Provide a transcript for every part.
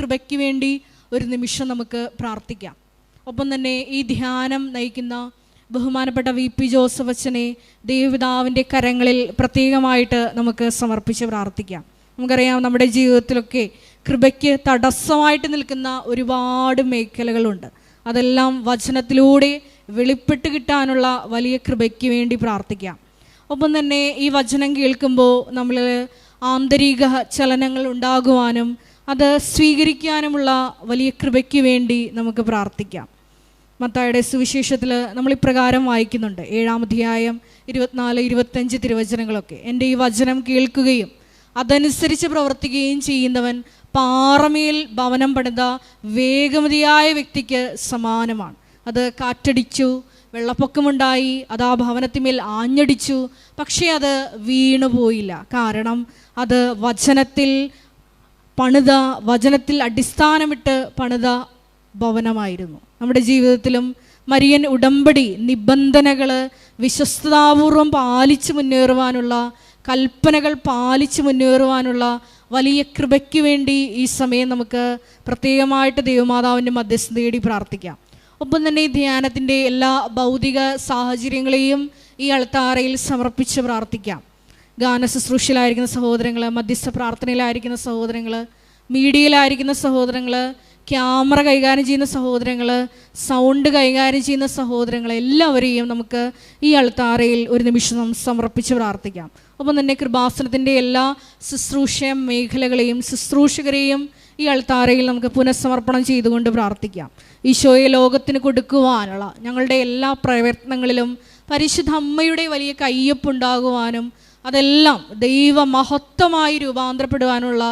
കൃപയ്ക്ക് വേണ്ടി ഒരു നിമിഷം നമുക്ക് പ്രാർത്ഥിക്കാം. ഒപ്പം തന്നെ ഈ ധ്യാനം നയിക്കുന്ന ബഹുമാനപ്പെട്ട VP ജോസഫ് അച്ഛനെ ദൈവപിതാവിൻ്റെ കരങ്ങളിൽ പ്രത്യേകമായിട്ട് നമുക്ക് സമർപ്പിച്ച് പ്രാർത്ഥിക്കാം. നമുക്കറിയാം, നമ്മുടെ ജീവിതത്തിലൊക്കെ കൃപയ്ക്ക് തടസ്സമായിട്ട് നിൽക്കുന്ന ഒരുപാട് മേഖലകളുണ്ട്. അതെല്ലാം വചനത്തിലൂടെ വെളിപ്പെട്ട് കിട്ടാനുള്ള വലിയ കൃപയ്ക്ക് വേണ്ടി പ്രാർത്ഥിക്കാം. ഒപ്പം തന്നെ ഈ വചനം കേൾക്കുമ്പോൾ നമ്മൾ ആന്തരിക ചലനങ്ങൾ ഉണ്ടാകുവാനും അത് സ്വീകരിക്കാനുമുള്ള വലിയ കൃപയ്ക്ക് വേണ്ടി നമുക്ക് പ്രാർത്ഥിക്കാം. മത്തായിയുടെ സുവിശേഷത്തിൽ നമ്മൾ ഇപ്രകാരം വായിക്കുന്നുണ്ട്, 7-ാം അധ്യായം 24-25 തിരുവചനങ്ങളൊക്കെ. എൻ്റെ ഈ വചനം കേൾക്കുകയും അതനുസരിച്ച് പ്രവർത്തിക്കുകയും ചെയ്യുന്നവൻ പാറമേൽ ഭവനം പണിത വേഗമതിയായ വ്യക്തിക്ക് സമാനമാണ്. അത് കാറ്റടിച്ചു, വെള്ളപ്പൊക്കമുണ്ടായി, അത് ആ ഭവനത്തിന്മേൽ ആഞ്ഞടിച്ചു, പക്ഷേ അത് വീണുപോയില്ല. കാരണം അത് വചനത്തിൽ അടിസ്ഥാനമിട്ട് പണിത ഭവനമായിരുന്നു. നമ്മുടെ ജീവിതത്തിലും മരിയൻ ഉടമ്പടി നിബന്ധനകൾ വിശ്വസ്തതാപൂർവം പാലിച്ചു മുന്നേറുവാനുള്ള, കൽപ്പനകൾ പാലിച്ചു മുന്നേറുവാനുള്ള വലിയ കൃപയ്ക്ക് വേണ്ടി ഈ സമയം നമുക്ക് പ്രത്യേകമായിട്ട് ദൈവമാതാവിൻ്റെ മധ്യസ്ഥത തേടി പ്രാർത്ഥിക്കാം. ഒപ്പം തന്നെ ഈ ധ്യാനത്തിൻ്റെ എല്ലാ ഭൗതിക സാഹചര്യങ്ങളെയും ഈ അൾത്താരയിൽ സമർപ്പിച്ച് പ്രാർത്ഥിക്കാം. ഗാന ശുശ്രൂഷയിലായിരിക്കുന്ന സഹോദരങ്ങൾ, മധ്യസ്ഥ പ്രാർത്ഥനയിലായിരിക്കുന്ന സഹോദരങ്ങൾ, മീഡിയയിലായിരിക്കുന്ന സഹോദരങ്ങൾ, ക്യാമറ കൈകാര്യം ചെയ്യുന്ന സഹോദരങ്ങൾ, സൗണ്ട് കൈകാര്യം ചെയ്യുന്ന സഹോദരങ്ങൾ, എല്ലാവരെയും നമുക്ക് ഈ അൾത്താരയിൽ ഒരു നിമിഷം സമർപ്പിച്ച് പ്രാർത്ഥിക്കാം. ഒപ്പം തന്നെ കൃപാസനത്തിൻ്റെ എല്ലാ ശുശ്രൂഷ മേഖലകളെയും ശുശ്രൂഷകരെയും ഈ അൾത്താരയിൽ നമുക്ക് പുനഃസമർപ്പണം ചെയ്തുകൊണ്ട് പ്രാർത്ഥിക്കാം. ഈശോയെ ലോകത്തിന് കൊടുക്കുവാനുള്ള ഞങ്ങളുടെ എല്ലാ പ്രയത്നങ്ങളിലും പരിശുദ്ധ അമ്മയുടെ വലിയ കയ്യൊപ്പുണ്ടാകുവാനും അതെല്ലാം ദൈവമഹത്വമായി രൂപാന്തരപ്പെടുവാനുള്ള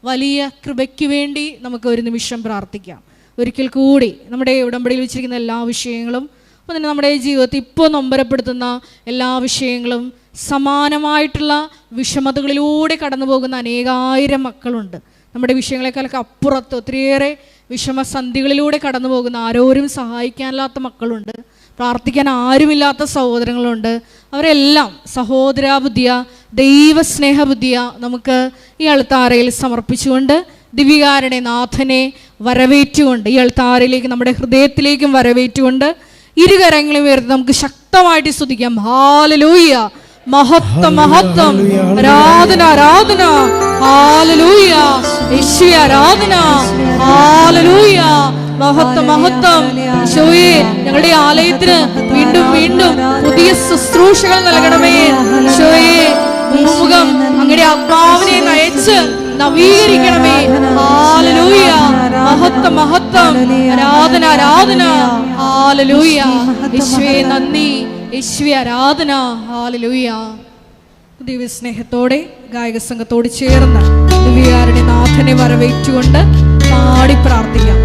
വലിയ കൃപയ്ക്ക് വേണ്ടി നമുക്ക് ഒരു നിമിഷം പ്രാർത്ഥിക്കാം. ഒരിക്കൽ കൂടി നമ്മുടെ ഉടമ്പടിയിൽ വെച്ചിരിക്കുന്ന എല്ലാ വിഷയങ്ങളും, അപ്പോൾ തന്നെ നമ്മുടെ ജീവിതത്തിൽ ഇപ്പോൾ നൊമ്പരപ്പെടുത്തുന്ന എല്ലാ വിഷയങ്ങളും, സമാനമായിട്ടുള്ള വിഷമതകളിലൂടെ കടന്നു പോകുന്ന അനേകായിരം മക്കളുണ്ട്. നമ്മുടെ വിഷയങ്ങളെക്കാളൊക്കെ അപ്പുറത്ത് ഒത്തിരിയേറെ വിഷമസന്ധികളിലൂടെ കടന്നു പോകുന്ന, ആരോരും സഹായിക്കാനില്ലാത്ത മക്കളുണ്ട്, പ്രാർത്ഥിക്കാൻ ആരുമില്ലാത്ത സഹോദരങ്ങളുണ്ട്. അവരെല്ലാം സഹോദരാബുദ്ധിയ, ദൈവസ്നേഹബുദ്ധിയ നമുക്ക് ഈ അൾത്താരയിൽ സമർപ്പിച്ചുകൊണ്ട് ദിവ്യകാരുണ്യ നാഥനെ വരവേറ്റുകൊണ്ട്, ഈ അൾത്താരയിലേക്ക് നമ്മുടെ ഹൃദയത്തിലേക്കും വരവേറ്റുകൊണ്ട് ഇരുകരങ്ങളും ഉയർത്തി നമുക്ക് ശക്തമായിട്ട് സ്തുതിക്കാം. ഹല്ലേലൂയ, മഹത്വം മഹത്വം, ആരാധന ആരാധന, ഹല്ലേലൂയ, യേശുവേ ആരാധന, ഹല്ലേലൂയ, മഹത്വം മഹത്വം. യേശുവേ, ഞങ്ങളുടെ ആലയത്തിന് വീണ്ടും വീണ്ടും പുതിയ ശുശ്രൂഷകൾ നൽകണമേ. യേശുവേ, മുഖം അങ്ങയുടെ ആത്മാവിനെ നയിച്ച് നവീകരിക്കണമേ. ഹല്ലേലൂയ, മഹത്വം മഹത്വം, ആരാധന ആരാധന, ഹല്ലേലൂയ. യേശുവേ നന്ദി, യേശുവേ ആരാധന, ഹല്ലേലൂയ. ദിവ്യസ്നേഹത്തോടെ ഗായക സംഘത്തോട് ചേർന്ന് ദിവ്യകാരുണ്യ നാഥനെ വരവേറ്റുകൊണ്ട് പാടി പ്രാർത്ഥിക്കാം.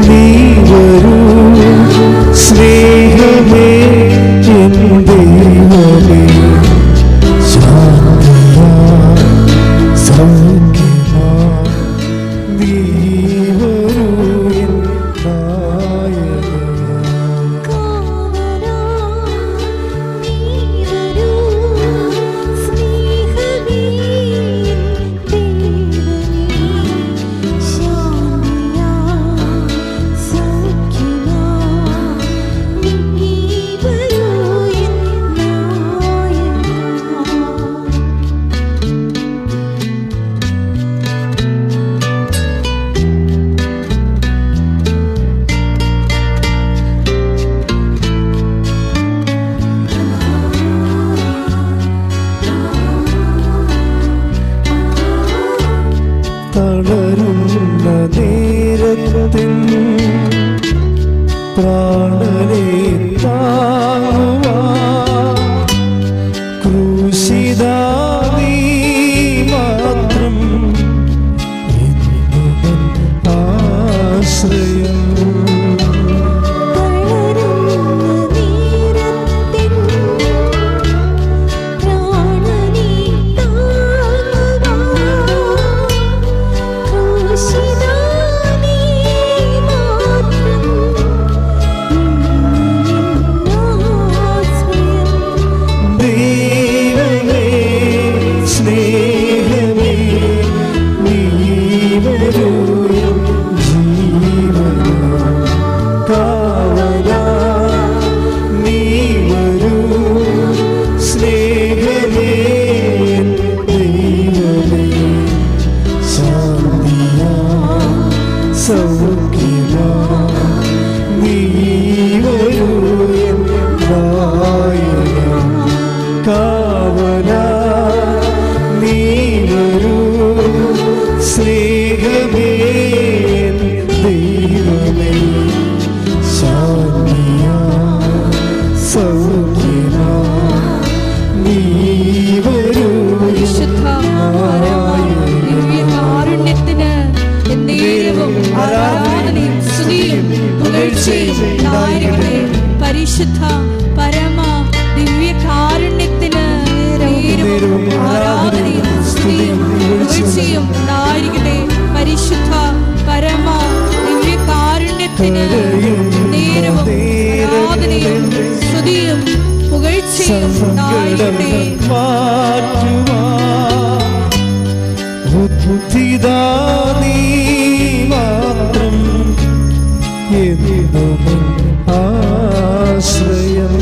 നീ വരൂ സ്നേഹമേ, ദൈവമേ, ശാന്തിയാ സൗഖ്യമാ, നീ വരൂ നായകനാ. സൗഖ്യമാ നീ വരൂ എൻ നായകൻ. കാവലാ നീ വരൂ സ്നേഹമേ എൻ ദൈവമേ. ശാന്തിയാ സൗഖ്യമാ നീ വരൂ കാരുണ്യത്തിന് എന്നേരവും ആരാധനയും സ്തുതിയും പുകഴ്ചയും ഉണ്ടായിരിക്കട്ടെ. പരിശുദ്ധ പരമ ദിവ്യ കാരുണ്യത്തിന് നേരവും ആരാധനയും സ്തുതിയും പുകഴ്ചയും ഉണ്ടായിരിക്കട്ടെ. പരിശുദ്ധ പരമ ദിവ്യ കാരുണ്യത്തിന് നേരവും ആരാധനയും സ്തുതിയും പുകഴ്ചയും ഉണ്ടായിരിക്കട്ടെ. ബുദ്ധിദാ നീ മാത്രം എന്നും ആശ്രയം.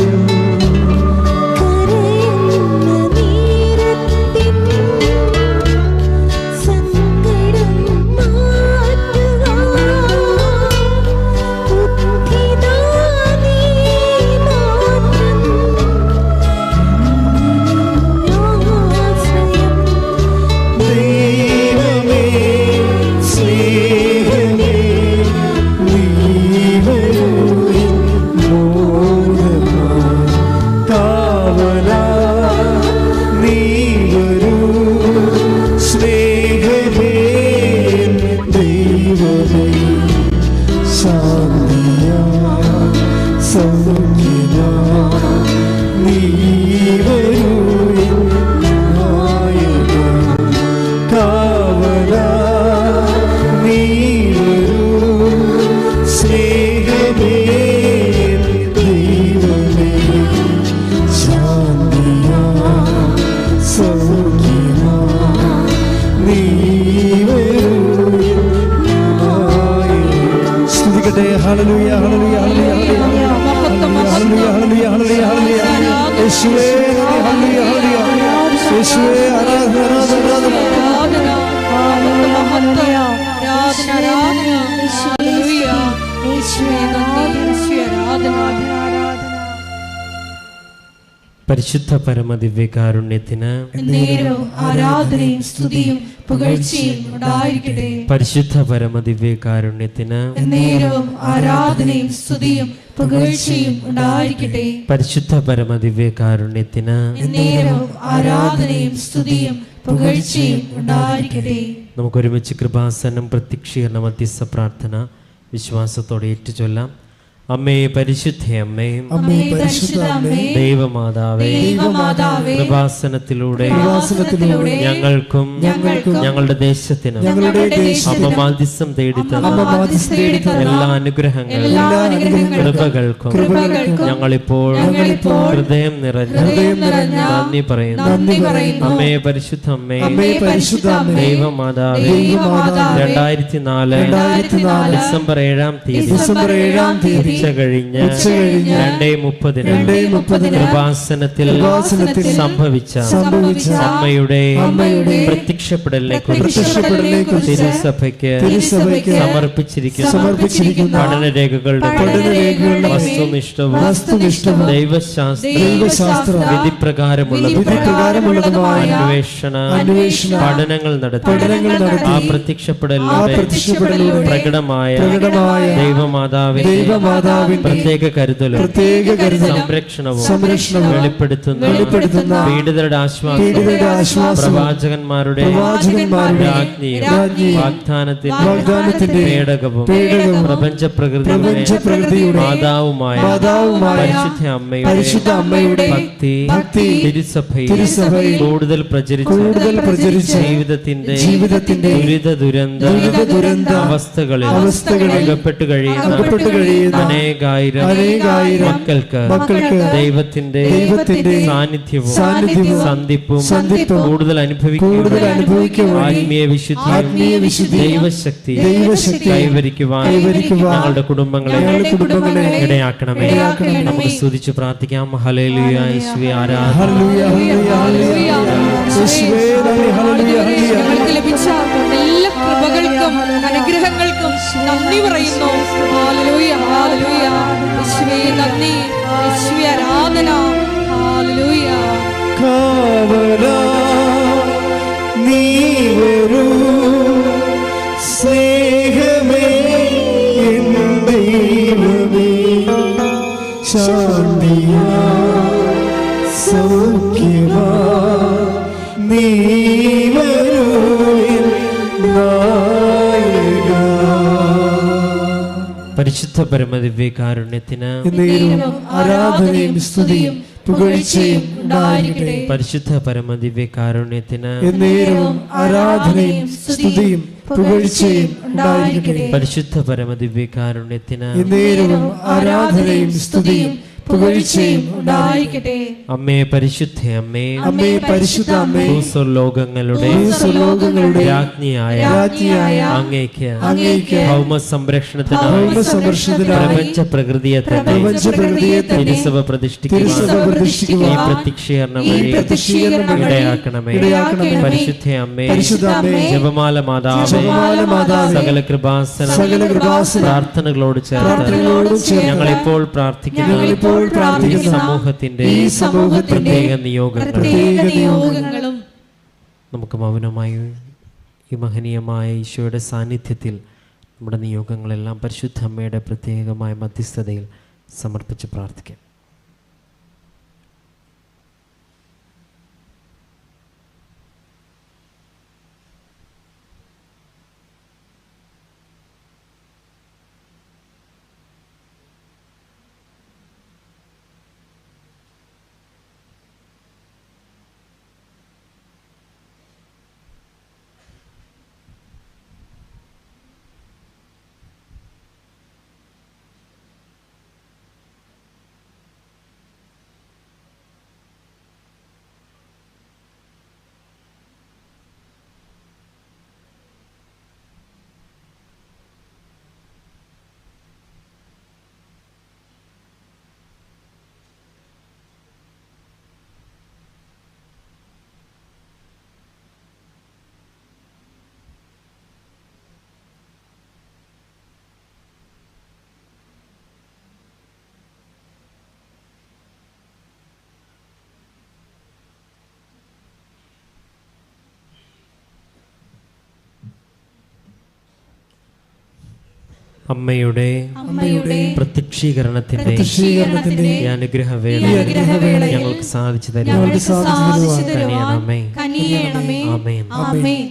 Hallelujah, hallelujah, hallelujah, hallelujah, hallelujah, hallelujah, hallelujah, hallelujah. യേശുവേ hallelujah, hallelujah. യേശുവേ ആരാധന, ആരാധന, ആരാധന, ആരാധന, ഹല്ലേലൂയ. യേശുവേ നന്ദി, യേശുവേ ആരാധന. പരിശുദ്ധ പരമദിവ്യകാരുണ്യത്തിന് നേരവും ആരാധനയും സ്തുതിയും പുകഴ്ചയും ഉണ്ടായിരിക്കട്ടെ. പരിശുദ്ധ പരമദിവ്യകാരുണ്യത്തിന് നേരവും ആരാധനയും സ്തുതിയും പുകഴ്ചയും ഉണ്ടായിരിക്കട്ടെ. പരിശുദ്ധ പരമദിവ്യകാരുണ്യത്തിന് നേരവും ആരാധനയും സ്തുതിയും പുകഴ്ചയും ഉണ്ടായിരിക്കട്ടെ. നമുക്കൊരുമിച്ച് കൃപാസനം പ്രത്യക്ഷീകരണ മധ്യസ്ഥ പ്രാർത്ഥന വിശ്വാസത്തോടെ ഏറ്റുചൊല്ലാം. അമ്മേ പരിശുദ്ധ അമ്മേ, ദൈവമാതാവേ, കൃപാസനത്തിലൂടെ ഞങ്ങൾക്കും ഞങ്ങളുടെ ദേശത്തിനും അമ്മ മാധ്യസ്ഥം തേടിത്തന്ന എല്ലാ അനുഗ്രഹങ്ങളും കൃപകൾക്കും ഞങ്ങളിപ്പോൾ ഹൃദയം നിറഞ്ഞ നന്ദി പറയുന്നു. അമ്മേ പരിശുദ്ധ അമ്മേ, ദൈവമാതാവേ, 2004 ഡിസംബർ 7-ാം തീയതി കഴിഞ്ഞ് 2:30 കൃപാസനത്തിൽ സംഭവിച്ച അമ്മയുടെ പ്രത്യക്ഷപ്പെടലിനെ കുറിച്ച് തിരുസഭയ്ക്ക് സമർപ്പിച്ചിരിക്കുന്ന പഠനരേഖകളുടെ വസ്തുനിഷ്ഠവും ദൈവശാസ്ത്ര വിധിപ്രകാരമുള്ളതുമായ അന്വേഷണ പഠനങ്ങൾ നടത്തി ആ പ്രത്യക്ഷപ്പെടലിലൂടെ പ്രകടമായ ദൈവമാതാവിന്റെ പ്രത്യേക കരുതലും സംരക്ഷണവും വെളിപ്പെടുത്തുന്ന പീഡിതരുടെ ആശ്വാസം പ്രവാചകന്മാരുടെ വാഗ്ദാനത്തിന്റെ പേടകവും പ്രപഞ്ച പ്രകൃതിയുടെ മാതാവുമായ പരിശുദ്ധ അമ്മയുടെ ഭക്തി തിരുസഭയിൽ കൂടുതൽ പ്രചരിച്ച് ജീവിതത്തിന്റെ ദുരിത അവസ്ഥകളിൽ അകപ്പെട്ടു കഴിയുന്ന അനേകായിരം മക്കൾക്ക് ദൈവത്തിന്റെ സാന്നിധ്യവും സന്ധിപ്പും കൂടുതൽ അനുഭവിക്കും ആത്മീയ വിശുദ്ധി ദൈവശക്തി കൈവരിക്കുവാൻ ഞങ്ങളുടെ കുടുംബങ്ങളെ ഇടയാക്കണമേ. നമുക്ക് സ്തുതിച്ച് പ്രാർത്ഥിക്കാം. ഹല്ലേലൂയ, യേശുവേ ആരാധന. ലഭിച്ച എല്ലാ കൃപകൾക്കും അനുഗ്രഹങ്ങൾക്കും നന്ദി പറയുന്നു. Hallelujah, hallelujah. യേശുവേ നന്ദി, യേശുവേ ആരാധന. ഹല്ലേലൂയ. കാവലാ നീ വരൂ, സ്നേഹമേ എൻ ദൈവമേ, ശാന്തിയാ സൗഖ്യമാ നീ വരൂ എൻ നായകാ. പരിശുദ്ധ പരമദിവ്യകാരുണ്യത്തിന് ആരാധനയും സ്തുതിയും പുകഴ്ചയും ഉണ്ടായിരിക്കട്ടെ. പരിശുദ്ധ പരമദിവ്യകാരുണ്യത്തിന് എന്നേരവും ആരാധനയും സ്തുതിയും പുകഴ്ചയും ഉണ്ടായിരിക്കട്ടെ. പരിശുദ്ധ പരമദിവ്യകാരുണ്യത്തിന് എന്നേരവും ആരാധനയും സ്തുതിയും പുകഴ്ചയും ഉണ്ടായിരിക്കട്ടെ. അമ്മേ പരിശുദ്ധ അമ്മേ, അമ്മേ പരിശുദ്ധ അമ്മേ, ഭൂസ്വർലോകങ്ങളുടെ രാജ്ഞിയായ അങ്ങേക്ക് ഭൗമ സംരക്ഷണത്തിന് പ്രപഞ്ച പ്രകൃതിയെ തന്നെ തിരുസഭ പ്രതിഷ്ഠിക്കുന്ന ഈ പ്രത്യക്ഷീകരണം വഴി ഇടയാക്കണമേ. പരിശുദ്ധ അമ്മേ, ജപമാല മാതാവേ, സകല കൃപാസന പ്രാർത്ഥനകളോട് ചേർത്ത് ഞങ്ങളിപ്പോൾ പ്രാർത്ഥിക്കുന്ന സമൂഹത്തിന്റെ പ്രത്യേക നിയോഗങ്ങളും നമുക്ക് മൗനമായി ഈ മഹനീയമായ ഈശോയുടെ സാന്നിധ്യത്തിൽ നമ്മുടെ നിയോഗങ്ങളെല്ലാം പരിശുദ്ധ അമ്മയുടെ പ്രത്യേകമായ മധ്യസ്ഥതയിൽ സമർപ്പിച്ച് പ്രാർത്ഥിക്കാം. അമ്മയുടെ പ്രത്യക്ഷീകരണത്തിന്റെ അനുഗ്രഹവേള ഞങ്ങൾക്ക് സാധിച്ചു തരണമേ.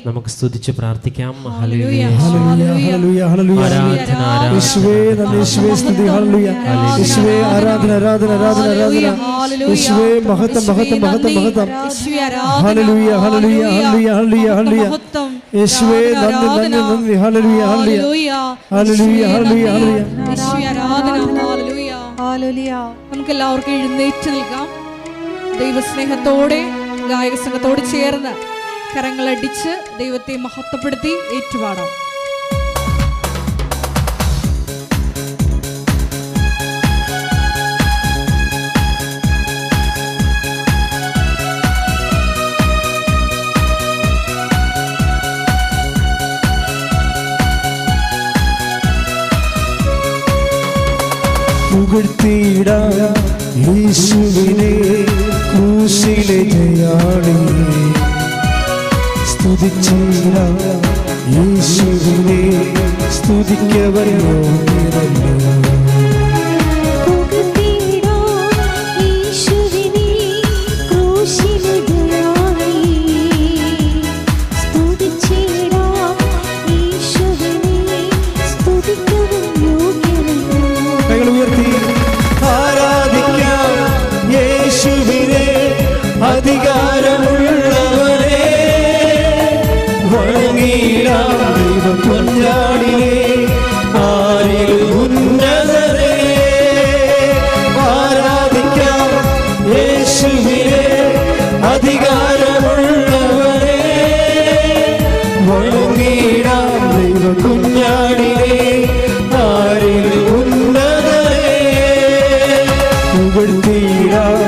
നമുക്ക് സ്തുതിച്ച് പ്രാർത്ഥിക്കാം. ഹല്ലേലൂയ, ആരാധന, ആരാധന, ആരാധന, ആരാധന, ആരാധന. യേശുവേ മഹത്വം, മഹത്വം, മഹത്വം, മഹത്വം. Hallelujah, hallelujah, hallelujah, hallelujah, hallelujah. യേശുവേ നന്ദി, നന്ദി, നന്ദി. Hallelujah, hallelujah, hallelujah, hallelujah, hallelujah. നമുക്ക് എല്ലാവർക്കും എഴുന്നേറ്റ് നിൽക്കാം. ദൈവസ്നേഹത്തോടെ ഗായക സംഘത്തോട് ചേർന്ന് കരങ്ങളടിച്ച് ദൈവത്തെ മഹത്വപ്പെടുത്തി ഏറ്റുപാടാം. പുകഴ്ത്തിയിടാം യേശുവിനെ, ക്രൂശിലെ ജയാളിയെ. സ്തുതിച്ചിടാം യേശുവിനെ, സ്തുതിക്കവർ യോഗ്യരല്ലോ. അധികാരമുള്ളവരെ വണങ്ങിടാം ദൈവം കുഞ്ഞാടിനെ, ആരിലും ഉന്നതരെ ആരാധിക്കാം യേശുവിനെ. അധികാരമുള്ളവരെ വണങ്ങിടാം ദൈവം കുഞ്ഞാടിനെ, ആരിലും ഉന്നതരെ പുകഴ്ത്തിടാം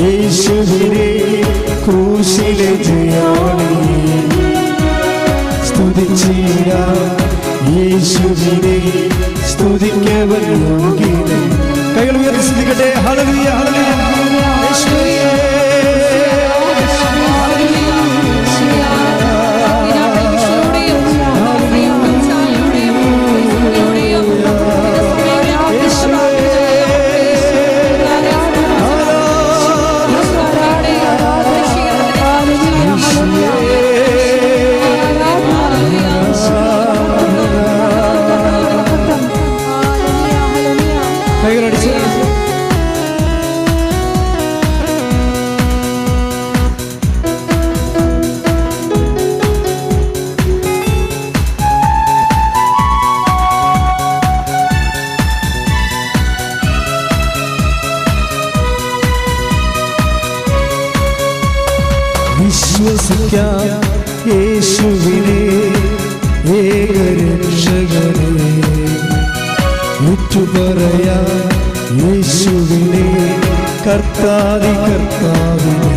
യേശുവിനെ, ക്രൂശിലെ ജയാളിയെ. സ്തുതിച്ചിടാം യേശുവിനെ സ്തുതിക്കവൻ യോഗ്യനേ. കൈകൾ ഉയർത്തി സ്തുതിക്കട്ടെ. ഹല്ലേലൂയ ഹല്ലേലൂയ യേശുവേ. വിശ്വസിക്കാം യേശുവിനെ ഏകരക്ഷകനെ, ഏറ്റുപറയാം യേശുവിനെ കർത്താവി കർത്താവിനെ.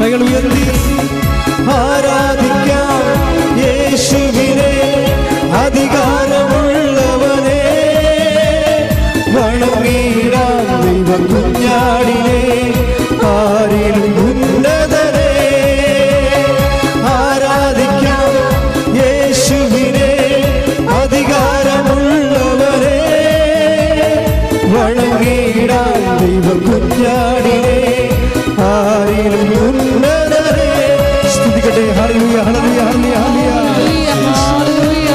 കൈകൾ ഉയർത്തി ആരാധിക്കാം യേശുവിനെ അധികാരമുള്ളവനെ, വണങ്ങിടാം ദൈവ കുഞ്ഞാടിനെ ആരിലും ഉന്നതനെ. ആരാധിക്കാം യേശുവിനെ അധികാരമുള്ളവനെ, വണങ്ങിടാം ദൈവ കുഞ്ഞാടിനെ ആരിലും ഉന്നതനെ. സ്തുതിക്കട്ടെ. Hallelujah hallelujah hallelujah hallelujah.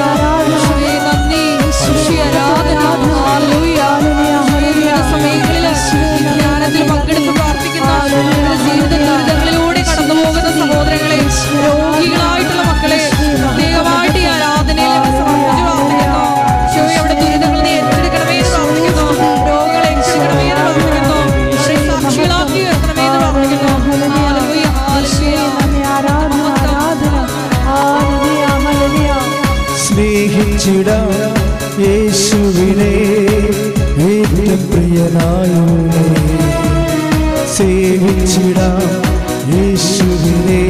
നന്ദി യേശുവേ, ആരാധന. Hallelujah hallelujah. സമയങ്ങളിൽ ധ്യാനത്തിൽ പങ്കെടുത്ത് പ്രാർത്ഥിക്കുന്ന ജീവിത ദുരിതങ്ങളിലൂടെ കടന്നു പോകുന്ന സഹോദരങ്ങളെ, രോഗികളായിട്ടുള്ള മക്കളെ പ്രത്യേകമായിട്ട് ഈ ആരാധനയിൽ സമർപ്പിച്ച് പ്രാർത്ഥിക്കുന്നു. യേശുവേ, അവിടെ ദുരിതങ്ങൾ നീ ഏറ്റെടുക്കണമേ എന്ന് പ്രാർത്ഥിക്കുന്നു. രോഗികളെ ഏറ്റെടുക്കണമേ എന്ന് പ്രാർത്ഥിക്കുന്നു. അവരെ സാക്ഷികളാക്കി ഉയർത്തണമേ എന്ന് പ്രാർത്ഥിക്കുന്നു. Hallelujah hallelujah. സ്നേഹിച്ചിടാം യേശുവിനെ ഏറ്റവും പ്രിയനായോനെ, സേവിച്ചിടാം യേശുവിനെ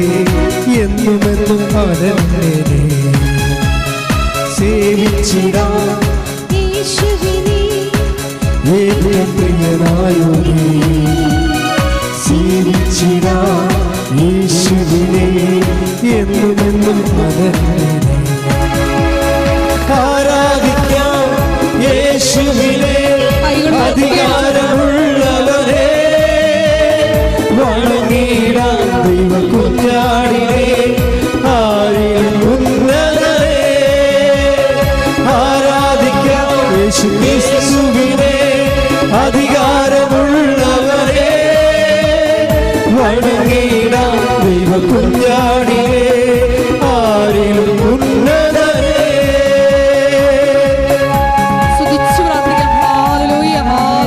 എന്നുമെന്നും അനന്യനെ. സേവിച്ചിടാം ഏറ്റവും പ്രിയനായോനെ, സേവിച്ചിടാം യേശുവിനെ എന്നുമെന്നും അനന്യനെ. ആരാധിക്കാം യേശുവിനെ അധികാരമുള്ളവരെ, വണങ്ങിടാം ദൈവ കുഞ്ഞാടിനെ ആരിലും ഉന്നതനെ. ആരാധിക്കാം യേശുവിനെ അധികാരമുള്ളവരെ, വണങ്ങിടാം ദൈവ കുഞ്ഞാടിനെ ആരിലും ഉന്നതനെ. സ്തുതിച്ചു പ്രാർത്ഥിക്കാം. ഹല്ലേലൂയ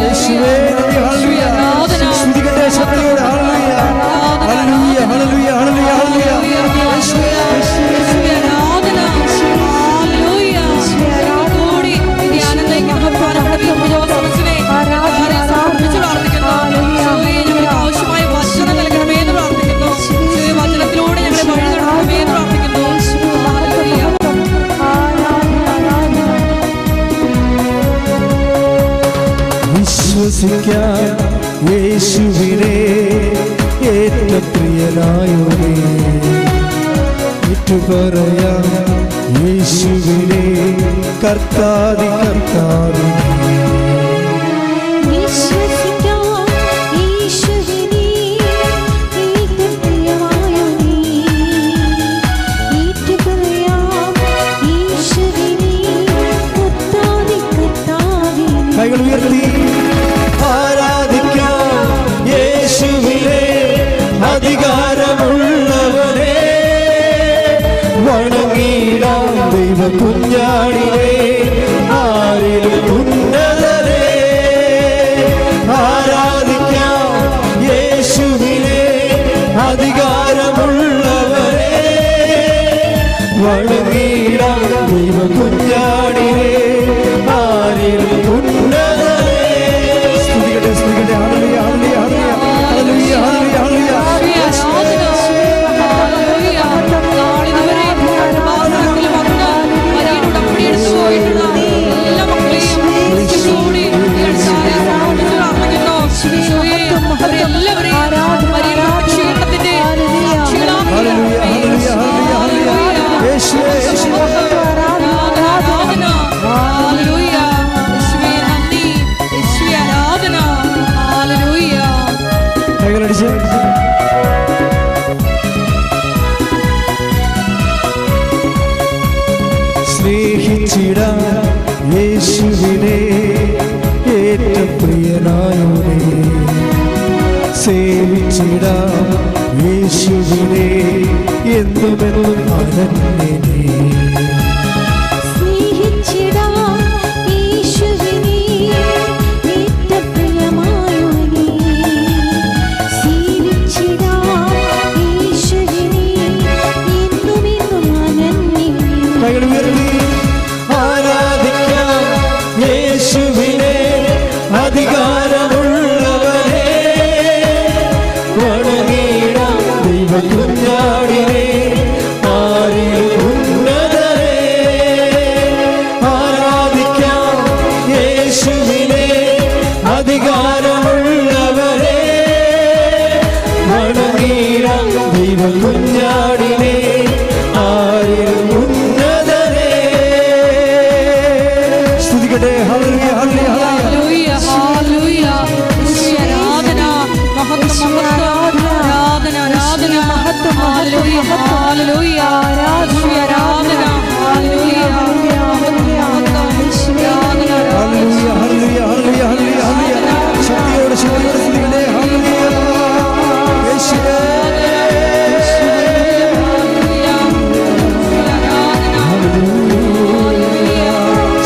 യേശുവേ നന്ദി. ഹല്ലേലൂയ. സ്തുതിക്കട്ടെ ശക്തിയോടെ. Hallelujah hallelujah hallelujah hallelujah hallelujah. യേശുവേ യേശുവേ ആരാധന. ഹല്ലേലൂയ. കൂടി ധ്യാനത്തിലേക്ക് ബഹുമാനപ്പെട്ട വിശ്വാസവചനെ സമർപ്പിച്ച് പ്രാർത്ഥിക്കുന്നു. യേശുവേ, ഞങ്ങൾക്ക് ആവശ്യമായ വചനം നൽകണമേ എന്ന് പ്രാർത്ഥിക്കുന്നു. യേശുവേ, വചനത്തിലൂടെ ഞങ്ങളെ വഴി നടത്തണമേ എന്ന് പ്രാർത്ഥിക്കുന്നു. ഹല്ലേലൂയ. വിശ്വസിക്കാം യേശുവിനെ ഏറ്റവും പ്രിയനായോനെ, ഏറ്റുപറയാം യേശുവിനെ കർത്താവി കർത്താവിനെ. കൈകൾ ഉയർത്തി ആരാധിക്കാം യേശുവിനെ അധികാരമുള്ളവനെ, വണങ്ങിടാം ദൈവ കുഞ്ഞാടിനെ ആരിലും ഉന്നതനെ. ആരാധിക്കാം യേശുവിനെ അധികാരമുള്ളവനെ, വണങ്ങിടാം ദൈവ കുഞ്ഞാടിനെ ആരിലും ഉന്നതനെ. സ്തുതിക്കട്ടെ സ്തുതിക്കട്ടെ. Hallelujah hallelujah hallelujah hallelujah hallelujah. സ്നേഹിച്ചിടാം യേശുവിനെ ഏറ്റവും പ്രിയനായോനെ. സേവിച്ചിടാം യേശുവിനെ എന്നുമെന്നും അനന്യനെ. ആരാധിക്കാം യേശുവിനെ അധികാരമുള്ളവനെ. വണങ്ങിടാം ദൈവ കുഞ്ഞാടിനെ ആരിലും ഉന്നതനെ. ആരാധിക്കാം യേശുവിനെ അധികാരമുള്ളവനെ. വണങ്ങിടാം ദൈവ കുഞ്ഞാടിനെ ആരിലും ഉന്നതനെ. സ്തുതിക്കട്ടെ. Hallelujah hallelujah hallelujah. ആരാധന മഹത്വം ആരാധന ആരാധന മഹത്വം ഹല്ലേലൂയ ഹല്ലേലൂയ ആരാധന ആരാധന hallelujah hallelujah hallelujah hallelujah hallelujah. ശക്തിയോടെ ശക്തിയോടെ സ്തുതിക്കട്ടെ. ഹല്ലേലൂയ യേശുവേ.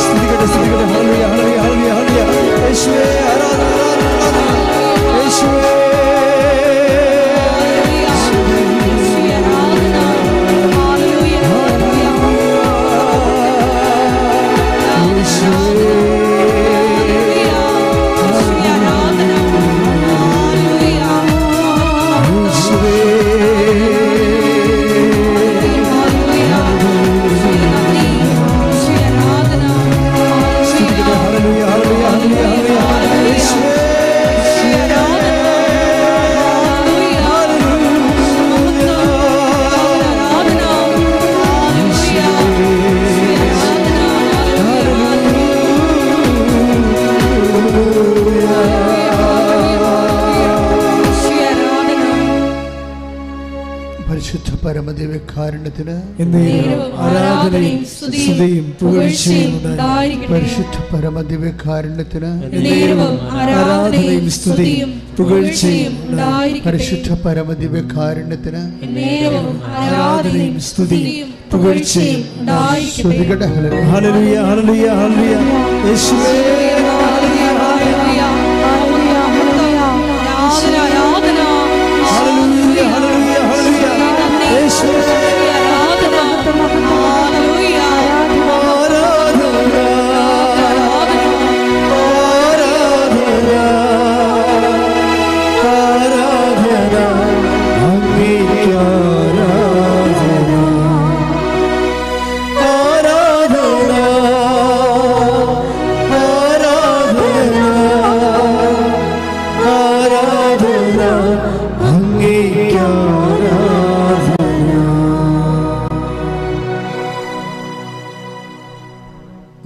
സ്തുതിക്കട്ടെ സ്തുതിക്കട്ടെ. Hallelujah hallelujah hallelujah hallelujah. യേശുവേ ആരാധന ആരാധന യേശുവേ. പരിശുദ്ധ പരമദിവ്യകാരുണ്യത്തിന് ആരാധനയും സ്തുതിയും പുകഴ്ചയും ഉണ്ടായിരിക്കട്ടെ. പരിശുദ്ധ പരമദിവ്യകാരുണ്യത്തിന് ആരാധനയും സ്തുതിയും പുകഴ്ചയും ഉണ്ടായിരിക്കട്ടെ. പരിശുദ്ധ പരമദിവ്യകാരുണ്യത്തിന് ആരാധനയും സ്തുതിയും പുകഴ്ചയും ഉണ്ടായിരിക്കട്ടെ. ഹല്ലേലൂയ ഹല്ലേലൂയ ഹല്ലേലൂയ യേശുവേ.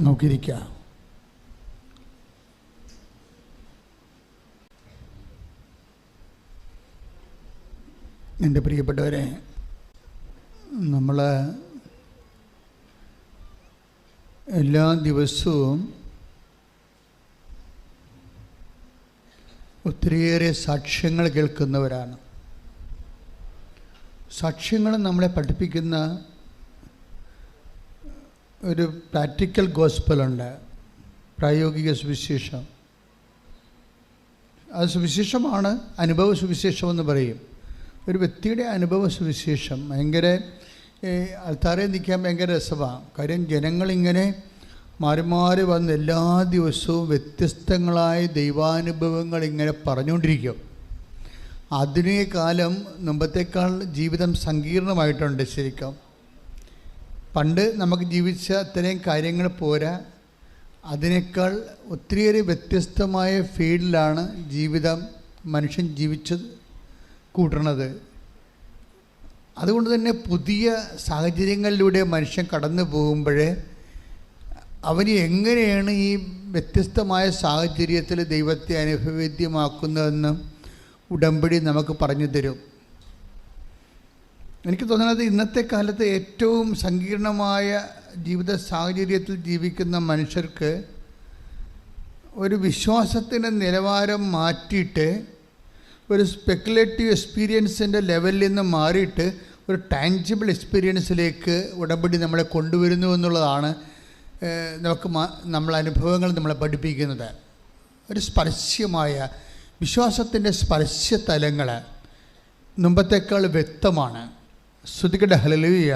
നോക്കിയിരിക്കാം. എൻ്റെ പ്രിയപ്പെട്ടവരെ, നമ്മൾ എല്ലാ ദിവസവും ഒത്തിരിയേറെ സാക്ഷ്യങ്ങൾ കേൾക്കുന്നവരാണ്. സാക്ഷ്യങ്ങൾ നമ്മളെ പഠിപ്പിക്കുന്ന ഒരു പ്രാക്ടിക്കൽ ഗോസ്പലുണ്ട്, പ്രായോഗിക സുവിശേഷം. അത് സുവിശേഷമാണ്, അനുഭവ സുവിശേഷം എന്ന് പറയും. ഒരു വ്യക്തിയുടെ അനുഭവ സുവിശേഷം ഭയങ്കര അൾത്താരെ നിൽക്കാൻ ഭയങ്കര രസമാണ്. കാര്യം ജനങ്ങളിങ്ങനെ മാറി മാറി വന്ന് എല്ലാ ദിവസവും വ്യത്യസ്തങ്ങളായ ദൈവാനുഭവങ്ങൾ ഇങ്ങനെ പറഞ്ഞുകൊണ്ടിരിക്കും. ആധുനിക കാലം മുമ്പത്തേക്കാൾ ജീവിതം സങ്കീർണമായിട്ടുണ്ട്. ശരിക്കും പണ്ട് നമുക്ക് ജീവിച്ച അത്രയും കാര്യങ്ങൾ പോരാ, അതിനേക്കാൾ ഒത്തിരിയേറെ വ്യത്യസ്തമായ ഫീൽഡിലാണ് മനുഷ്യൻ ജീവിച്ചത് കൂട്ടണത്. അതുകൊണ്ട് തന്നെ പുതിയ സാഹചര്യങ്ങളിലൂടെ മനുഷ്യൻ കടന്നു പോകുമ്പോഴേ അവന് എങ്ങനെയാണ് ഈ വ്യത്യസ്തമായ സാഹചര്യത്തിൽ ദൈവത്തെ അനുഭവവേദ്യമാക്കുന്നതെന്ന് ഉടമ്പടി നമുക്ക് പറഞ്ഞു തരും. എനിക്ക് തോന്നുന്നത് ഇന്നത്തെ കാലത്ത് ഏറ്റവും സങ്കീർണമായ ജീവിത സാഹചര്യത്തിൽ ജീവിക്കുന്ന മനുഷ്യർക്ക് ഒരു വിശ്വാസത്തിൻ്റെ നിലവാരം മാറ്റിയിട്ട് ഒരു സ്പെക്കുലേറ്റീവ് എക്സ്പീരിയൻസിൻ്റെ ലെവലിൽ നിന്ന് മാറിയിട്ട് ഒരു ടാഞ്ചിബിൾ എക്സ്പീരിയൻസിലേക്ക് ഉടമ്പടി നമ്മളെ കൊണ്ടുവരുന്നു എന്നുള്ളതാണ് നമ്മൾ അനുഭവങ്ങൾ നമ്മളെ പഠിപ്പിക്കുന്നത്. ഒരു സ്പർശ്യമായ വിശ്വാസത്തിൻ്റെ സ്പർശ്യതലങ്ങൾ മുമ്പത്തേക്കാൾ വ്യക്തമാണ്. ശ്രുതികട ഹല്ലേലൂയ.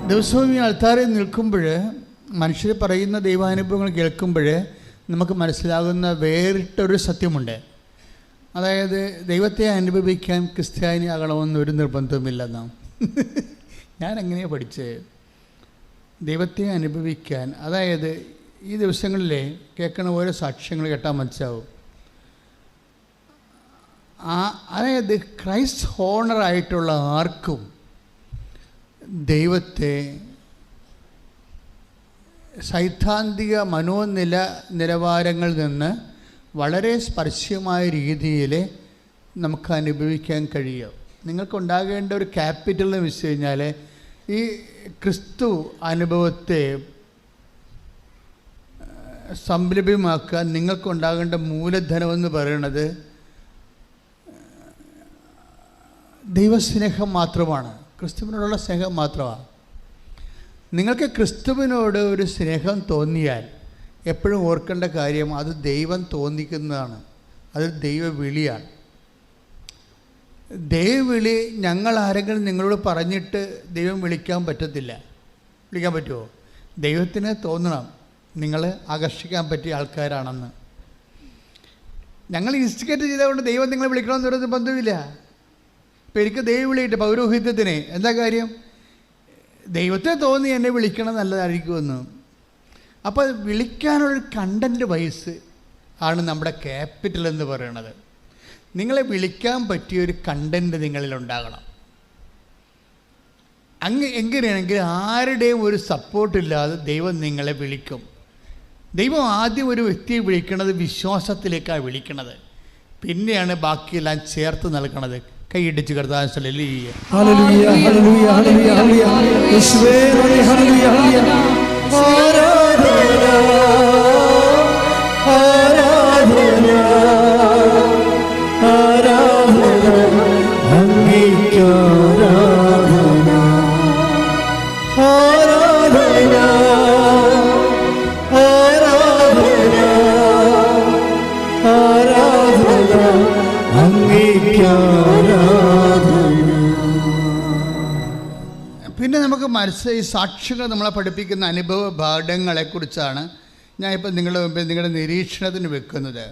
ദിവസവും ഈ അൾത്താരയിൽ നിൽക്കുമ്പോൾ മനുഷ്യർ പറയുന്ന ദൈവാനുഭവങ്ങൾ കേൾക്കുമ്പോൾ നമുക്ക് മനസ്സിലാകുന്ന വേറിട്ടൊരു സത്യമുണ്ട്. അതായത് ദൈവത്തെ അനുഭവിക്കാൻ ക്രിസ്ത്യാനി ആകണമെന്നൊരു നിർബന്ധമില്ലെന്നാ. ഞാൻ എങ്ങനെയാണ് പഠിച്ചത്? ദൈവത്തെ അനുഭവിക്കാൻ, അതായത് ഈ ദിവസങ്ങളിലെ കേൾക്കുന്ന ഓരോ സാക്ഷ്യങ്ങൾ കേട്ടാൽ മനസ്സിലാവും. അതായത് ക്രൈസ്റ്റ് ഹോണറായിട്ടുള്ള ആർക്കും ദൈവത്തെ സൈദ്ധാന്തിക നിലവാരങ്ങളിൽ നിന്ന് വളരെ സ്പർശ്യമായ രീതിയിൽ നമുക്ക് അനുഭവിക്കാൻ കഴിയും. നിങ്ങൾക്കുണ്ടാകേണ്ട ഒരു ക്യാപിറ്റൽ എന്ന് വെച്ച് കഴിഞ്ഞാൽ ഈ ക്രിസ്തു അനുഭവത്തെ സംരംഭമാക്കാൻ നിങ്ങൾക്കുണ്ടാകേണ്ട മൂലധനമെന്ന് പറയുന്നത് ദൈവസ്നേഹം മാത്രമാണ്. ക്രിസ്തുവിനോടുള്ള സ്നേഹം മാത്രമാണ്. നിങ്ങൾക്ക് ക്രിസ്തുവിനോട് ഒരു സ്നേഹം തോന്നിയാൽ എപ്പോഴും ഓർക്കേണ്ട കാര്യം അത് ദൈവം തോന്നിക്കുന്നതാണ്. അത് ദൈവവിളിയാണ്. ദൈവവിളി ഞങ്ങൾ ആരെങ്കിലും നിങ്ങളോട് പറഞ്ഞിട്ട് ദൈവം വിളിക്കാൻ പറ്റത്തില്ല. വിളിക്കാൻ പറ്റുമോ? ദൈവത്തിന് തോന്നണം നിങ്ങൾ ആകർഷിക്കാൻ പറ്റിയ ആൾക്കാരാണെന്ന്. ഞങ്ങൾ ഇൻസ്റ്റിഗേറ്റ് ചെയ്തതുകൊണ്ട് ദൈവം നിങ്ങളെ വിളിക്കണമെന്ന് ഒരു ബന്ധമില്ല. ഇപ്പം എനിക്ക് ദൈവം വിളിയിട്ട് പൗരോഹിത്യത്തിന് എന്താ കാര്യം? ദൈവത്തെ തോന്നി എന്നെ വിളിക്കണം നല്ലതായിരിക്കുമെന്ന്. അപ്പോൾ വിളിക്കാനുള്ളൊരു കണ്ടൻറ്റ് വൈസ് ആണ് നമ്മുടെ ക്യാപിറ്റൽ എന്ന് പറയുന്നത്. നിങ്ങളെ വിളിക്കാൻ പറ്റിയൊരു കണ്ടൻറ്റ് നിങ്ങളിലുണ്ടാകണം. എങ്ങനെയാണെങ്കിൽ ആരുടെയും ഒരു സപ്പോർട്ടില്ലാതെ ദൈവം നിങ്ങളെ വിളിക്കും. ദൈവം ആദ്യം ഒരു വ്യക്തിയെ വിളിക്കണത് വിശ്വാസത്തിലേക്കാണ് വിളിക്കണത്. പിന്നെയാണ് ബാക്കിയെല്ലാം ചേർത്ത് നൽകണത്. കൈയിടിച്ച് കർത്താവേ ഹല്ലേലൂയ ഹല്ലേലൂയ ഹല്ലേലൂയ ഹല്ലേലൂയ യേശുവേ ഹല്ലേലൂയ ഹല്ലേലൂയ ആരാധന ആരാധന അങ്ങേക്ക് ആരാധന ആരാധന ആരാധന ആരാധന അങ്ങേക്ക് പിന്നെ നമുക്ക് മനസ്സിലായി സാക്ഷികൾ നമ്മളെ പഠിപ്പിക്കുന്ന അനുഭവ പാഠങ്ങളെക്കുറിച്ചാണ് ഞാനിപ്പോൾ നിങ്ങളുടെ മുമ്പിൽ നിങ്ങളുടെ നിരീക്ഷണത്തിന് വെക്കുന്നത്.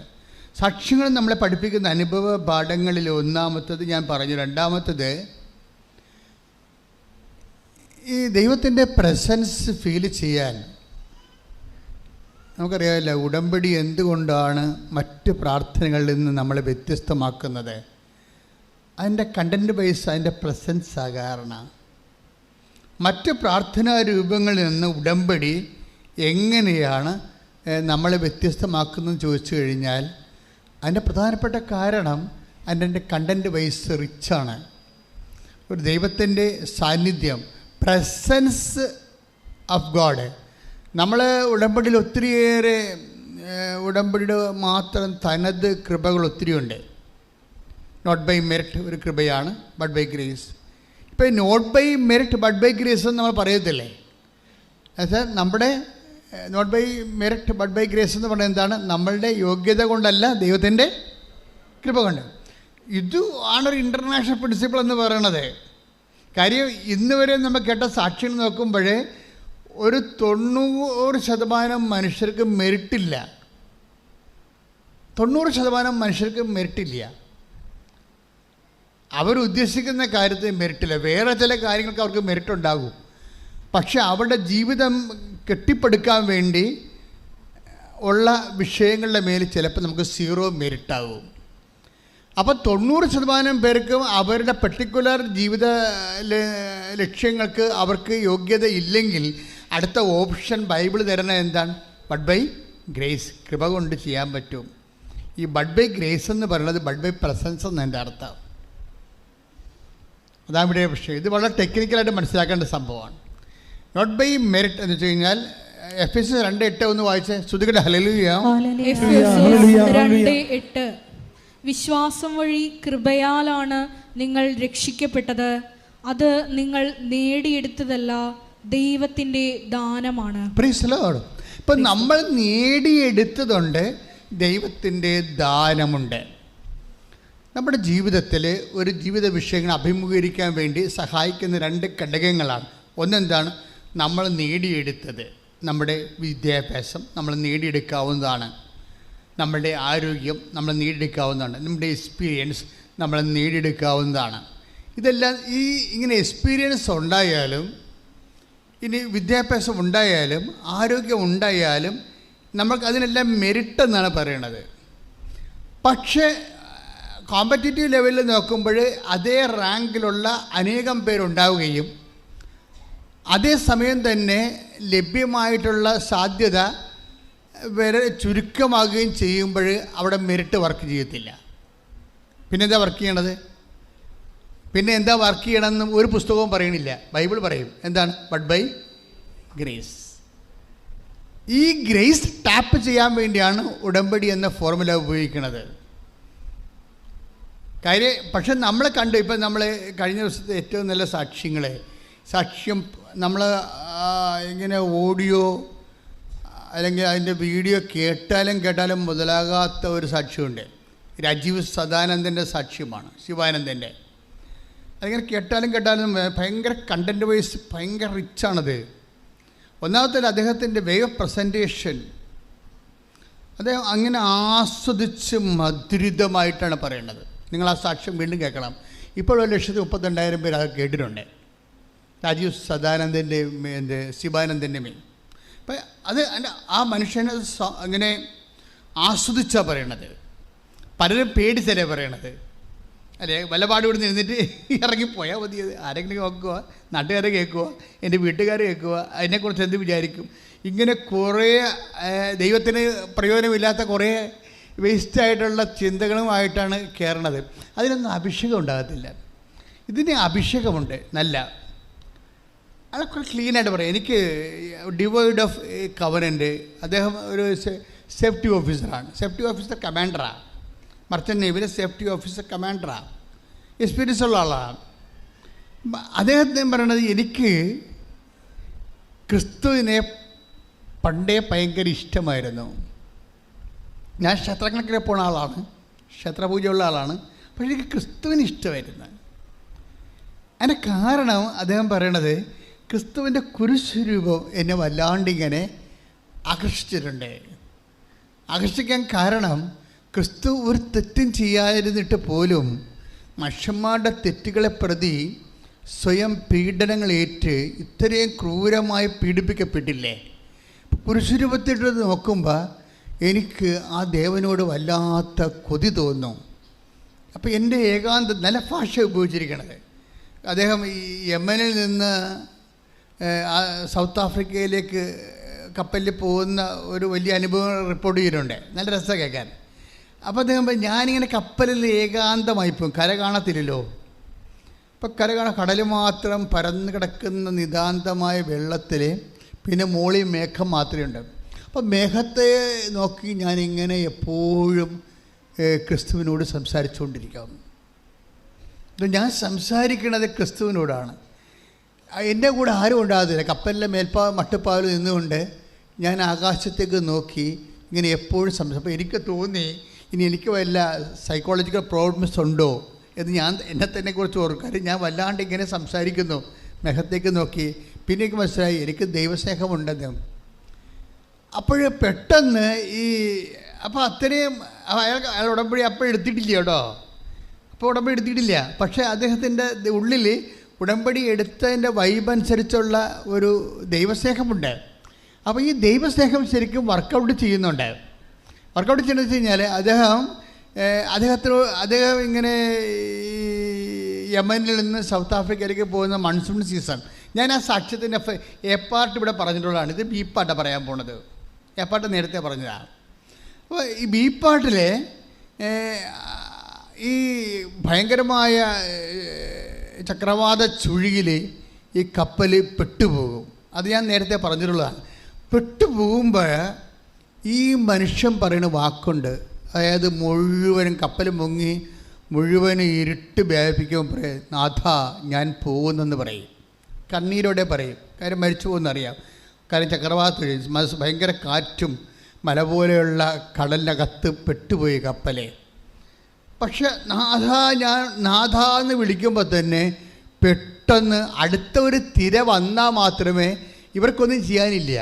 സാക്ഷ്യങ്ങൾ നമ്മളെ പഠിപ്പിക്കുന്ന അനുഭവ പാഠങ്ങളിൽ ഒന്നാമത്തത് ഞാൻ പറഞ്ഞു. രണ്ടാമത്തത് ഈ ദൈവത്തിൻ്റെ പ്രസൻസ് ഫീൽ ചെയ്യാൻ നമുക്കറിയാമല്ലോ. ഉടമ്പടി എന്തുകൊണ്ടാണ് മറ്റ് പ്രാർത്ഥനകളിൽ നിന്ന് നമ്മളെ വ്യത്യസ്തമാക്കുന്നത്? അതിൻ്റെ കണ്ടൻറ്റ് ബേസ് അതിൻ്റെ പ്രസൻസ് കാരണം. മറ്റ് പ്രാർത്ഥനാ രൂപങ്ങളിൽ നിന്ന് ഉടമ്പടി എങ്ങനെയാണ് നമ്മളെ വ്യത്യസ്തമാക്കുന്നതെന്ന് ചോദിച്ചു കഴിഞ്ഞാൽ അതിൻ്റെ പ്രധാനപ്പെട്ട കാരണം അതിൻ്റെ കണ്ടൻറ്റ് വൈസ് റിച്ചാണ്. ഒരു ദൈവത്തിൻ്റെ സാന്നിധ്യം, പ്രസൻസ് ഓഫ് ഗോഡ്. നമ്മൾ ഉടമ്പടിയിൽ ഒത്തിരിയേറെ ഉടമ്പടിയുടെ മാത്രം തനത് കൃപകൾ ഒത്തിരിയുണ്ട്. നോട്ട് ബൈ മെറിറ്റ് ഒരു കൃപയാണ്, ബട്ട് ബൈ ഗ്രേസ്. ഇപ്പോൾ not by merit but by grace എന്ന് നമ്മൾ പറയത്തില്ലേ? എന്നുവെച്ചാൽ നമ്മുടെ not by merit but by grace എന്ന് പറയുന്നത് എന്താണ്? നമ്മളുടെ യോഗ്യത കൊണ്ടല്ല, ദൈവത്തിൻ്റെ കൃപ കൊണ്ട്. ഇത് ആണൊരു ഇൻ്റർനാഷണൽ പ്രിൻസിപ്പിൾ എന്ന് പറയണത്. കാര്യം ഇന്ന് വരെ നമ്മൾ കേട്ട സാക്ഷികൾ നോക്കുമ്പോൾ ഒരു 90% മനുഷ്യർക്ക് മെറിറ്റില്ല. 90% മനുഷ്യർക്ക് മെറിറ്റില്ല. അവരുദ്ദേശിക്കുന്ന കാര്യത്തിൽ മെറിറ്റില്ല. വേറെ ചില കാര്യങ്ങൾക്ക് അവർക്ക് മെറിറ്റ് ഉണ്ടാകും. പക്ഷെ അവരുടെ ജീവിതം കെട്ടിപ്പടുക്കാൻ വേണ്ടി ഉള്ള വിഷയങ്ങളുടെ മേൽ ചിലപ്പോൾ നമുക്ക് 0 മെറിറ്റാകും. അപ്പോൾ 90% പേർക്കും അവരുടെ പെർട്ടിക്കുലർ ജീവിത ലക്ഷ്യങ്ങൾക്ക് അവർക്ക് യോഗ്യത ഇല്ലെങ്കിൽ അടുത്ത ഓപ്ഷൻ ബൈബിൾ തരുന്നത് എന്താണ്? ബട്ട് ബൈ ഗ്രേസ്, കൃപ കൊണ്ട് ചെയ്യാൻ പറ്റും. ഈ ബട്ട് ബൈ ഗ്രേസ് എന്ന് പറയുന്നത് ബട്ട് ബൈ പ്രസൻസ് എന്ന് എൻ്റെ അർത്ഥം. അതാണ് ഇവിടെ വിഷയം. ഇത് വളരെ ടെക്നിക്കലായിട്ട് മനസ്സിലാക്കേണ്ട സംഭവമാണ്. നോട്ട് ബൈ മെറിറ്റ് എന്ന് വെച്ച് കഴിഞ്ഞാൽ എഫെസ്യസ് 2:8 ഒന്ന് വായിച്ച് ശ്രുതികട്ടെ. ഹല്ലേലൂയ. എഫെസ്യസ് 2:8 വിശ്വാസം വഴി കൃപയാലാണ് നിങ്ങൾ രക്ഷിക്കപ്പെട്ടത്, അത് നിങ്ങൾ നേടിയെടുത്തതല്ല, ദൈവത്തിൻ്റെ ദാനമാണ്. Praise lord. ഇപ്പം നമ്മൾ നേടിയെടുത്തതുണ്ട്, ദൈവത്തിൻ്റെ ദാനമുണ്ട്. നമ്മുടെ ജീവിതത്തിൽ ഒരു ജീവിത വിഷയങ്ങൾ അഭിമുഖീകരിക്കാൻ വേണ്ടി സഹായിക്കുന്ന 2 ഘടകങ്ങളാണ്. ഒന്നെന്താണ്? നമ്മൾ നേടിയെടുത്തത്. നമ്മുടെ വിദ്യാഭ്യാസം നമ്മൾ നേടിയെടുക്കാവുന്നതാണ്. നമ്മളുടെ ആരോഗ്യം നമ്മൾ നേടിയെടുക്കാവുന്നതാണ്. നമ്മുടെ എക്സ്പീരിയൻസ് നമ്മൾ നേടിയെടുക്കാവുന്നതാണ്. ഇതെല്ലാം ഇങ്ങനെ എക്സ്പീരിയൻസ് ഉണ്ടായാലും, ഇനി വിദ്യാഭ്യാസം ഉണ്ടായാലും, ആരോഗ്യം ഉണ്ടായാലും നമ്മൾക്ക് അതിനെല്ലാം മെറിറ്റ് എന്നാണ് പറയണത്. പക്ഷേ കോമ്പറ്റീറ്റീവ് ലെവലിൽ നോക്കുമ്പോൾ അതേ റാങ്കിലുള്ള അനേകം പേരുണ്ടാവുകയും അതേസമയം തന്നെ ലഭ്യമായിട്ടുള്ള സാധ്യത വരെ ചുരുക്കമാകുകയും ചെയ്യുമ്പോൾ അവിടെ മെറിറ്റ് വർക്ക് ചെയ്യത്തില്ല. പിന്നെന്താ വർക്ക് ചെയ്യണത്? പിന്നെ എന്താ വർക്ക് ചെയ്യണമെന്ന് ഒരു പുസ്തകവും പറയണില്ല. ബൈബിൾ പറയും എന്താണ്? But by grace. ഈ ഗ്രേസ് ടാപ്പ് ചെയ്യാൻ വേണ്ടിയാണ് ഉടമ്പടി എന്ന ഫോർമുല ഉപയോഗിക്കുന്നത്. കാര്യം പക്ഷെ നമ്മളെ കണ്ടു. ഇപ്പം നമ്മൾ കഴിഞ്ഞ ദിവസത്തെ ഏറ്റവും നല്ല സാക്ഷ്യം നമ്മൾ ഇങ്ങനെ ഓഡിയോ അല്ലെങ്കിൽ അതിൻ്റെ വീഡിയോ കേട്ടാലും മുതലാകാത്ത ഒരു സാക്ഷ്യമുണ്ട്. രാജീവ് സദാനന്ദൻ്റെ സാക്ഷ്യമാണ്, ശിവാനന്ദൻ്റെ. അതിങ്ങനെ കേട്ടാലും ഭയങ്കര കണ്ടൻറ്റ് വൈസ് ഭയങ്കര റിച്ചാണത്. ഒന്നാമത്തെ അദ്ദേഹത്തിൻ്റെ വേ ഓഫ് പ്രസൻറ്റേഷൻ, അദ്ദേഹം അങ്ങനെ ആസ്വദിച്ച് മധുരിതമായിട്ടാണ് പറയുന്നത്. നിങ്ങൾ ആ സാക്ഷ്യം വീണ്ടും കേൾക്കണം. ഇപ്പോൾ 1,32,000 പേര് അത് കേട്ടിട്ടുണ്ട്. രാജീവ് സദാനന്ദൻ്റെ ശിവാനന്ദൻ്റെ മേൽ. അപ്പം അത് ആ മനുഷ്യനെ അങ്ങനെ ആസ്വദിച്ചാണ് പറയണത്. പലരും പേടിച്ചല്ലേ പറയണത്, അല്ലേ? വല്ലപാട് ഇവിടെ നിന്നിട്ട് ഇറങ്ങിപ്പോയാൽ മതി. ആരെങ്കിലും നോക്കുക, നാട്ടുകാരെ കേൾക്കുക, എൻ്റെ വീട്ടുകാർ കേൾക്കുക, അതിനെക്കുറിച്ച് എന്ത് വിചാരിക്കും? ഇങ്ങനെ കുറേ ദൈവത്തിന് പ്രയോജനമില്ലാത്ത കുറേ വേസ്റ്റായിട്ടുള്ള ചിന്തകളുമായിട്ടാണ് കയറണത്. അതിനൊന്നും അഭിഷേകം ഉണ്ടാകത്തില്ല. ഇതിന് അഭിഷേകമുണ്ട് നല്ല. അതൊക്കെ ക്ലീനായിട്ട് പറയാം. എനിക്ക് ഡിവൈഡ് ഓഫ് കവനൻ്റ്, അദ്ദേഹം ഒരു സേഫ്റ്റി ഓഫീസറാണ്, സേഫ്റ്റി ഓഫീസർ കമാൻഡറാണ്, മർച്ചൻ്റ് നേവിയിലെ സേഫ്റ്റി ഓഫീസർ കമാൻഡറാണ്, എക്സ്പീരിയൻസ് ഉള്ള ആളാണ്. അദ്ദേഹത്തിന് പറയണത്, എനിക്ക് ക്രിസ്തുവിനെ പണ്ടേ ഭയങ്കര ഇഷ്ടമായിരുന്നു. ഞാൻ ക്ഷേത്രങ്ങളൊക്കെ പോണ ആളാണ്, ക്ഷേത്രപൂജയുള്ള ആളാണ്, പക്ഷേ എനിക്ക് ക്രിസ്തുവിന് ഇഷ്ടമായിരുന്നു. അതിൻ്റെ കാരണം അദ്ദേഹം പറയണത്, ക്രിസ്തുവിൻ്റെ കുരിശുരൂപം എന്നെ വല്ലാണ്ടിങ്ങനെ ആകർഷിച്ചിട്ടുണ്ട്. ആകർഷിക്കാൻ കാരണം ക്രിസ്തു ഒരു തെറ്റും ചെയ്യാതിരുന്നിട്ട് പോലും മനുഷ്യന്മാരുടെ തെറ്റുകളെ പ്രതി സ്വയം പീഡനങ്ങളേറ്റ് ഇത്രയും ക്രൂരമായി പീഡിപ്പിക്കപ്പെട്ടില്ലേ? കുരിശുരൂപത്തിട്ട് നോക്കുമ്പോൾ എനിക്ക് ആ ദേവനോട് വല്ലാത്ത കൊതി തോന്നും. അപ്പോൾ എൻ്റെ നല്ല ഭാഷ ഉപയോഗിച്ചിരിക്കണത്. അദ്ദേഹം ഈ യമനിൽ നിന്ന് സൗത്ത് ആഫ്രിക്കയിലേക്ക് കപ്പലിൽ പോകുന്ന ഒരു വലിയ അനുഭവം റിപ്പോർട്ട് ചെയ്തിട്ടുണ്ട്. നല്ല രസമാണ് കേൾക്കാൻ. അപ്പോൾ അദ്ദേഹം ഞാനിങ്ങനെ കപ്പലിൽ ഏകാന്തമായി പോകും, കര കാണത്തില്ലല്ലോ. അപ്പം കടൽ മാത്രം പരന്നു കിടക്കുന്ന നിതാന്തമായ വെള്ളത്തിൽ പിന്നെ മോളിൽ മേഘം മാത്രമേ ഉണ്ട്. അപ്പം മേഘത്തെ നോക്കി ഞാനിങ്ങനെ എപ്പോഴും ക്രിസ്തുവിനോട് സംസാരിച്ചുകൊണ്ടിരിക്കാം. ഞാൻ സംസാരിക്കുന്നത് ക്രിസ്തുവിനോടാണ്. എൻ്റെ കൂടെ ആരും ഉണ്ടാകത്തില്ല. കപ്പലിലെ മട്ടുപ്പാവിൽ നിന്നുകൊണ്ട് ഞാൻ ആകാശത്തേക്ക് നോക്കി ഇങ്ങനെ എപ്പോഴും അപ്പോൾ എനിക്ക് തോന്നി ഇനി എനിക്ക് വല്ല സൈക്കോളജിക്കൽ പ്രോബ്ലംസ് ഉണ്ടോ എന്ന് ഞാൻ എന്നെ തന്നെ കുറിച്ച് ഓർക്കും. കാര്യം ഞാൻ വല്ലാണ്ട് ഇങ്ങനെ സംസാരിക്കുന്നു മേഘത്തേക്ക് നോക്കി. പിന്നെ എനിക്ക് മനസ്സിലായി എനിക്ക് ദൈവസ്നേഹമുണ്ടെന്ന്. അപ്പോൾ പെട്ടെന്ന് അപ്പോൾ അത്രയും അയാൾ ഉടമ്പടി അപ്പോൾ എടുത്തിട്ടില്ല കേട്ടോ. അപ്പോൾ ഉടമ്പടി എടുത്തിട്ടില്ല. പക്ഷേ അദ്ദേഹത്തിൻ്റെ ഉള്ളിൽ ഉടമ്പടി എടുത്തതിൻ്റെ വൈബ് അനുസരിച്ചുള്ള ഒരു ദൈവസ്നേഹമുണ്ട്. അപ്പോൾ ഈ ദൈവസ്നേഹം ശരിക്കും വർക്കൗട്ട് ചെയ്യുന്നുണ്ട്. വർക്കൗട്ട് ചെയ്യുന്നത് വെച്ച് കഴിഞ്ഞാൽ അദ്ദേഹം ഇങ്ങനെ യമനിൽ നിന്ന് സൗത്ത് ആഫ്രിക്കയിലേക്ക് പോകുന്ന മൺസൂൺ സീസൺ. ഞാൻ ആ സാക്ഷ്യത്തിൻ്റെ എ പാർട്ട് ഇവിടെ പറഞ്ഞിട്ടുള്ളതാണ്. ഇത് ബി പാർട്ടാണ് പറയാൻ പോണത്. എ പാർട്ട് നേരത്തെ പറഞ്ഞതാണ്. അപ്പോൾ ഈ ബി പാർട്ടിൽ ഈ ഭയങ്കരമായ ചക്രവാത ചുഴിയിൽ ഈ കപ്പൽ പെട്ടുപോകും. അത് ഞാൻ നേരത്തെ പറഞ്ഞിട്ടുള്ളതാണ്. പെട്ടുപോകുമ്പോൾ ഈ മനുഷ്യൻ പറയുന്ന വാക്കുണ്ട്. അതായത് മുഴുവനും കപ്പൽ മുങ്ങി മുഴുവനും ഇരുട്ട് വ്യാപിക്കുമ്പോൾ പറയും, നാഥ ഞാൻ പോകുന്നെന്ന് പറയും. കണ്ണീരോടെ പറയും. കാര്യം മരിച്ചു പോകുന്നറിയാം. കാര്യം ചക്രവാത ഭയങ്കര കാറ്റും മല പോലെയുള്ള കടലിനകത്ത് പെട്ടുപോയി കപ്പലെ. പക്ഷെ നാഥ എന്ന് വിളിക്കുമ്പോൾ തന്നെ പെട്ടെന്ന് അടുത്ത ഒരു തിര വന്നാൽ മാത്രമേ ഇവർക്കൊന്നും ചെയ്യാനില്ല.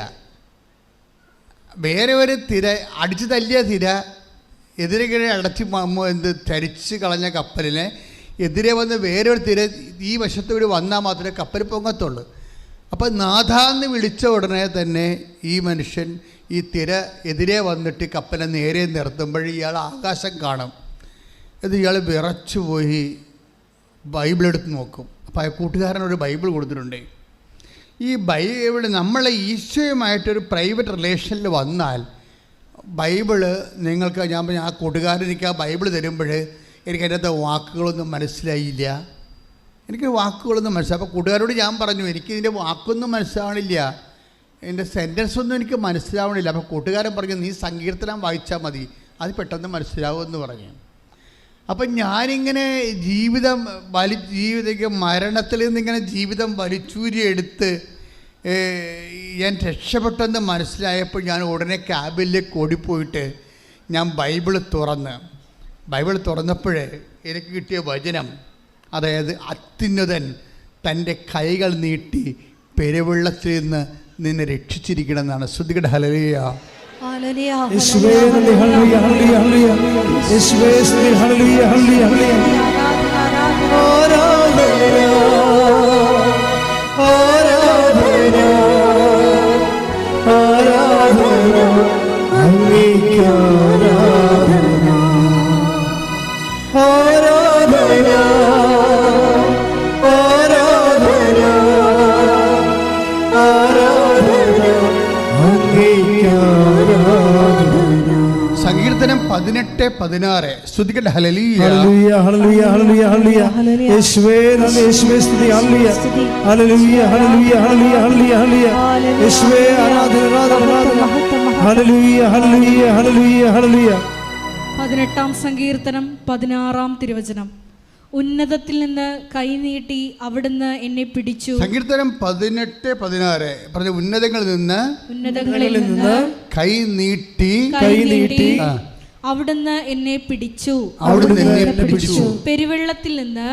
വേറെ ഒരു തിര അടിച്ചു തല്ലിയ തിര എതിരെ തരിച്ച് കളഞ്ഞ കപ്പലിനെ എതിരെ വന്ന് വേറൊരു തിര ഈ വശത്തോട് വന്നാൽ മാത്രമേ കപ്പൽ പൊങ്ങത്തുള്ളൂ. അപ്പോൾ നാഥ എന്ന് വിളിച്ച ഉടനെ തന്നെ ഈ മനുഷ്യൻ ഈ തിര എതിരെ വന്നിട്ട് കപ്പലെ നേരെ നിർത്തുമ്പോൾ ഇയാൾ ആകാശം കാണും. ഇത് ഇയാൾ വിറച്ചു പോയി ബൈബിളെടുത്ത് നോക്കും. അപ്പോൾ ആ കൂട്ടുകാരനൊരു ബൈബിൾ കൊടുത്തിട്ടുണ്ട്. ഈ ബൈബിൾ നമ്മളെ ഈശോയുമായിട്ടൊരു പ്രൈവറ്റ് റിലേഷനിൽ വന്നാൽ ബൈബിള് നിങ്ങൾക്ക് ഞാൻ ആ കൂട്ടുകാരൻ എനിക്ക് ആ ബൈബിൾ തരുമ്പോൾ എനിക്ക് അതിനകത്ത് വാക്കുകളൊന്നും മനസ്സിലായില്ല. എനിക്ക് വാക്കുകളൊന്നും മനസ്സിലായി. അപ്പോൾ കൂട്ടുകാരോട് ഞാൻ പറഞ്ഞു എനിക്കിതിൻ്റെ വാക്കൊന്നും മനസ്സിലാവണില്ല, എൻ്റെ സെൻറ്റൻസൊന്നും എനിക്ക് മനസ്സിലാവണില്ല. അപ്പോൾ കൂട്ടുകാരൻ പറഞ്ഞു നീ സങ്കീർത്തനം വായിച്ചാൽ മതി, അത് പെട്ടെന്ന് മനസ്സിലാവുമെന്ന് പറഞ്ഞു. അപ്പം ഞാനിങ്ങനെ മരണത്തിൽ നിന്നിങ്ങനെ ജീവിതം വലിച്ചൂരിയെടുത്ത് ഞാൻ രക്ഷപ്പെട്ടെന്ന് മനസ്സിലായപ്പോൾ ഞാൻ ഉടനെ ക്യാബിലേക്ക് ഓടിപ്പോയിട്ട് ഞാൻ ബൈബിൾ തുറന്നപ്പോഴേ എനിക്ക് കിട്ടിയ വചനം, അതായത് അത്യുന്നതൻ തൻ്റെ കൈകൾ നീട്ടി പെരുവെള്ളത്തിൽ നിന്ന് നിന്നെ രക്ഷിച്ചിരിക്കണമെന്നാണ്. ശ്രുതികട ഹല്ലേലൂയ. യേശുവേ നന്ദി, ഹല്ലേലൂയ ഹല്ലേലൂയ ഹല്ലേലൂയ. യേശുവേ സ്തുതി, ഹല്ലേലൂയ ഹല്ലേലൂയ ഹല്ലേലൂയ. ആരാധന ആരാധന ആരാധന അങ്ങേക്ക് ആരാധന ആരാധന ആരാധന ആരാധന അങ്ങേക്ക് ആരാധന. സങ്കീർത്തനം 18:16 സ്തുതിക്കട്ടെ. Hallelujah hallelujah hallelujah hallelujah hallelujah. യേശുവേ നന്ദി, യേശുവേ സ്തുതി, hallelujah hallelujah hallelujah hallelujah hallelujah hallelujah. യേശുവേ ആരാധന ആരാധന ആരാധന. Hallelujah hallelujah hallelujah hallelujah. 18-ാം സങ്കീർത്തനം 16-ാം തിരുവചനം. ഉന്നതത്തിൽ നിന്ന് കൈനീട്ടി അവിടുന്ന് എന്നെ പിടിച്ചു. സങ്കീർത്തനം 18:16 പറഞ്ഞ ഉന്നതങ്ങളിൽ നിന്ന് കൈനീട്ടി അവിടുന്ന് എന്നെ പിടിച്ചു. പെരുവെള്ളത്തിൽ നിന്ന്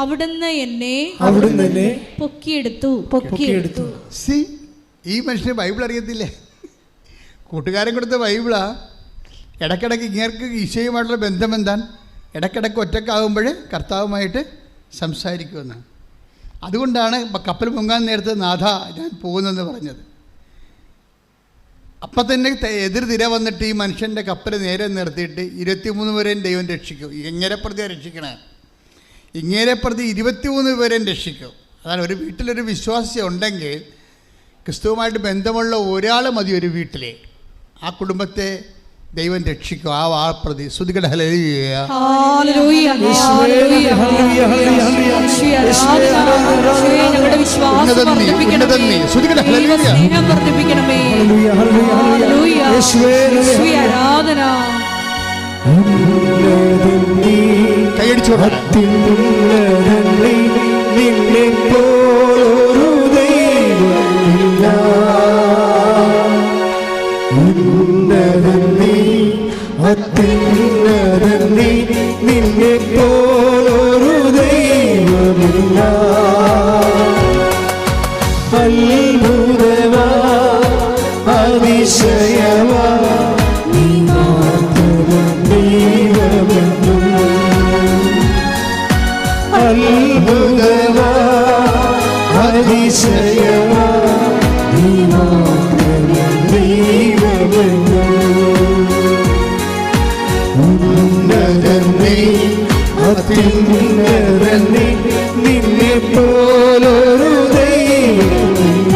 അവിടുന്ന് എന്നെ പൊക്കിയെടുത്തു. ഈ മനുഷ്യന് ബൈബിൾ അറിയത്തില്ലേ? കൂട്ടുകാരൻ കൊടുത്ത ബൈബിളാ. ഇടയ്ക്കിടയ്ക്ക് ഇങ്ങേർക്ക് ഈശോയുമായിട്ടുള്ള ബന്ധം എന്താണ്? ഇടയ്ക്കിടയ്ക്ക് ഒറ്റക്കാകുമ്പോൾ കർത്താവുമായിട്ട് സംസാരിക്കുമെന്ന്. അതുകൊണ്ടാണ് കപ്പൽ മുങ്ങാൻ നേരത്ത് നാഥ ഞാൻ പോകുന്നെന്ന് പറഞ്ഞത്. അപ്പം തന്നെ എതിർ തിര വന്നിട്ട് ഈ മനുഷ്യൻ്റെ കപ്പൽ നേരെ നിർത്തിയിട്ട് 23 പേരെയും ദൈവം രക്ഷിക്കും. ഇങ്ങേരെ പ്രതിയാണ് രക്ഷിക്കണേ. ഇങ്ങേരെ പ്രതി 23 പേരെയും രക്ഷിക്കും. അതാണ് ഒരു വീട്ടിലൊരു വിശ്വാസി ഉണ്ടെങ്കിൽ, ക്രിസ്തുവുമായിട്ട് ബന്ധമുള്ള ഒരാൾ മതി ഒരു വീട്ടിലെ. ആ കുടുംബത്തെ ദൈവം രക്ഷിക്കും. ആ വാൾപ്രതി ശ്രുതികട ഹല്ലേലൂയ. ഹല്ലേലൂയ, ഹല്ലേലൂയ, ഞങ്ങളുടെ വിശ്വാസം വർദ്ധിപ്പിക്കണമേ, സ്നേഹം വർദ്ധിപ്പിക്കണമേ. ഹല്ലേലൂയ, യേശുവേ ആരാധന. കൈയടിച്ചോട്ടെ. നിന്നെപ്പോലൊരു ദൈവമില്ല, അത്യുന്നതനീ, നിന്നെപ്പോലൊരു ദൈവമില്ല. അത്ഭുതമാ, അതിശയമാ, നീ മാത്രം ദൈവമെന്നും. അത്ഭുതമാ, അതിശയമാ, നീ മാത്രം ദൈവമെന്നും. ഉന്നതനീ, അത്യുന്നതനീ, നിന്നെപ്പോലൊരു ദൈവമില്ല.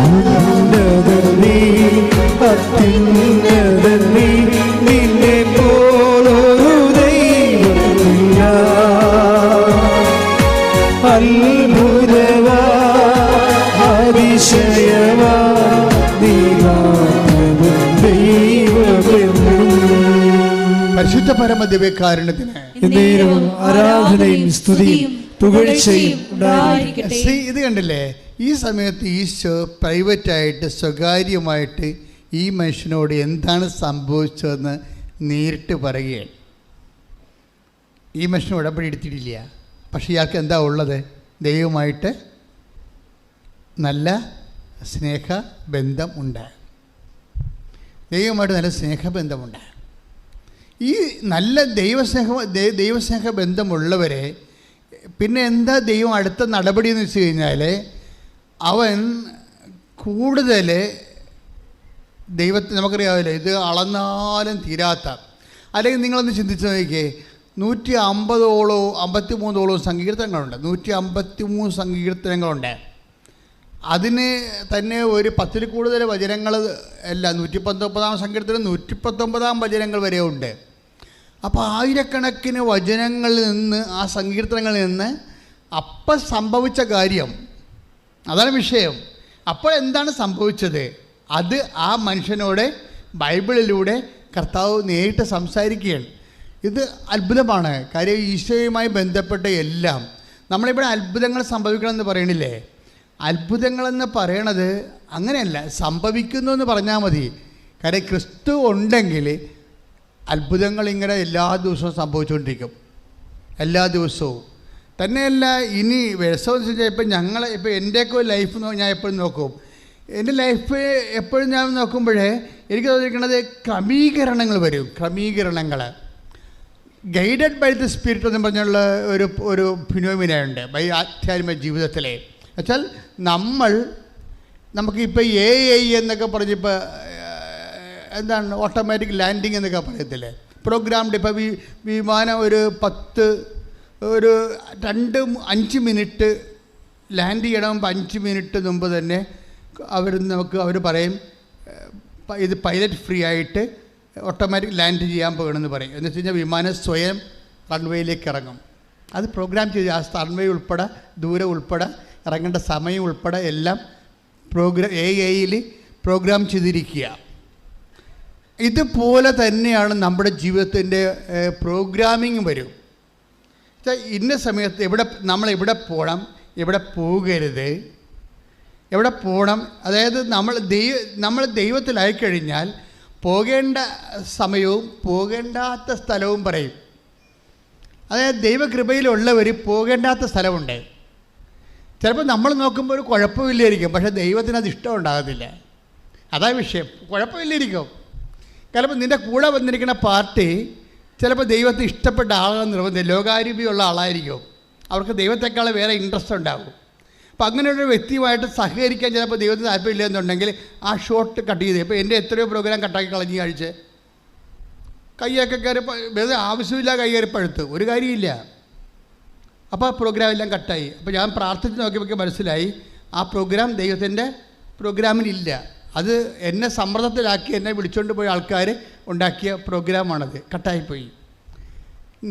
ഉന്നതനീ, അത്യുന്നതനീ, നിന്നെപ്പോലൊരു ദൈവമില്ല. അത്ഭുതമാ, അതിശയമാ, നീ മാത്രം ദൈവമെന്നും. പരിശുദ്ധ പരമദിവ്യകാരുണ്യത്തിന് എന്നേരവും ആരാധനയും സ്തുതിയും പുകഴ്ചയും ഉണ്ടായിരിക്കട്ടെ. ഇത് കണ്ടില്ലേ, ഈ സമയത്ത് ഈശോ പ്രൈവറ്റായിട്ട് സ്വകാര്യമായിട്ട് ഈ മനുഷ്യനോട് എന്താണ് സംഭവിച്ചതെന്ന് നേരിട്ട് പറയുകയാണ്. ഈ മനുഷ്യന് ഉടമ്പടി എടുത്തിട്ടില്ല, പക്ഷേ ഇയാൾക്ക് എന്താ ഉള്ളത്? ദൈവമായിട്ട് നല്ല സ്നേഹബന്ധം ഉണ്ട്. ദൈവമായിട്ട് നല്ല സ്നേഹബന്ധമുണ്ട്. ഈ നല്ല ദൈവസ്നേഹ ബന്ധമുള്ളവരെ പിന്നെ എന്താ ദൈവം അടുത്ത നടപടി എന്ന് വെച്ച് കഴിഞ്ഞാൽ, അവൻ കൂടുതൽ ദൈവത്തെ നമുക്കറിയാമല്ലോ, ഇത് അളന്നാലും തീരാത്ത, അല്ലെങ്കിൽ നിങ്ങളൊന്ന് ചിന്തിച്ച് നോക്കിയേ, 150ഓളോ 53ഓളോ സങ്കീർത്തനങ്ങളുണ്ട്. 153 സങ്കീർത്തനങ്ങളുണ്ട്. അതിന് തന്നെ ഒരു 10ൽ കൂടുതൽ വചനങ്ങൾ അല്ല, 119 സങ്കീർത്തനം 119 വചനങ്ങൾ വരെ ഉണ്ട്. അപ്പോൾ ആയിരക്കണക്കിന് വചനങ്ങളിൽ നിന്ന്, ആ സങ്കീർത്തനങ്ങളിൽ നിന്ന് അപ്പം സംഭവിച്ച കാര്യം, അതാണ് വിഷയം. അപ്പോൾ എന്താണ് സംഭവിച്ചത്? അത് ആ മനുഷ്യനോട് ബൈബിളിലൂടെ കർത്താവ് നേരിട്ട് സംസാരിക്കുകയാണ്. ഇത് അത്ഭുതമാണ്. കാര്യം ഈശോയുമായി ബന്ധപ്പെട്ട എല്ലാം നമ്മളിവിടെ അത്ഭുതങ്ങൾ സംഭവിക്കണമെന്ന് പറയണില്ലേ? അത്ഭുതങ്ങളെന്ന് പറയണത് അങ്ങനെയല്ല, സംഭവിക്കുന്നു എന്ന് പറഞ്ഞാൽ മതി. കാര്യം ക്രിസ്തു ഉണ്ടെങ്കിൽ അത്ഭുതങ്ങൾ ഇങ്ങനെ എല്ലാ ദിവസവും സംഭവിച്ചുകൊണ്ടിരിക്കും, എല്ലാ ദിവസവും. തന്നെയല്ല, ഇനി വിഷമം വെച്ചാൽ ഇപ്പം എൻ്റെയൊക്കെ ലൈഫ് ഞാൻ എപ്പോഴും നോക്കും. എൻ്റെ ലൈഫ് എപ്പോഴും ഞാൻ നോക്കുമ്പോഴേ എനിക്ക് തോന്നിയിരിക്കുന്നത് ക്രമീകരണങ്ങൾ വരും. ക്രമീകരണങ്ങൾ ഗൈഡഡ് ബൈ ദി സ്പിരിറ്റ് എന്ന് പറഞ്ഞുള്ള ഒരു ഫിനോമിനുണ്ട് ആധ്യാത്മിക ജീവിതത്തിലെ. വെച്ചാൽ നമുക്കിപ്പോൾ AI എന്നൊക്കെ പറഞ്ഞിപ്പോൾ എന്താണ് ഓട്ടോമാറ്റിക് ലാൻഡിങ് എന്നൊക്കെ പറയത്തില്ലേ, പ്രോഗ്രാംഡ്. ഇപ്പോൾ വിമാനം ഒരു 5 മിനിറ്റ് ലാൻഡ് ചെയ്യണം. 5 മിനിറ്റ് മുമ്പ് തന്നെ അവർ പറയും ഇത് പൈലറ്റ് ഫ്രീ ആയിട്ട് ഓട്ടോമാറ്റിക് ലാൻഡ് ചെയ്യാൻ പോകണമെന്ന് പറയും. എന്ന് വെച്ച് കഴിഞ്ഞാൽ വിമാനം സ്വയം റൺവേയിലേക്ക് ഇറങ്ങും. അത് പ്രോഗ്രാം ചെയ്ത് ആ റൺവേ ഉൾപ്പെടെ ദൂരം ഉൾപ്പെടെ ഇറങ്ങേണ്ട സമയം ഉൾപ്പെടെ എല്ലാം AIയിൽ പ്രോഗ്രാം ചെയ്തിരിക്കുക. ഇതുപോലെ തന്നെയാണ് നമ്മുടെ ജീവിതത്തിൻ്റെ പ്രോഗ്രാമിങ് വരും. ഇന്ന സമയത്ത് നമ്മളെവിടെ പോകണം, എവിടെ പോകരുത്, എവിടെ പോകണം. അതായത് നമ്മൾ ദൈവത്തിലായിക്കഴിഞ്ഞാൽ പോകേണ്ട സമയവും പോകേണ്ടാത്ത സ്ഥലവും പറയും. അതായത് ദൈവകൃപയിലുള്ളവർ പോകേണ്ടാത്ത സ്ഥലമുണ്ട്. ചിലപ്പോൾ നമ്മൾ നോക്കുമ്പോൾ ഒരു കുഴപ്പമില്ലായിരിക്കും, പക്ഷേ ദൈവത്തിന് അത് ഇഷ്ടം ഉണ്ടാകത്തില്ല. അതാ വിഷയം. കുഴപ്പമില്ലായിരിക്കും. ചിലപ്പോൾ നിൻ്റെ കൂടെ വന്നിരിക്കുന്ന പാർട്ടി ചിലപ്പോൾ ദൈവത്തിന് ഇഷ്ടപ്പെട്ട ആളാണെന്ന് നിർബന്ധം, ലോകാരൂപിയുള്ള ആളായിരിക്കും. അവർക്ക് ദൈവത്തെക്കാൾ വേറെ ഇൻട്രസ്റ്റ് ഉണ്ടാകും. അപ്പോൾ അങ്ങനെയുള്ള വ്യക്തിയുമായിട്ട് സഹകരിക്കാൻ ചിലപ്പോൾ ദൈവത്തിന് താല്പര്യമില്ല എന്നുണ്ടെങ്കിൽ ആ ഷോർട്ട് കട്ട് ചെയ്ത്, ഇപ്പോൾ എൻ്റെ എത്രയോ പ്രോഗ്രാം കട്ടാക്കി കളഞ്ഞ് കഴിച്ച് കയ്യൊക്കെ കയറി വെറുതെ ആവശ്യമില്ല കയ്യേറി പഴുത്ത് ഒരു കാര്യമില്ല. അപ്പോൾ ആ പ്രോഗ്രാം എല്ലാം കട്ടായി. അപ്പോൾ ഞാൻ പ്രാർത്ഥിച്ച് നോക്കിയപ്പോൾ മനസ്സിലായി ആ പ്രോഗ്രാം ദൈവത്തിൻ്റെ പ്രോഗ്രാമിലില്ല. അത് എന്നെ സമ്മർദ്ദത്തിലാക്കി എന്നെ വിളിച്ചുകൊണ്ട് പോയ ആൾക്കാർ ഉണ്ടാക്കിയ പ്രോഗ്രാമാണത്. കട്ടായിപ്പോയി.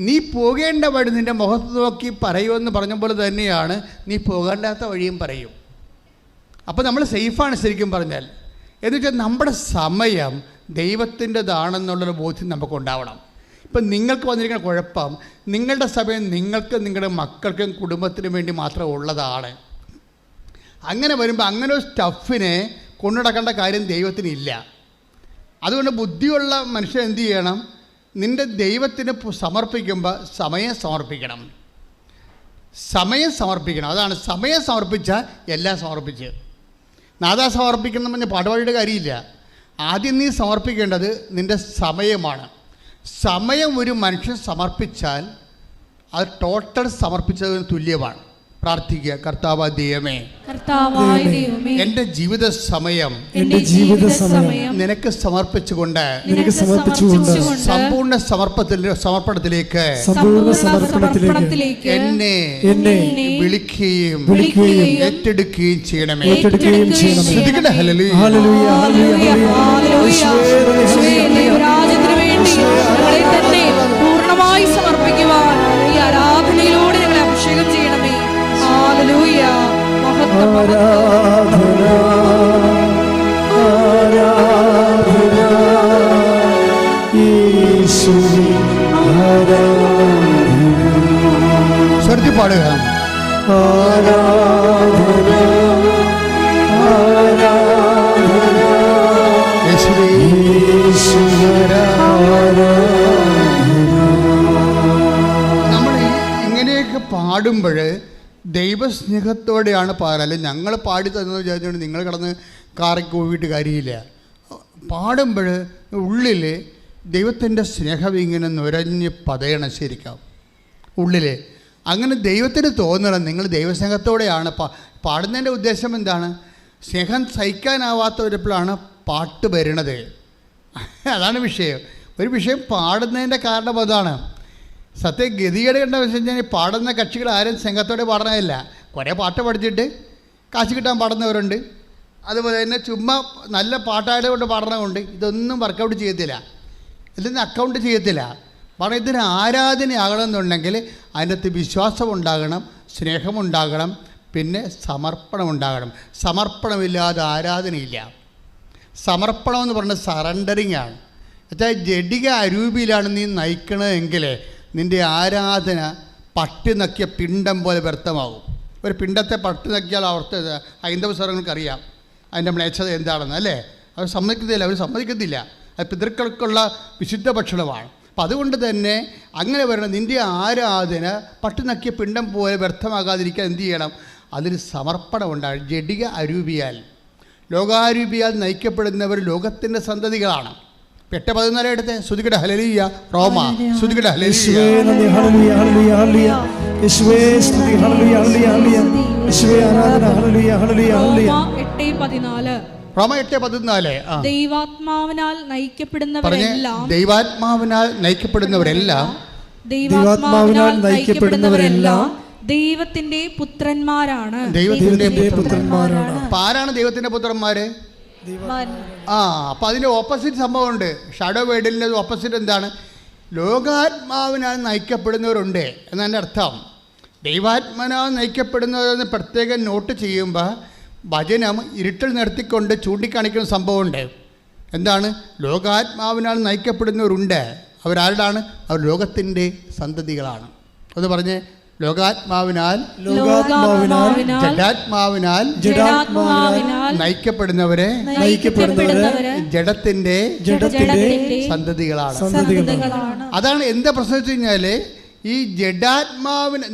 നീ പോകേണ്ട വഴി നിൻ്റെ മുഖത്ത് നോക്കി പറയുമെന്ന് പറഞ്ഞ പോലെ തന്നെയാണ് നീ പോകേണ്ടാത്ത വഴിയും പറയും. അപ്പോൾ നമ്മൾ സേഫാണ് ശരിക്കും പറഞ്ഞാൽ. എന്ന് വെച്ചാൽ നമ്മുടെ സമയം ദൈവത്തിൻ്റെതാണെന്നുള്ളൊരു ബോധ്യം നമുക്കുണ്ടാവണം. ഇപ്പം നിങ്ങൾക്ക് വന്നിരിക്കുന്ന കുഴപ്പം, നിങ്ങളുടെ സമയം നിങ്ങൾക്ക് നിങ്ങളുടെ മക്കൾക്കും കുടുംബത്തിനും വേണ്ടി മാത്രം ഉള്ളതാണ്. അങ്ങനെ വരുമ്പോൾ അങ്ങനെ ഒരു സ്റ്റഫിനെ കൊണ്ടുനടക്കേണ്ട കാര്യം ദൈവത്തിനില്ല. അതുകൊണ്ട് ബുദ്ധിയുള്ള മനുഷ്യൻ എന്ത് ചെയ്യണം? നിൻ്റെ ദൈവത്തിന് സമർപ്പിക്കുമ്പോൾ സമയം സമർപ്പിക്കണം. സമയം സമർപ്പിക്കണം. അതാണ് സമയം സമർപ്പിച്ചാൽ എല്ലാം സമർപ്പിച്ച്. നാദാ സമർപ്പിക്കണം എന്ന് പറഞ്ഞാൽ പാടുപാടിയുടെ കാര്യമില്ല. ആദ്യം നീ സമർപ്പിക്കേണ്ടത് നിൻ്റെ സമയമാണ്. സമയം ഒരു മനുഷ്യൻ സമർപ്പിച്ചാൽ അത് ടോട്ടൽ സമർപ്പിച്ചതിന് തുല്യമാണ്. പ്രാർത്ഥിക്കുക. കർത്താവായ ദൈവമേ, എൻ്റെ ജീവിത സമയം നിനക്ക് സമർപ്പിച്ചുകൊണ്ട് സമ്പൂർണ്ണ സമർപ്പണത്തിലേക്ക് എന്നെ വിളിക്കുകയും ഏറ്റെടുക്കുകയും ചെയ്യണമേ. പൂർണ്ണമായി സമർപ്പിക്കുവാൻ ഈ ആരാധനയിലൂടെ ഞങ്ങളെ അഭിഷേകം ചെയ്യണമേ. ഹല്ലേലൂയ. ആരാധന ആരാധന യേശുവേ ആരാധന. സ്വരത്തിൽ പാടുക. ആരാധന ആരാധന യേശുവേ നമ്മൾ ഇങ്ങനെയൊക്കെ പാടുമ്പോൾ ദൈവസ്നേഹത്തോടെയാണ് പാടുക. അല്ലെങ്കിൽ ഞങ്ങൾ പാടി തന്നത് വിചാരിച്ചുകൊണ്ട് നിങ്ങൾ കിടന്ന് കാറൊക്കെ പോയിട്ട് കാര്യമില്ല. പാടുമ്പോൾ ഉള്ളിൽ ദൈവത്തിൻ്റെ സ്നേഹം ഇങ്ങനെ നുരഞ്ഞ് പതയണം ശരിക്കും ഉള്ളിൽ. അങ്ങനെ ദൈവത്തിന് തോന്നണം നിങ്ങൾ ദൈവസ്നേഹത്തോടെയാണ് പാടുന്നതിൻ്റെ ഉദ്ദേശം എന്താണ്? സ്നേഹം സഹിക്കാനാവാത്തവരെപ്പോഴാണ് പാട്ട് വരുന്നത്. അതാണ് വിഷയം. ഒരു വിഷയം പാടുന്നതിൻ്റെ കാരണം അതാണ്. സത്യഗതിയുടെ കണ്ട വെച്ചാൽ പാടുന്ന കക്ഷികൾ ആരും സംഘത്തോടെ പാടണമില്ല. കുറേ പാട്ട് പഠിച്ചിട്ട് കാശ് കിട്ടാൻ പാടുന്നവരുണ്ട്. അതുപോലെ തന്നെ ചുമ്മാ നല്ല പാട്ടായത് കൊണ്ട് പാടണമുണ്ട്. ഇതൊന്നും വർക്കൗട്ട് ചെയ്യത്തില്ല, ഇതിന് അക്കൗണ്ട് ചെയ്യത്തില്ല. കാരണം ഇതിന് ആരാധനയാകണമെന്നുണ്ടെങ്കിൽ അതിനകത്ത് വിശ്വാസമുണ്ടാകണം, സ്നേഹമുണ്ടാകണം, പിന്നെ സമർപ്പണമുണ്ടാകണം. സമർപ്പണമില്ലാതെ ആരാധനയില്ല. സമർപ്പണം എന്ന് പറഞ്ഞാൽ സറണ്ടറിങ് ആണ്. എന്നുവെച്ചാൽ ജഡിക അരൂപിയിലാണ് നീ നയിക്കണമെങ്കിൽ നിൻ്റെ ആരാധന പട്ടി നക്കിയ പിണ്ടം പോലെ വ്യർത്ഥമാകും. ഒരു പിണ്ടത്തെ പട്ടി നക്കിയാൽ അവർക്ക് ഹൈന്ദവ സ്വരങ്ങൾക്കറിയാം അതിൻ്റെ മ്ലേച്ഛത എന്താണെന്ന്, അല്ലേ? അവർ സമ്മതിക്കത്തില്ല. അത് പിതൃക്കൾക്കുള്ള വിശുദ്ധ ഭക്ഷണമാണ്. അപ്പം അതുകൊണ്ട് തന്നെ അങ്ങനെ വരണം. നിൻ്റെ ആരാധന പട്ടി നക്കിയ പിണ്ടം പോലെ വ്യർത്ഥമാകാതിരിക്കാൻ എന്ത് ചെയ്യണം? അതിന് സമർപ്പണം ഉണ്ടാകും. ജഡിക അരൂപിയാൽ ലോകാരൂപിയാൽ നയിക്കപ്പെടുന്നവർ ലോകത്തിൻ്റെ സന്തതികളാണ്. 8:14 എടുത്ത് ശ്രുതികട ഹല്ലേലൂയ. റോമ ശ്രുതികട ഹല്ലേലൂയ. റോമ 8:14. ദൈവാത്മാവിനാൽ നയിക്കപ്പെടുന്നവരെല്ലാം ദൈവത്തിന്റെ പുത്രന്മാരാണ്. ആരാണ് ദൈവത്തിന്റെ പുത്രന്മാര്? അപ്പം അതിൻ്റെ ഓപ്പോസിറ്റ് സംഭവമുണ്ട്. ഷാഡോ വേർഡിൻ്റെ ഓപ്പോസിറ്റ് എന്താണ്? ലോകാത്മാവിനാൽ നയിക്കപ്പെടുന്നവരുണ്ട് എന്നതിൻ്റെ അർത്ഥം. ദൈവാത്മാവിനാൽ നയിക്കപ്പെടുന്നവരെന്ന് പ്രത്യേകം നോട്ട് ചെയ്യുമ്പോൾ വചനം ഇരുട്ടിൽ നിർത്തിക്കൊണ്ട് ചൂണ്ടിക്കാണിക്കുന്ന സംഭവമുണ്ട്. എന്താണ്? ലോകാത്മാവിനാൽ നയിക്കപ്പെടുന്നവരുണ്ട്. അവരാരുടെയാണ്? അവർ ലോകത്തിൻ്റെ സന്തതികളാണ്. ഒന്ന് പറഞ്ഞ്. ലോകാത്മാവിനാൽ ജഡാത്മാവിനാൽ നയിക്കപ്പെടുന്നവരെ ജഡത്തിന്റെ സന്തതികളാണ്. അതാണ് എന്താ പ്രശ്നം വെച്ച് കഴിഞ്ഞാൽ ഈ ജഡാത്മാവിന്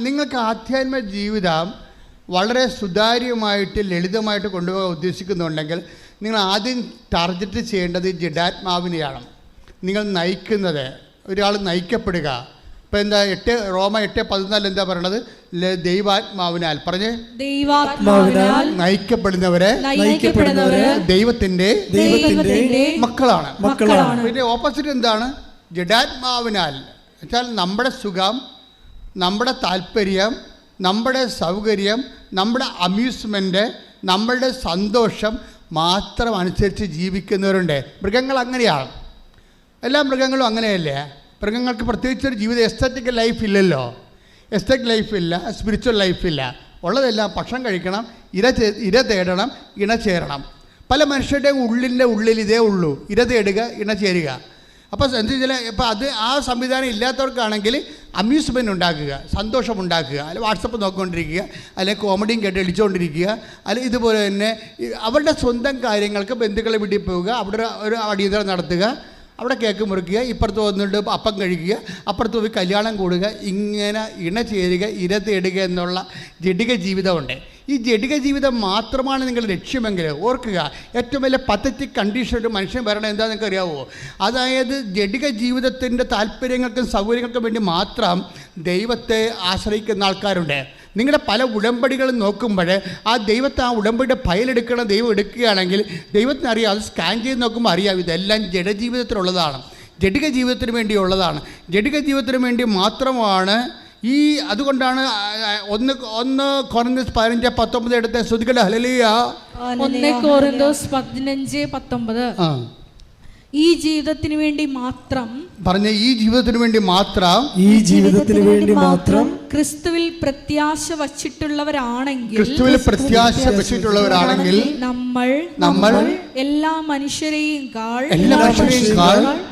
നിങ്ങൾക്ക് ആധ്യാത്മ ജീവിതം വളരെ സുതാര്യമായിട്ട് ലളിതമായിട്ട് കൊണ്ടുപോകാൻ ഉദ്ദേശിക്കുന്നുണ്ടെങ്കിൽ നിങ്ങൾ ആദ്യം ടാർഗറ്റ് ചെയ്യേണ്ടത് ജഡാത്മാവിനെയാണ്. നിങ്ങൾ നയിക്കുന്നത്, ഒരാൾ നയിക്കപ്പെടുക. ഇപ്പം എന്താ റോമ 8:14 എന്താ പറയണത്? ദൈവാത്മാവിനാൽ പറഞ്ഞ് ദൈവാത്മാവിനാൽ നയിക്കപ്പെടുന്നവരെ ദൈവത്തിന്റെ മക്കളാണ്. പിന്നെ ഓപ്പോസിറ്റ് എന്താണ്? ജഡാത്മാവിനാൽ വെച്ചാൽ നമ്മുടെ സുഖം, നമ്മുടെ താല്പര്യം, നമ്മുടെ സൗകര്യം, നമ്മുടെ അമ്യൂസ്മെൻറ്റ്, നമ്മളുടെ സന്തോഷം മാത്രം അനുസരിച്ച് ജീവിക്കുന്നവരുണ്ട്. മൃഗങ്ങൾ അങ്ങനെയാണ്. എല്ലാ മൃഗങ്ങളും അങ്ങനെയല്ലേ? മൃഗങ്ങൾക്ക് പ്രത്യേകിച്ചൊരു ജീവിതം എസ്തറ്റിക് ലൈഫ് ഇല്ലല്ലോ. എസ്തറ്റിക് ലൈഫില്ല, സ്പിരിച്വൽ ലൈഫില്ല. ഉള്ളതെല്ലാം ഭക്ഷണം കഴിക്കണം, ഇര തേടണം, ഇണ ചേരണം. പല മനുഷ്യരുടെയും ഉള്ളിൽ ഇതേ ഉള്ളൂ, ഇര തേടുക, ഇണ ചേരുക. അപ്പോൾ എന്താ വെച്ചാൽ ഇപ്പോൾ അത് ആ സംവിധാനം ഇല്ലാത്തവർക്കാണെങ്കിൽ അമ്യൂസ്മെൻ്റ് ഉണ്ടാക്കുക, സന്തോഷമുണ്ടാക്കുക, അല്ലെങ്കിൽ വാട്സപ്പ് നോക്കിക്കൊണ്ടിരിക്കുക, അല്ലെങ്കിൽ കോമഡിയും കേട്ട് എളിച്ചുകൊണ്ടിരിക്കുക, അല്ലെങ്കിൽ ഇതുപോലെ തന്നെ അവരുടെ സ്വന്തം കാര്യങ്ങൾക്ക് ബന്ധുക്കളെ വീട്ടിൽ പോവുക, അവിടെ ഒരു അടിയന്തരം നടത്തുക, അവിടെ കേക്ക് മുറിക്കുക, ഇപ്പുറത്ത് വന്നിട്ട് അപ്പം കഴിക്കുക, അപ്പുറത്ത് പോയി കല്യാണം കൂടുക, ഇങ്ങനെ ഇണ ചേരുക, ഇര തേടുക എന്നുള്ള ജഡിക ജീവിതമുണ്ട്. ഈ ജഡിക ജീവിതം മാത്രമാണ് നിങ്ങളുടെ ലക്ഷ്യമെങ്കിൽ ഓർക്കുക, ഏറ്റവും വലിയ പത്തറ്റിക് കണ്ടീഷൻ ഒരു മനുഷ്യൻ വരണം എന്താണെന്ന് നിങ്ങൾക്ക് അറിയാമോ? അതായത് ജഡിക ജീവിതത്തിൻ്റെ താല്പര്യങ്ങൾക്കും സൗകര്യങ്ങൾക്കും വേണ്ടി മാത്രം ദൈവത്തെ ആശ്രയിക്കുന്ന ആൾക്കാരുണ്ട്. നിങ്ങളുടെ പല ഉടമ്പടികളും നോക്കുമ്പോൾ ആ ദൈവത്തെ, ആ ഉടമ്പടിയുടെ ഫയലെടുക്കണം, ദൈവം എടുക്കുകയാണെങ്കിൽ ദൈവത്തിനറിയാം. അത് സ്കാൻ ചെയ്ത് നോക്കുമ്പോൾ അറിയാം ഇതെല്ലാം ജഡജീവിതത്തിലുള്ളതാണ്, ജഡിക ജീവിതത്തിന് വേണ്ടിയുള്ളതാണ്. ജഡിക ജീവിതത്തിന് വേണ്ടി മാത്രമാണ് ഈ. അതുകൊണ്ടാണ് 1 കൊരിന്ത്യസ് 15:19 എടുത്ത് ശ്രുതികളുടെ ഹല്ലേലൂയ. 1 കൊരിന്ത്യസ് 15:19 ഈ ജീവിതത്തിന് വേണ്ടി മാത്രം പറഞ്ഞ ഈ ജീവിതത്തിന് വേണ്ടി മാത്രം, ഈ ജീവിതത്തിന് വേണ്ടി മാത്രം ക്രിസ്തുവിൽ പ്രത്യാശ വച്ചിട്ടുള്ളവരാണെങ്കിൽ, ക്രിസ്തുവിൽ പ്രത്യാശ വച്ചിട്ടുള്ളവരാണെങ്കിൽ നമ്മൾ എല്ലാ മനുഷ്യരെയും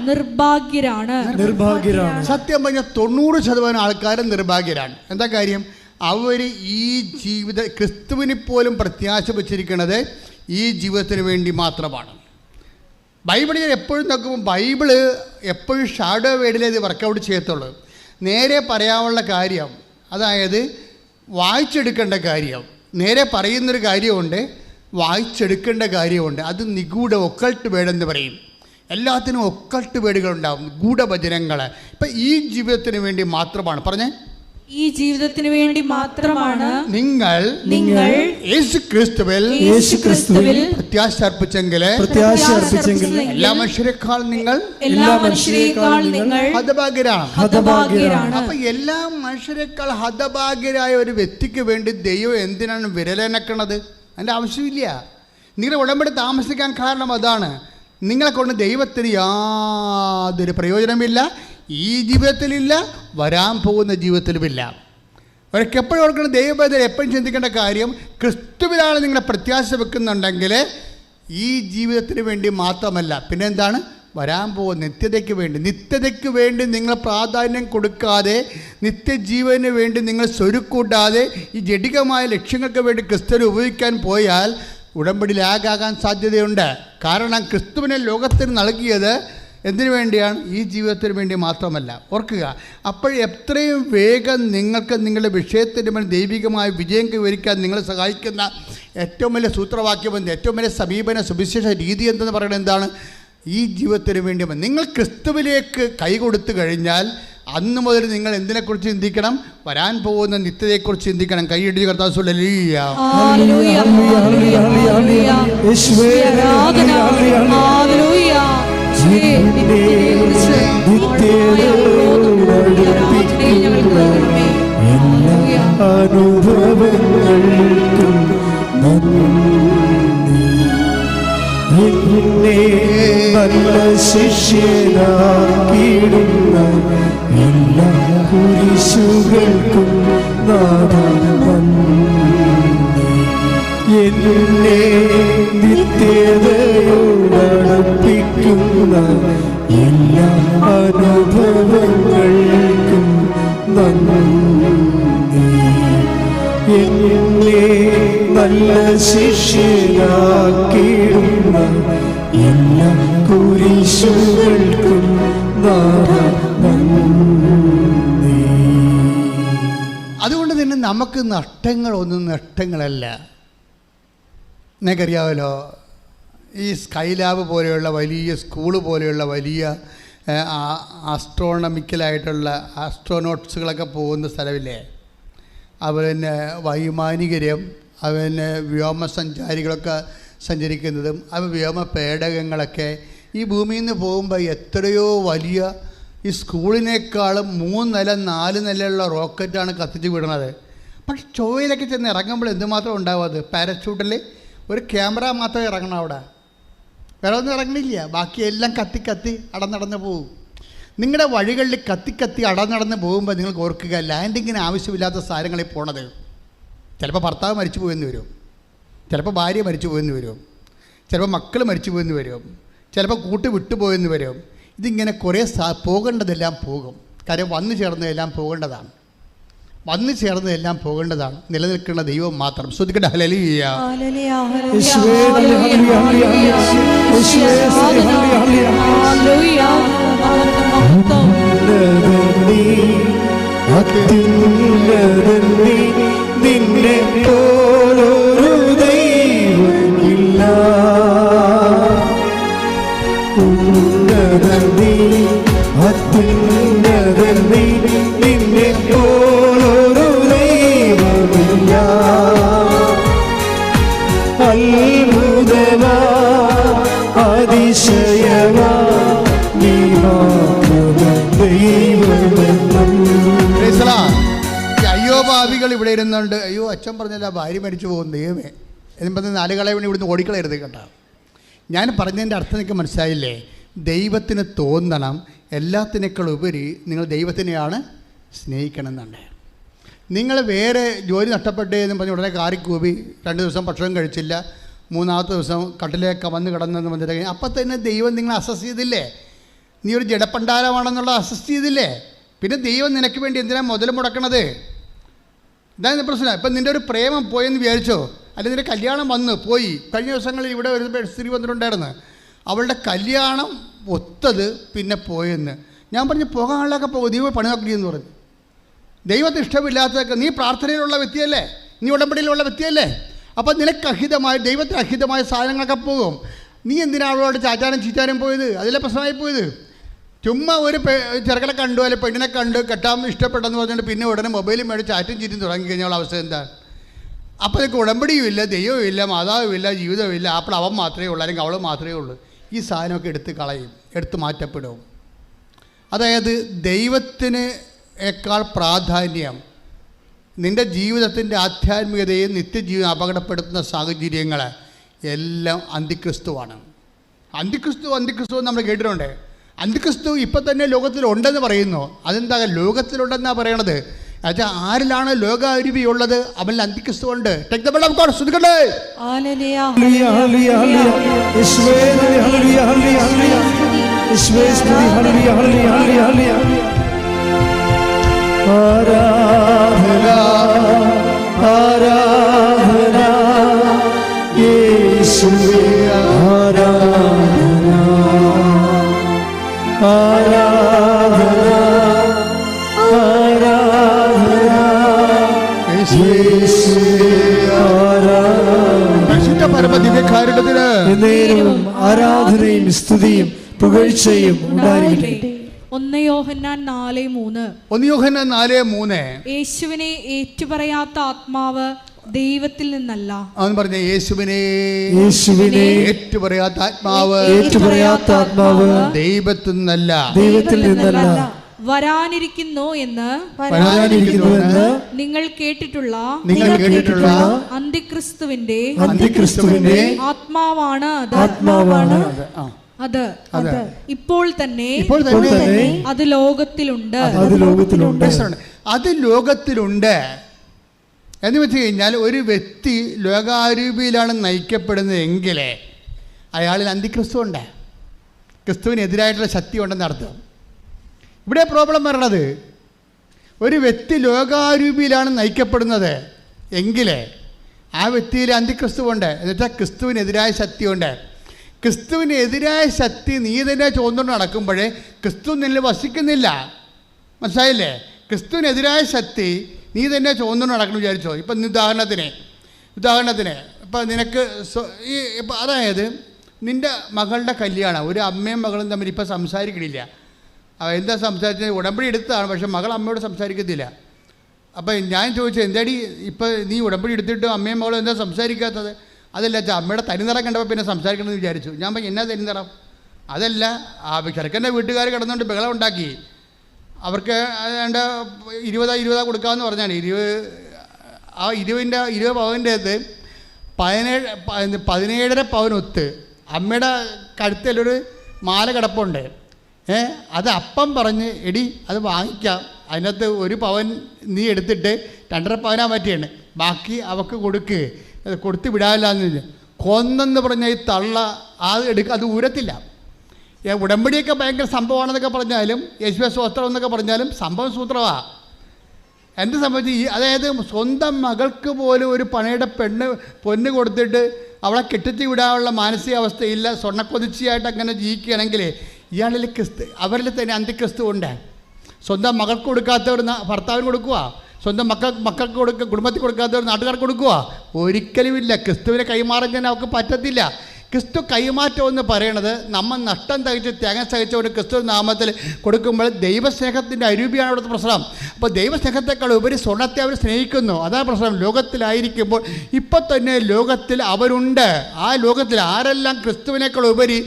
നിർഭാഗ്യരാണ്. സത്യം പറഞ്ഞ 90% ആൾക്കാരും നിർഭാഗ്യരാണ്. എന്താ കാര്യം? അവർ ഈ ജീവിത ക്രിസ്തുവിനെ പോലും പ്രത്യാശ വച്ചിരിക്കുന്നത് ഈ ജീവിതത്തിന് വേണ്ടി മാത്രമാണ്. ബൈബിളിൽ എപ്പോഴും നോക്കുമ്പോൾ ബൈബിള് എപ്പോഴും ഷാഡോ വേർഡിലേ ഇത് വർക്കൗട്ട് ചെയ്യത്തുള്ളൂ. നേരെ പറയാനുള്ള കാര്യം, അതായത് വായിച്ചെടുക്കേണ്ട കാര്യം, നേരെ പറയുന്നൊരു കാര്യമുണ്ട്, വായിച്ചെടുക്കേണ്ട കാര്യമുണ്ട്. അത് നിഗൂഢ ഒക്കൾട്ട് വേർഡ് എന്ന് പറയും. എല്ലാത്തിനും ഒക്കൾട്ട് വേർഡുകളുണ്ടാവും, ഗൂഢവചനങ്ങൾ. ഇപ്പം ഈ ജീവിതത്തിന് വേണ്ടി മാത്രമാണ് പറഞ്ഞേ, ഈ ജീവിതത്തിന് വേണ്ടി മാത്രമാണ് നിങ്ങൾ യേശുക്രിസ്തുവിൽ പ്രത്യാശ അർപ്പിച്ചെങ്കിൽ എല്ലാ മനുഷ്യരെക്കാൾ നിങ്ങൾ ഹതഭാഗ്യരാണ്. അപ്പൊ എല്ലാ മനുഷ്യരെക്കാൾ ഹതഭാഗ്യരായ ഒരു വ്യക്തിക്ക് വേണ്ടി ദൈവം എന്തിനാണ് വിരലനക്കണത്? അതിൻ്റെ ആവശ്യമില്ല. നിങ്ങളുടെ ഉടമ്പടി താമസിക്കാൻ കാരണം അതാണ്. നിങ്ങളെ കൊണ്ട് ദൈവത്തിന് യാതൊരു പ്രയോജനമില്ല. ഈ ജീവിതത്തിലില്ല, വരാൻ പോകുന്ന ജീവിതത്തിലുമില്ല. അവർക്ക് എപ്പോഴും ഓർക്കണം, ദൈവബദ്ധം എപ്പോഴും ചിന്തിക്കേണ്ട കാര്യം, ക്രിസ്തുവിലാണ് നിങ്ങളെ പ്രത്യാശ വെക്കുന്നുണ്ടെങ്കിൽ ഈ ജീവിതത്തിന് വേണ്ടി മാത്രമല്ല, പിന്നെ എന്താണ്, വരാൻ പോകുന്ന നിത്യതയ്ക്ക് വേണ്ടി നിങ്ങൾ പ്രാധാന്യം കൊടുക്കാതെ, നിത്യജീവന് വേണ്ടി നിങ്ങൾ സ്വരുക്കൂട്ടാതെ ഈ ജഡികമായ ലക്ഷ്യങ്ങൾക്ക് വേണ്ടി ക്രിസ്തുവിനെ ഉപയോഗിക്കാൻ പോയാൽ ഉടമ്പടി ലാഗാകാൻ സാധ്യതയുണ്ട്. കാരണം ക്രിസ്തുവിനെ ലോകത്തിന് നൽകിയത് എന്തിനു വേണ്ടിയാണ്? ഈ ജീവിതത്തിന് വേണ്ടി മാത്രമല്ല. ഓർക്കുക, അപ്പോൾ എത്രയും വേഗം നിങ്ങൾക്ക് നിങ്ങളുടെ വിഷയത്തിൻ്റെ മേൽ ദൈവികമായ വിജയം കൈവരിക്കാൻ നിങ്ങളെ സഹായിക്കുന്ന ഏറ്റവും വലിയ സൂത്രവാക്യം, ഏറ്റവും വലിയ സമീപന സുവിശേഷ രീതി എന്തെന്ന് പറയുന്നത് എന്താണ്? ഈ ജീവിതത്തിന് വേണ്ടി നിങ്ങൾ ക്രിസ്തുവിലേക്ക് കൈ കൊടുത്തു കഴിഞ്ഞാൽ അന്ന് മുതൽ നിങ്ങൾ എന്തിനെക്കുറിച്ച് ചിന്തിക്കണം? വരാൻ പോകുന്ന നിത്യതയെക്കുറിച്ച് ചിന്തിക്കണം. കൈയിടി കർത്താവ് നല്ല ശിഷ്യനാക്കിയിടുന്ന എല്ലാ കുരിശുകൾക്കും എന്നെ നിത്യതയോടടുപ്പിക്കുന്ന എല്ലാ അനുഭവങ്ങൾക്കും നന്ദി. എന്നെ നല്ല ശിഷ്യനാക്കിയിടുന്ന എല്ലാ കുരിശുകൾക്കും നന്ദി. അതുകൊണ്ട് തന്നെ നമുക്ക് നഷ്ടങ്ങളൊന്നും നഷ്ടങ്ങളല്ല. നിങ്ങൾക്കറിയാമല്ലോ, ഈ സ്കൈലാബ് പോലെയുള്ള വലിയ സ്കൂള് പോലെയുള്ള വലിയ ആസ്ട്രോണമിക്കലായിട്ടുള്ള ആസ്ട്രോനോട്ട്സുകളൊക്കെ പോകുന്ന സ്ഥലമില്ലേ? അതുപോലെ വൈമാനികരും അതുപോലെ വ്യോമസഞ്ചാരികളൊക്കെ സഞ്ചരിക്കുന്നതും വ്യോമ പേടകങ്ങളൊക്കെ ഈ ഭൂമിയിൽ നിന്ന് പോകുമ്പോൾ എത്രയോ വലിയ ഈ സ്കൂളിനേക്കാളും 3 നില 4 നിലയുള്ള റോക്കറ്റാണ് കത്തിച്ച് വിടുന്നത്. പക്ഷെ ചൊവ്വയിലൊക്കെ ചെന്ന് ഇറങ്ങുമ്പോൾ എന്തുമാത്രം ഉണ്ടാവും? അത് പാരച്യൂട്ടിൽ ഒരു ക്യാമറ മാത്രമേ ഇറങ്ങണം അവിടെ, വേറെ ഒന്നും ഇറങ്ങണില്ല. ബാക്കിയെല്ലാം കത്തി കത്തി അടന്നടന്ന് പോകും. നിങ്ങളുടെ വഴികളിൽ കത്തി കത്തി അടന്നടന്ന് പോകുമ്പോൾ നിങ്ങൾക്ക് ഓർക്കുക, ലാൻഡിങ്ങിന് ആവശ്യമില്ലാത്ത സാധനങ്ങളിൽ പോണത്. ചിലപ്പോൾ ഭർത്താവ് മരിച്ചു പോയെന്ന് വരും, ചിലപ്പോൾ ഭാര്യ മരിച്ചു പോയെന്ന് വരും, ചിലപ്പോൾ മക്കൾ മരിച്ചു പോയെന്ന് വരും, ചിലപ്പോൾ കൂട്ട് വിട്ടുപോയെന്ന് വരും. ഇതിങ്ങനെ കുറേ പോകേണ്ടതെല്ലാം പോകും. കാര്യം വന്നു ചേർന്നതെല്ലാം പോകേണ്ടതാണ്, വന്നു ചേർന്നതെല്ലാം പോകേണ്ടതാണ്. നിലനിൽക്കുന്ന ദൈവം മാത്രം. ശ്രദ്ധിക്കട്ടെ. ഹല്ലേലൂയ. യേശുവേ ഹല്ലേലൂയ ഹല്ലേലൂയ യേശുവേ ഹല്ലേലൂയ ഹല്ലേലൂയ അത്യുന്നതനീ നിന്നെ പോലൊരു ദൈവമില്ല. ഉന്നതനീ അത്യുന്നതനീ നിന്നെ പോലൊരു ദൈവമില്ല. അത്ഭുതമാ അതിശയമാ നീ മാത്രം ദൈവമെന്നും. അയ്യോ ഭാവികൾ ഇവിടെ ഇരുന്നുണ്ട്. അയ്യോ അച്ഛൻ പറഞ്ഞല്ല ഭാര്യ മരിച്ചു പോകും, ദൈവമേ എന്നും പറഞ്ഞ് 4 കളെ വേണ്ടി ഇവിടുന്ന് ഓടിക്കളയരുത് കേട്ടോ. ഞാൻ പറഞ്ഞതിൻ്റെ അർത്ഥം നിങ്ങൾക്ക് മനസ്സിലായില്ലേ? ദൈവത്തിന് തോന്നണം എല്ലാത്തിനേക്കാൾ ഉപരി നിങ്ങൾ ദൈവത്തിനെയാണ് സ്നേഹിക്കണം എന്നുണ്ട്. നിങ്ങൾ വേറെ ജോലി നഷ്ടപ്പെട്ടേ എന്ന് പറഞ്ഞ് ഉടനെ കാറിക്കൂപി 2 ദിവസം ഭക്ഷണം കഴിച്ചില്ല, 3-ാമത്തെ ദിവസം കട്ടിലേക്ക് വന്ന് കിടന്നെന്ന് പറഞ്ഞിട്ട് അപ്പം തന്നെ ദൈവം നിങ്ങളെ അസസ് ചെയ്തില്ലേ? നീ ഒരു ജഡപ്പണ്ടാരമാണെന്നുള്ള അസസ് ചെയ്തില്ലേ? പിന്നെ ദൈവം നിനക്ക് വേണ്ടി എന്തിനാണ് മുതൽ മുടക്കണത്? ഇതാണ് പ്രശ്നം. ഇപ്പം നിൻ്റെ ഒരു പ്രേമം പോയെന്ന് വിചാരിച്ചോ, അല്ലെങ്കിൽ നിൻ്റെ കല്യാണം വന്ന് പോയി. കഴിഞ്ഞ ദിവസങ്ങളിൽ ഇവിടെ ഒരു സ്ത്രീ വന്നിട്ടുണ്ടായിരുന്നു, അവളുടെ കല്യാണം ഒത്തത് പിന്നെ പോയെന്ന്. ഞാൻ പറഞ്ഞു പോകാനുള്ളതൊക്കെ പോകും, ദൈവം പണി നോക്കിയെന്ന് പറഞ്ഞു. ദൈവത്തിന് ഇഷ്ടമില്ലാത്തതൊക്കെ, നീ പ്രാർത്ഥനയിലുള്ള വ്യക്തിയല്ലേ, നീ ഉടമ്പടിയിലുള്ള വ്യക്തിയല്ലേ, അപ്പം നിനക്ക് അഹിതമായ ദൈവത്തിന് അഹിതമായ സാധനങ്ങളൊക്കെ പോകും. നീ എന്തിനാണ് അവളോട് ചാറ്റാനും ചീറ്റാനും പോയത്? അതിലെ പ്രശ്നമായി പോയത്. ചുമ്മാ ഒരു ചെറുക്കനെ കണ്ടു അല്ലെങ്കിൽ പെണ്ണിനെ കണ്ട് കെട്ടാൻ ഇഷ്ടപ്പെട്ടെന്ന് പറഞ്ഞിട്ട് പിന്നെ ഉടനെ മൊബൈലും മേടിച്ച് ചാറ്റും ചീറ്റും തുടങ്ങിക്കഴിഞ്ഞാൽ അവസ്ഥ എന്താ? അപ്പോൾ എനിക്ക് ഉടമ്പടിയുമില്ല, ദൈവമില്ല, മാതാവുമില്ല, ജീവിതമില്ല. അപ്പോൾ അവൻ മാത്രമേ ഉള്ളൂ അല്ലെങ്കിൽ അവൾ മാത്രമേ ഉള്ളൂ. ഈ സാധനമൊക്കെ എടുത്ത് കളയും, എടുത്ത് മാറ്റപ്പെടും. അതായത് ദൈവത്തിനേക്കാൾ പ്രാധാന്യം നിൻ്റെ ജീവിതത്തിൻ്റെ ആധ്യാത്മികതയും നിത്യജീവിതം അപകടപ്പെടുത്തുന്ന സാഹചര്യങ്ങൾ എല്ലാം അന്തിക്രിസ്തുവാണ്. അന്തിക്രിസ്തു നമ്മൾ കേട്ടിട്ടുണ്ട്. അന്തിക്രിസ്തു ഇപ്പം തന്നെ ലോകത്തിലുണ്ടെന്ന് പറയുന്നു. അതെന്താ ലോകത്തിലുണ്ടെന്നാണ് പറയണത്? എന്നുവെച്ചാൽ ആരിലാണ് ലോകാരുവിയുള്ളത്? അവനിൽ അന്തിക്രിസ്തു ഉണ്ട്. ആരാധനയും സ്തുതിയും പുകഴ്ചയും ഉണ്ടായിരിക്കട്ടെ. 1 യോഹന്നാൻ 4:3. 1 യോഹന്നാൻ 4:3. യേശുവിനെ ഏറ്റുപറയാത്ത ആത്മാവ് ദൈവത്തിൽ നിന്നല്ല. അവൻ പറഞ്ഞ യേശുവിനെ ഏറ്റുപറയാത്ത ആത്മാവ് ദൈവത്തിൽ നിന്നല്ല. വരാനിരിക്കുന്നു എന്ന് നിങ്ങൾ കേട്ടിട്ടുള്ള അന്തിക്രിസ്തുവിന്റെ ആത്മാവാണ് അത് ഇപ്പോൾ തന്നെ അത് ലോകത്തിലുണ്ട്. അത് ലോകത്തിലുണ്ട് എന്ന് വെച്ച് കഴിഞ്ഞാൽ ഒരു വ്യക്തി ലോകാരൂപിയിലാണ് നയിക്കപ്പെടുന്നതെങ്കിൽ അയാളിൽ അന്തിക്രിസ്തു ഉണ്ട്, ക്രിസ്തുവിനെതിരായിട്ടുള്ള ശക്തി ഉണ്ടെന്ന് അർത്ഥം. ഇവിടെ പ്രോബ്ലം വരണത് ഒരു വ്യക്തി ലോകാരൂപിയിലാണ് നയിക്കപ്പെടുന്നത് എങ്കിൽ ആ വ്യക്തിയിൽ അന്തിക്രിസ്തുവുണ്ട്. എന്നുവെച്ചാൽ ക്രിസ്തുവിനെതിരായ ശക്തിയുണ്ട്. ക്രിസ്തുവിനെതിരായ ശക്തി നീ തന്നെ ചോദിച്ചുകൊണ്ട് നടക്കുമ്പോഴേ ക്രിസ്തു നിന്നിൽ വസിക്കുന്നില്ല. മനസ്സിലായില്ലേ? ക്രിസ്തുവിനെതിരായ ശക്തി നീ തന്നെ ചോദിച്ചുകൊണ്ട് നടക്കണം വിചാരിച്ചോ. ഇപ്പം ഉദാഹരണത്തിന് ഇപ്പം നിനക്ക് ഇപ്പം അതായത് നിൻ്റെ മകളുടെ കല്യാണം, ഒരു അമ്മയും മകളും തമ്മിൽ ഇപ്പം സംസാരിക്കണില്ല. എന്താ സംസാരിച്ചത്? ഉടമ്പടി എടുത്തതാണ്, പക്ഷെ മകൾ അമ്മയോട് സംസാരിക്കത്തില്ല. അപ്പം ഞാൻ ചോദിച്ചത്, എന്താടി ഇപ്പം നീ ഉടമ്പടി എടുത്തിട്ടും അമ്മയും മകളും എന്താ സംസാരിക്കാത്തത്? അതല്ല അച്ഛാ, അമ്മയുടെ തനിനിറം കണ്ടപ്പോൾ പിന്നെ സംസാരിക്കണമെന്ന് വിചാരിച്ചു. ഞാൻ പറഞ്ഞു എന്നാ തനിനിറം? അതല്ല, ആ ചെറുക്കൻ്റെ വീട്ടുകാർ കിടന്നുകൊണ്ട് ബഹളം ഉണ്ടാക്കി. അവർക്ക് ഏതാണ്ട് 20 കൊടുക്കാമെന്ന് പറഞ്ഞാണ്. 20 പവൻ്റെ അകത്ത് 17.5 പവനൊത്ത് അമ്മയുടെ കഴുത്തിലൊരു മാല കിടപ്പുണ്ട്. അത് അപ്പം പറഞ്ഞ് എടി അത് വാങ്ങിക്കാം, അതിനകത്ത് 1 പവൻ നീ എടുത്തിട്ട് 2.5 പവനാ പറ്റിയാണ്, ബാക്കി അവൾക്ക് കൊടുത്ത് വിടാനില്ലാന്ന് കൊന്നെന്ന് പറഞ്ഞ ഈ തള്ള അത് ഊരത്തില്ല. ഉടമ്പടിയൊക്കെ ഭയങ്കര സംഭവമാണെന്നൊക്കെ പറഞ്ഞാലും യേശുവേ സ്വസ്ത്രം എന്നൊക്കെ പറഞ്ഞാലും സംഭവം സൂത്രമാണ്. എന്ത് സംഭവിച്ചു? അതായത് സ്വന്തം മകൾക്ക് പോലും ഒരു പണയുടെ പൊന്ന് കൊടുത്തിട്ട് അവളെ കെട്ടിച്ച് വിടാനുള്ള മാനസികാവസ്ഥയില്ല, സ്വർണ്ണക്കൊതിച്ചിയായിട്ട് അങ്ങനെ ജീവിക്കുകയാണെങ്കിൽ ഇയാളിൽ അവരിൽ തന്നെ അന്ത്യക്രിസ്തു ഉണ്ട്. സ്വന്തം മകൾക്ക് കൊടുക്കാത്തവർ ഭർത്താവിന് കൊടുക്കുക, സ്വന്തം മക്കൾക്ക് കുടുംബത്തിൽ കൊടുക്കാത്തവർ നാട്ടുകാർക്ക് കൊടുക്കുക. ഒരിക്കലുമില്ല. ക്രിസ്തുവിനെ കൈമാറാൻ അവർക്ക് പറ്റത്തില്ല. ക്രിസ്തു കൈമാറ്റം എന്ന് പറയണത് നമ്മൾ നഷ്ടം തയ്ച്ച് ത്യാഗം സഹിച്ച ഒരു ക്രിസ്തു നാമത്തിൽ കൊടുക്കുമ്പോൾ ദൈവസ്നേഹത്തിൻ്റെ അരൂപിയാണ് അവിടുത്തെ പ്രശ്നം. അപ്പോൾ ദൈവസ്നേഹത്തെക്കാൾ ഉപരി സ്വർണ്ണത്തെ അവർ സ്നേഹിക്കുന്നു, അതാണ് പ്രശ്നം. ലോകത്തിലായിരിക്കുമ്പോൾ ഇപ്പം തന്നെ ലോകത്തിൽ അവരുണ്ട്. ആ ലോകത്തിൽ ആരെല്ലാം ക്രിസ്തുവിനേക്കാൾ ഉപരി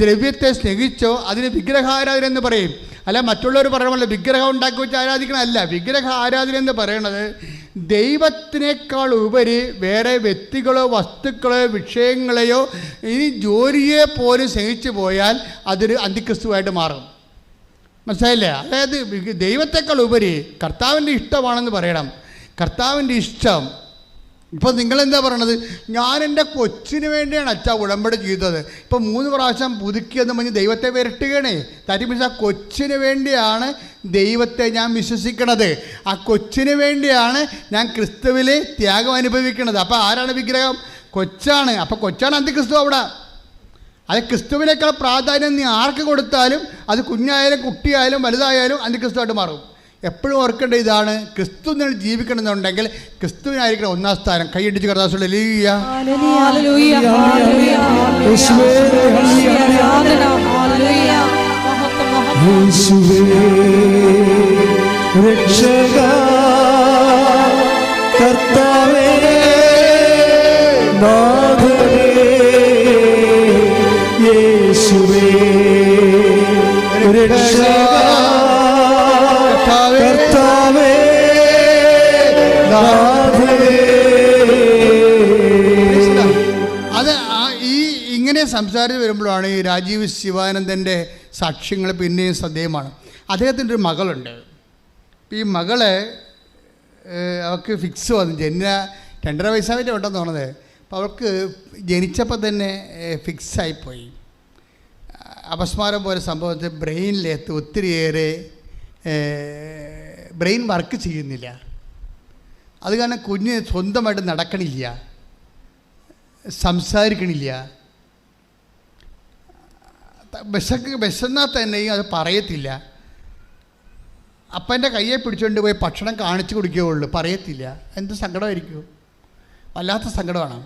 ദ്രവ്യത്തെ സ്നേഹിച്ചോ അതിന് വിഗ്രഹാരാധന എന്ന് പറയും. അല്ല മറ്റുള്ളവർ പറയണമല്ലോ വിഗ്രഹം ഉണ്ടാക്കി വെച്ച് ആരാധിക്കണമല്ല. വിഗ്രഹ ആരാധന എന്ന് പറയണത് ദൈവത്തിനേക്കാൾ ഉപരി വേറെ വ്യക്തികളോ വസ്തുക്കളോ വിഷയങ്ങളെയോ ഇനി ജോലിയെ പോലും സ്നേഹിച്ചു പോയാൽ അതൊരു അന്തിക്രിസ്തുവായിട്ട് മാറും. മനസ്സിലായില്ലേ? അതായത് ദൈവത്തെക്കാൾ ഉപരി കർത്താവിൻ്റെ ഇഷ്ടമാണെന്ന് പറയണം. കർത്താവിൻ്റെ ഇഷ്ടം. ഇപ്പോൾ നിങ്ങളെന്താ പറയണത്? ഞാൻ എൻ്റെ കൊച്ചിന് വേണ്ടിയാണ് അച്ഛാ ഉടമ്പടി ചെയ്തത്, ഇപ്പോൾ 3 പ്രാവശ്യം പുതുക്കിയെന്ന് പറഞ്ഞ് ദൈവത്തെ വിരട്ടുകയാണേ. തരി മീൻസ് ആ കൊച്ചിന് വേണ്ടിയാണ് ദൈവത്തെ ഞാൻ വിശ്വസിക്കണത്, ആ കൊച്ചിന് വേണ്ടിയാണ് ഞാൻ ക്രിസ്തുവിൽ ത്യാഗം അനുഭവിക്കുന്നത്. അപ്പോൾ ആരാണ് വിഗ്രഹം? കൊച്ചാണ്. അപ്പോൾ കൊച്ചാണ് അന്തിക്രിസ്തു അവിടെ. അത് ക്രിസ്തുവിനേക്കാൾ പ്രാധാന്യം നീ ആർക്ക് കൊടുത്താലും അത് കുഞ്ഞായാലും കുട്ടിയായാലും വലുതായാലും അന്തിക്രിസ്തുവായിട്ട് മാറും. എപ്പോഴും ഓർക്കേണ്ട ഇതാണ്, ക്രിസ്തു നിങ്ങൾ ജീവിക്കണമെന്നുണ്ടെങ്കിൽ ക്രിസ്തുവിനായിരിക്കണം 1-ാം സ്ഥാനം. കൈയടിച്ച് കർത്താവേ കർത്താവേ നാഥനേ യേശുവേ രക്ഷക കർത്താവേ നാഥനേ. അത് ഇങ്ങനെ സംസാരിച്ച് വരുമ്പോഴാണ് ഈ രാജീവ് ശിവാനന്ദൻ്റെ സാക്ഷ്യങ്ങൾ പിന്നെയും ശ്രദ്ധേയമാണ്. അദ്ദേഹത്തിൻ്റെ ഒരു മകളുണ്ട്. ഈ മകളെ അവൾക്ക് ഫിക്സ് വന്നു, 2.5 വയസ്സായിട്ട് ഉണ്ടെന്ന് തോന്നുന്നത്. അപ്പോൾ അവൾക്ക് ജനിച്ചപ്പോൾ തന്നെ ഫിക്സായിപ്പോയി. അപസ്മാരം പോലെ സംഭവത്തിൽ ബ്രെയിനിലെത്ത് ഒത്തിരിയേറെ ബ്രെയിൻ വർക്ക് ചെയ്യുന്നില്ല. അത് കാരണം കുഞ്ഞ് സ്വന്തമായിട്ട് നടക്കണില്ല, സംസാരിക്കണില്ല. വിശന്നാൽ തന്നെയും അത് പറയത്തില്ല. അപ്പൻ്റെ കയ്യെ പിടിച്ചുകൊണ്ട് പോയി ഭക്ഷണം കാണിച്ചു കൊടുക്കുകയുള്ളൂ, പറയത്തില്ല. എന്ത് സങ്കടമായിരിക്കും, വല്ലാത്ത സങ്കടമാണ്.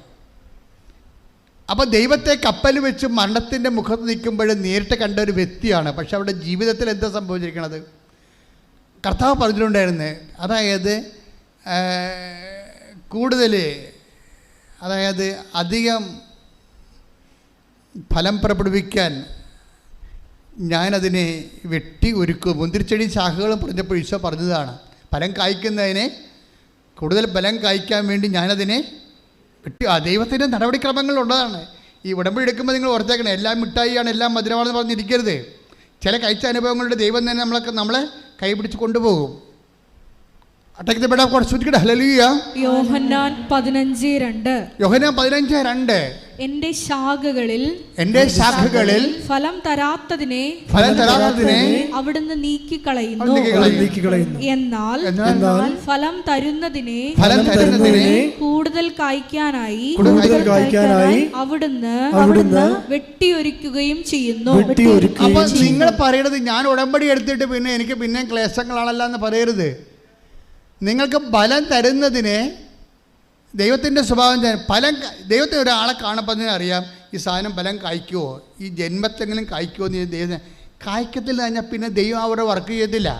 അപ്പോൾ ദൈവത്തെ കപ്പൽ വെച്ച് മരണത്തിൻ്റെ മുഖത്ത് നിൽക്കുമ്പോൾ നേരിട്ട് കണ്ട ഒരു വ്യക്തിയാണ്. പക്ഷെ അവരുടെ ജീവിതത്തിൽ എന്താ സംഭവിച്ചിരിക്കണത്? കർത്താവ് പറഞ്ഞിട്ടുണ്ടായിരുന്നു, അതായത് കൂടുതൽ അധികം ഫലം പുറപ്പെടുവിക്കാൻ ഞാനതിനെ വെട്ടി ഒരുക്കും. മുന്തിരിച്ചെടി ശാഖകളും പറഞ്ഞപ്പോൾ ഈശോ പറഞ്ഞതാണ്, ഫലം കായ്ക്കുന്നതിനെ കൂടുതൽ ഫലം കായ്ക്കാൻ വേണ്ടി ഞാനതിനെ വെട്ടി. ദൈവത്തിൻ്റെ നടപടിക്രമങ്ങളുള്ളതാണ്. ഈ ഉടമ്പടി എടുക്കുമ്പോൾ നിങ്ങൾ ഓർത്തേക്കണം, എല്ലാം മിഠായിയാണ്, എല്ലാം മധുരമാണെന്ന് പറഞ്ഞിരിക്കരുത്. ചില കഴിച്ച അനുഭവങ്ങളുടെ ദൈവം തന്നെ നമ്മളെ കൈപിടിച്ച് കൊണ്ടുപോകും. യോഹന്നാൻ 15:2 എന്റെ ശാഖകളിൽ ഫലം തരാത്തതിനെ അവിടുന്ന് നീക്കിക്കളയുന്നു. എന്നാൽ ഫലം തരുന്നതിനെ കൂടുതൽ കായ്ക്കാനായി അവിടുന്ന് വെട്ടിയൊരുക്കുകയും ചെയ്യുന്നു. അപ്പൊ നിങ്ങൾ പറയണത് ഞാൻ ഉടമ്പടി എടുത്തിട്ട് പിന്നെ എനിക്ക് പിന്നെ ക്ലേശങ്ങളാണല്ലോ എന്ന് പറയരുത്. നിങ്ങൾക്ക് ഫലം തരുന്നതിനെ ദൈവത്തിൻ്റെ സ്വഭാവം ദൈവത്തിന് ഒരാളെ കാണുമ്പോൾ തന്നെ അറിയാം ഈ സാധനം ഫലം കായ്ക്കുമോ, ഈ ജന്മത്തെങ്കിലും കായ്ക്കുമോ എന്ന് ദൈവം കായ്ക്കത്തിൽ കഴിഞ്ഞാൽ പിന്നെ ദൈവം അവരെ വർക്ക് ചെയ്യത്തില്ല.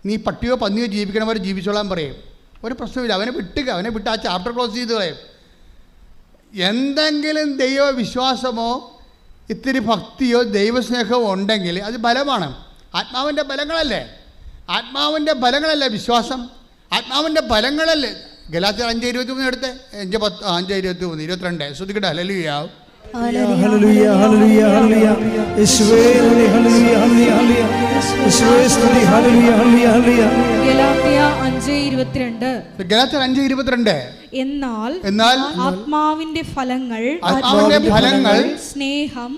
നീ പട്ടിയോ പന്നിയോ ജീവിക്കണവരെ ജീവിച്ചോളാൻ പറയും, ഒരു പ്രശ്നമില്ല. അവനെ വിട്ട് ആ ചാപ്റ്റർ ക്ലോസ് ചെയ്ത് കളയും. എന്തെങ്കിലും ദൈവവിശ്വാസമോ ഇത്തിരി ഭക്തിയോ ദൈവസ്നേഹമോ ഉണ്ടെങ്കിൽ അത് ബലമാണ്. ആത്മാവിൻ്റെ ബലങ്ങളല്ലേ വിശ്വാസം, ആത്മാവിൻ്റെ ഫലങ്ങളല്ലേ ഗലാത്യർ 5:23 എടുത്തേ. 5:23 22 ശ്രദ്ധിക്കട്ടെ. ഹല്ലേലൂയ. Hallelujah hallelujah hallelujah. യേശുവേ നന്ദി. Hallelujah hallelujah hallelujah. യേശുവേ സ്തുതി. Hallelujah hallelujah hallelujah. ഗലാത്യ 5:22. ഗലാത്യർ 5:22. എന്നാൽ ആത്മാവിന്റെ ഫലങ്ങൾ സ്നേഹം,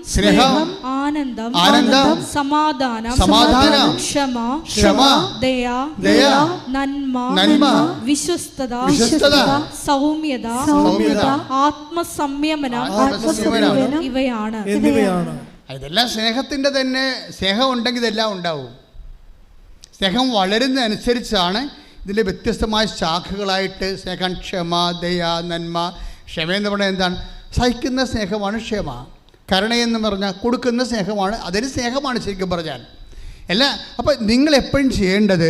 ആനന്ദം, സമാധാനം, ക്ഷമ, ദയ, നന്മ, വിശ്വസ്തത, സൗമ്യത, ആത്മസംയമനം ഇവയാണ്. ഇതെല്ലാം സ്നേഹത്തിന്റെ തന്നെ. സ്നേഹം ഉണ്ടെങ്കിൽ ഇതെല്ലാം ഉണ്ടാവും. സ്നേഹം വളരുന്നതനുസരിച്ചാണ് ഇതിലെ വ്യത്യസ്തമായ ശാഖകളായിട്ട് സ്നേഹം, ക്ഷമ, ദയ, നന്മ. ക്ഷമയെന്ന് പറഞ്ഞാൽ എന്താണ്? സഹിക്കുന്ന സ്നേഹമാണ് ക്ഷമ. കരുണയെന്ന് പറഞ്ഞാൽ കൊടുക്കുന്ന സ്നേഹമാണ്. അതിന് സ്നേഹമാണ് ശരിക്കും പറഞ്ഞാൽ. അല്ല, അപ്പം നിങ്ങൾ എപ്പോഴും ചെയ്യേണ്ടത്,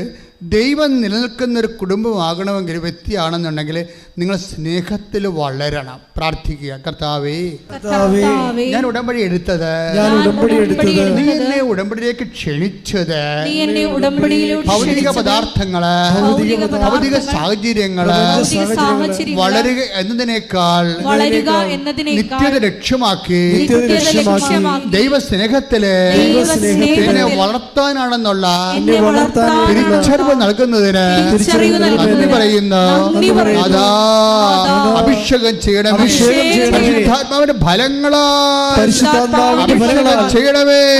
ദൈവം നിലനിൽക്കുന്നൊരു കുടുംബമാകണമെങ്കിൽ, വ്യക്തിയാണെന്നുണ്ടെങ്കിൽ നിങ്ങൾ സ്നേഹത്തിൽ വളരണം. പ്രാർത്ഥിക്കുക. കർത്താവേ, ഞാൻ ഉടമ്പടി എടുത്തത്, നീ എന്നെ ഉടമ്പടിയിലേക്ക് ക്ഷണിച്ചത്, ഭൗതിക പദാർത്ഥങ്ങള്, ഭൗതിക സാഹചര്യങ്ങള് വളരുക എന്നതിനേക്കാൾ നിത്യത ലക്ഷ്യമാക്കി ദൈവസ്നേഹത്തില് എന്നെ വളർത്താനാണെന്നുള്ള തിരിച്ചറിവ് നൽകുന്നതിന് നന്ദി പറയുന്നു. അതാ അഭിഷേകം ചെയ്യണമേ. പരിശുദ്ധാത്മാവിന്റെ ഫലങ്ങളാൽ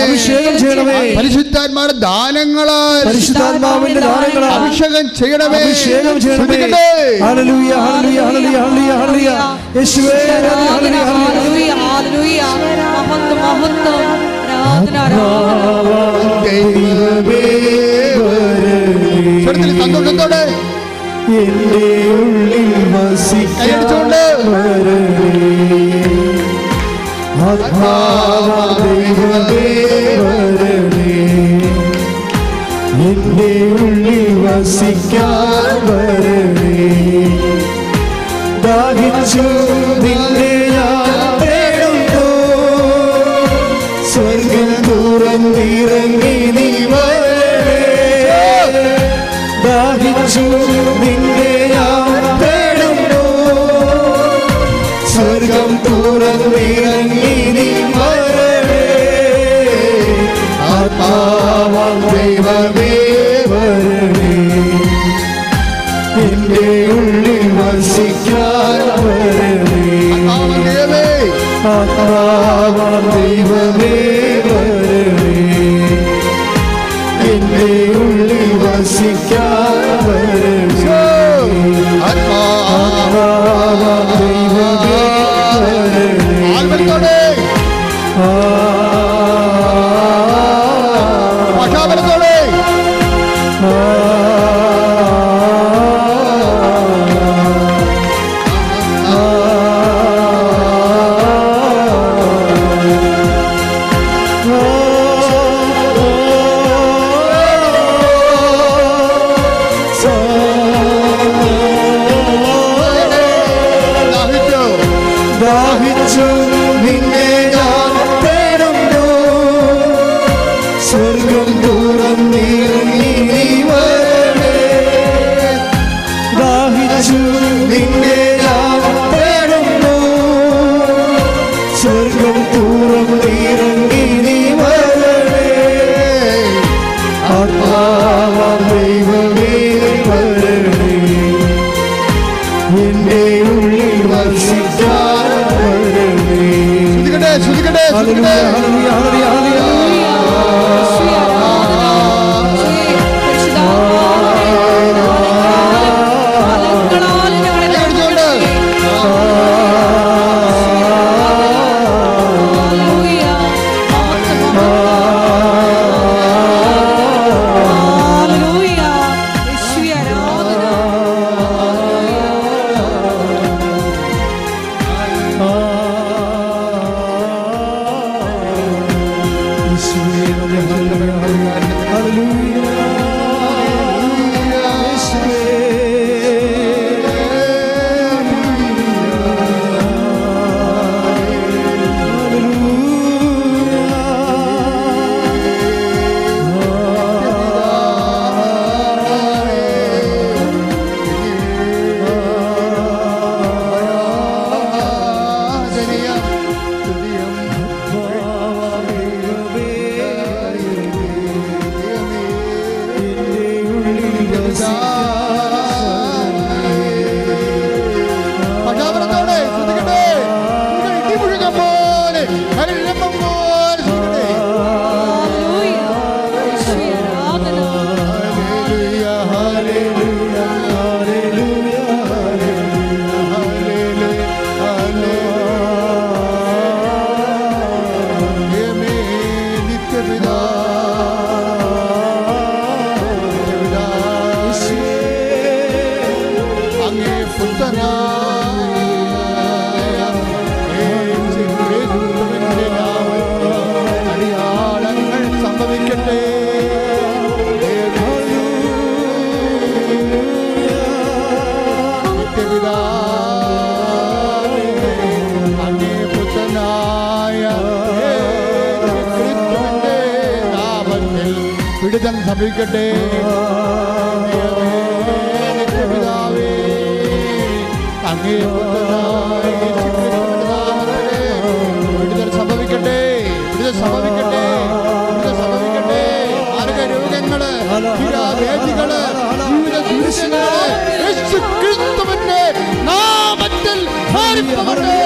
അഭിഷേകം ചെയ്യണമേ. പരിശുദ്ധാത്മാവിന്റെ ദാനങ്ങളാൽ അഭിഷേകം ചെയ്യണമേ. Hallelujah hallelujah hallelujah hallelujah. യേശുവേ ഹല്ലേലൂയ ഹല്ലേലൂയ. ദൈവമേ സന്തോഷത്തോടെ എന്റെ ഉള്ളിൽ വസിച്ചുകൊണ്ട് ദൈവമേ വരണേ. എന്റെ ഉള്ളിൽ വസിക്കാൻ വരണേ. ദാഹിച്ചു നിന്നെ ഞാൻ തേടുന്നു. സ്വർഗ്ഗം തുറന്നിറങ്ങി നീ വരണേ. ദാഹിച്ചു നിന്നെ ഞാൻ തേടുന്നു. സ്വർഗ്ഗം തുറന്നിറങ്ങി നീ വരണേ. ആത്മാവാം ദൈവമേ വരണേ. എന്റെ ഉള്ളിൽ വസിക്കാൻ വരണേ. ആത്മാവാം ദൈവമേ വരണേ. എന്റെ ഉള്ളിൽ വസിക്കാൻ വരണേ. ആത്മാവാം ദൈവമേ വരണേ. ദാഹിച്ചു നിന്നെ ഞാൻ തേടുന്നു. സ്വർഗ്ഗം തുറന്നിറങ്ങി നീ വരണേ. പുത്രനായ യേശുക്രിസ്തുവിന്റെ നാമത്തിൽ അടയാളങ്ങൾ സംഭവിക്കട്ടെ. അങ്ങേ പുത്രനായ യേശുക്രിസ്തുവിന്റെ നാമത്തിൽ വിടുതൽ സംഭവിക്കട്ടെ. പിതാവേ, അങ്ങേ പുത്രനായ യേശുക്രിസ്തുവിന്റെ നാമത്തിൽ വിടുതൽ സംഭവിക്കട്ടെ, വിടുതൽ സംഭവിക്കട്ടെ, വിടുതൽ സംഭവിക്കട്ടെ. മാർഗരോഗങ്ങള്, വേദികള്, ജീവിത ദുരിതങ്ങള് യേശുക്രിസ്തുവിന്റെ നാമത്തിൽ മാറിപ്പോകട്ടെ.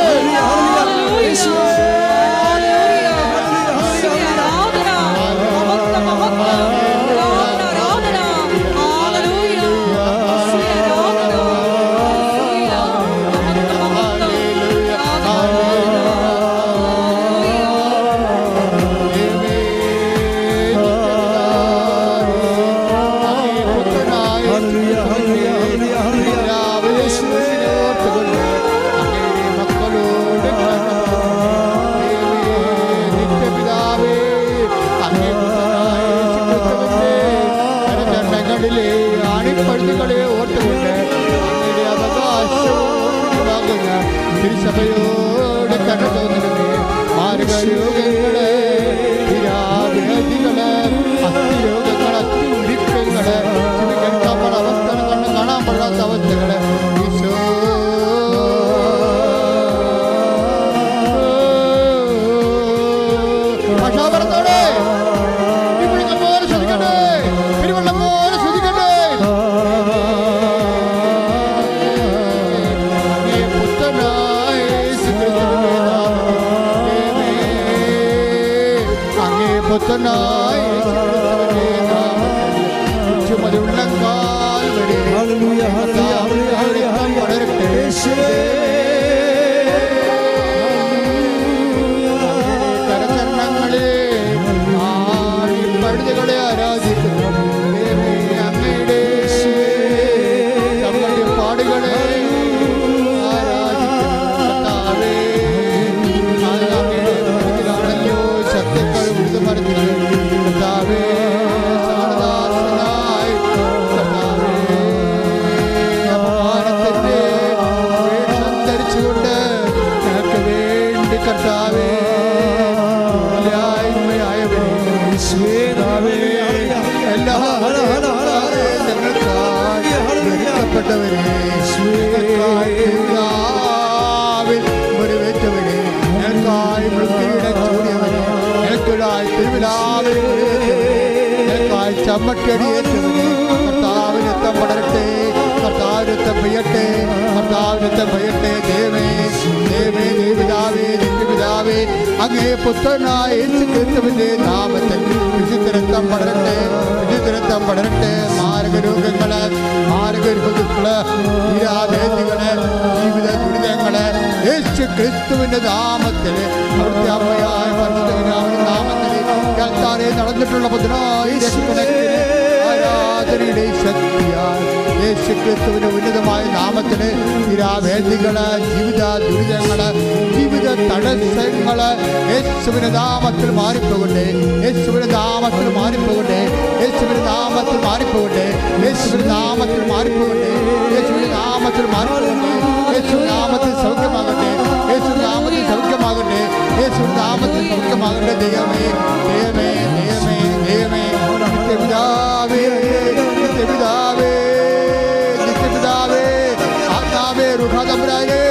ആണിപ്പഴുതുകളെ ഓർത്തുകൊണ്ട് അങ്ങയുടെ അവകാശമാകുന്ന തിരുസഭയോട് കണ്ണു തോന്നണമേ. മാർഗരോഗങ്ങള്, വ്യാധികള്, അസ്ഥിരോഗങ്ങള്, അസ്ഥി ഉരുക്കങ്ങള്, കേൾക്കാൻ അവസ്ഥകൾ, കണ്ണ് കാണാൻ പാടാത്ത അവസ്ഥകള് ഈശോ ഭാഷാപരത്തോടെ പോലെ ശ്രദ്ധിക്കട്ടെ, പെരുവെള്ളം പോലെ ശ്രദ്ധിക്കട്ടെ. അങ്ങേ പുത്രനായ യേശുക്രിസ്തുവിന്റെ നാമത്തിൽ, അങ്ങേ പുത്രനായ യേശുക്രിസ്തുവിന്റെ നാമത്തിൽ ചുമതുള്ളങ്കാൽ വരെ വളരട്ടെ. കരചരണങ്ങളെ ആഴിപ്പഴുതുകളെ ആരാധിക്കുന്നു. അങ്ങയുടെ പാടുകളെ ആരാധിക്കുന്നു. അങ്ങയുടെ ശക്തികൾ വിടുതൽ വരുത്തുന്നു. കർത്താവേ, സാരദാസനായി കർത്താവേ, അപമാനത്തിന്റെ വേഷം ധരിച്ചുകൊണ്ട് ഞങ്ങൾക്ക് വേണ്ടി കർത്താവേ മുറിവേറ്റവരെ, ഞങ്ങൾക്കായി മൃത്യുവിടെ ചൂടിയവരെ, ഞങ്ങൾക്കായി തിരുവിലാവിൽ ഞങ്ങൾക്കായി ചമ്മട്ടടിയേറ്റവരെ, കർത്താവിനത്തം പടരട്ടെ, കർത്താവിനത്തം പെയ്യട്ടെ, കർത്താവിനത്തം പെയ്യട്ടെ. ദേവേ, ദേവേ, ദേവിതാവേ, നിത്യപിതാവേ, അങ്ങേ പുത്രനായ യേശുക്രിസ്തുവിന്റെ നാമത്തിൽ വിശുദ്ധരക്തം പടരട്ടെ, വിശുദ്ധരക്തം പടരട്ടെ. മാരകരോഗങ്ങള്, മാരകരോഗങ്ങള്, നിരാവേദികള്, ജീവിത ദുരിതങ്ങള് യേശുക്രിസ്തുവിന്റെ നാമത്തിൽ അവിടുത്തെ അമ്മയായ പരിശുദ്ധനാമത്തിന്റെ നാമത്തിൽ കർത്താവേ നടന്നിട്ടുള്ള പതിനായി ആരാധനയുടെ ശക്തിയാൽ യേശുക്രിസ്തുവിന്റെ ഉന്നതമായ നാമത്തിൽ നിരാവേദികള്, ജീവിത ദുരിതങ്ങള്, ജീവിത തടസ്സങ്ങള് യേശുവിന്റെ നാമത്തിൽ മാറിപ്പോകട്ടെ, യേശുവിന്റെ നാമത്തിൽ മാറിപ്പോകട്ടെ, യേശുവിന്റെ നാമത്തിൽ മാറിപ്പോകട്ടെ, യേശുവിന്റെ നാമത്തിൽ മാറിപ്പോകട്ടെ, യേശുവിന്റെ നാമത്തിൽ മാറിപ്പോകട്ടെ, യേശുവിന്റെ നാമത്തിൽ സൗഖ്യമാകട്ടെ, യേശുവിന്റെ നാമത്തിൽ സൗഖ്യമാകട്ടെ, യേശുവിന്റെ നാമത്തിൽ സൗഖ്യമാകട്ടെ. ദൈവമേ, ദൈവമേ, ദൈവമേ, ദൈവമേ, നിത്യപിതാവേ, നിത്യപിതാവേ, നിത്യപിതാവേ, ആത്മാവേ, റുഹാതമ്പുരാനേ,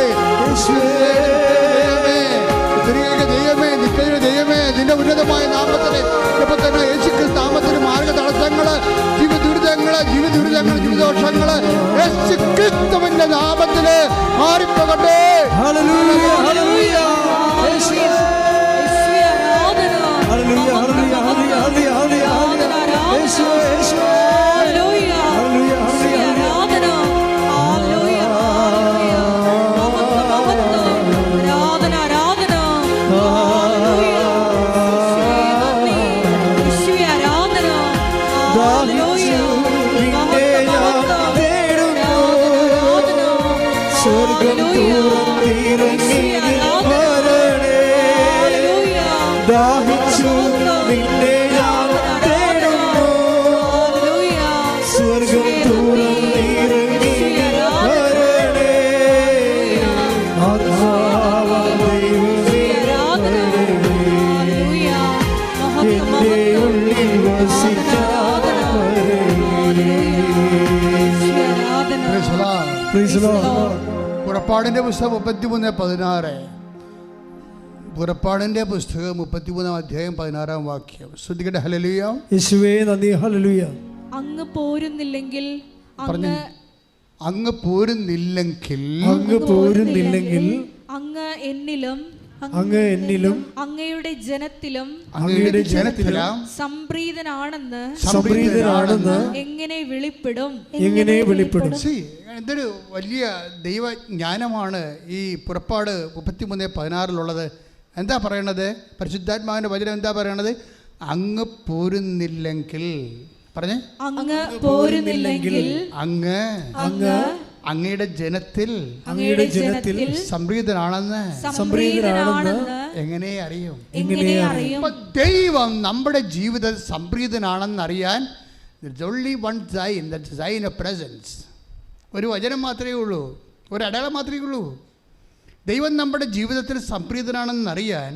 ദൈവമേ, നിത്യയുടെ ദൈവമേ, നിന്റെ ഉന്നതമായ നാമത്തിന് ഇപ്പൊ തന്നെ യേശുക്രിസ്തു നാമത്തിന് മാർഗ തടസ്സങ്ങള്, ജീവിതദുരിതങ്ങള്, ജീവിതദുരിതങ്ങള്, ജീവിതദോഷങ്ങള് യേശുക്രിസ്തുവിന്റെ നാമത്തില് മാറിപ്പോകട്ടെ. ഹല്ലേലൂയ, ഹല്ലേലൂയ, യേശുവേ, ഹല്ലേലൂയ, ഹല്ലേലൂയ, ഹല്ലേലൂയ, ഹല്ലേലൂയ, യേശുവേ, യേശുവേ, ഹല്ലേലൂയ, ഹല്ലേലൂയ, ആരാധന, ഹല്ലേലൂയ, ഹല്ലേലൂയ, ആരാധന, ആരാധന, ഹല്ലേലൂയ, യേശുവേ, ആരാധന, ഹല്ലേലൂയ, തുറന്നിറങ്ങി വരണേ. ദാഹിച്ചു നിന്നെ ഞാൻ തേടുന്നു. സ്വർഗം തുറന്നിറങ്ങി വരണേ. ആത്മാവാം ദൈവമേ വരണേ. എന്റെ ഉള്ളിൽ വസിക്കാൻ വരണേ. Praise the Lord. പുറപ്പാടിൻ്റെ പുസ്തകം 33:16. പുറപ്പാടിൻ്റെ പുസ്തകം 33 അധ്യായം 16 വാക്യം. ശ്രദ്ധിക്കട്ടെ. ഹല്ലേലൂയ. യേശുവേ നന്ദി. ഹല്ലേലൂയ. അങ്ങ് പോരുന്നില്ലെങ്കിൽ പറഞ്ഞേ. അങ്ങ് പോരുന്നില്ലെങ്കിൽ അങ്ങ് പോരുന്നില്ലെങ്കിൽ അങ്ങ് എന്നിലും അങ്ങയുടെ ജനത്തിലും സംപ്രീതനാണെന്ന് എങ്ങനെ വെളിപ്പെടും? എന്തൊരു വലിയ ദൈവജ്ഞാനമാണ് ഈ പുറപ്പാട് 33:16 എന്താ പറയണത്? പരിശുദ്ധാത്മാവിന്റെ വചനം എന്താ പറയണത്? അങ്ങ് പോരുന്നില്ലെങ്കിൽ, പറഞ്ഞേ, അങ്ങ് പോരുന്നില്ലെങ്കിൽ അങ്ങ് അങ്ങയുടെ ജനത്തിൽ സംപ്രീതനാണെന്ന് എങ്ങനെ അറിയും? ദൈവം നമ്മുടെ ജീവിതത്തിൽ സംപ്രീതനാണെന്ന് അറിയാൻ only one sign, that sign of presence. ഒരു വചനം മാത്രമേ ഉള്ളൂ, ഒരു അടയാളം മാത്രമേ ഉള്ളൂ. ദൈവം നമ്മുടെ ജീവിതത്തിൽ സംപ്രീതനാണെന്ന് അറിയാൻ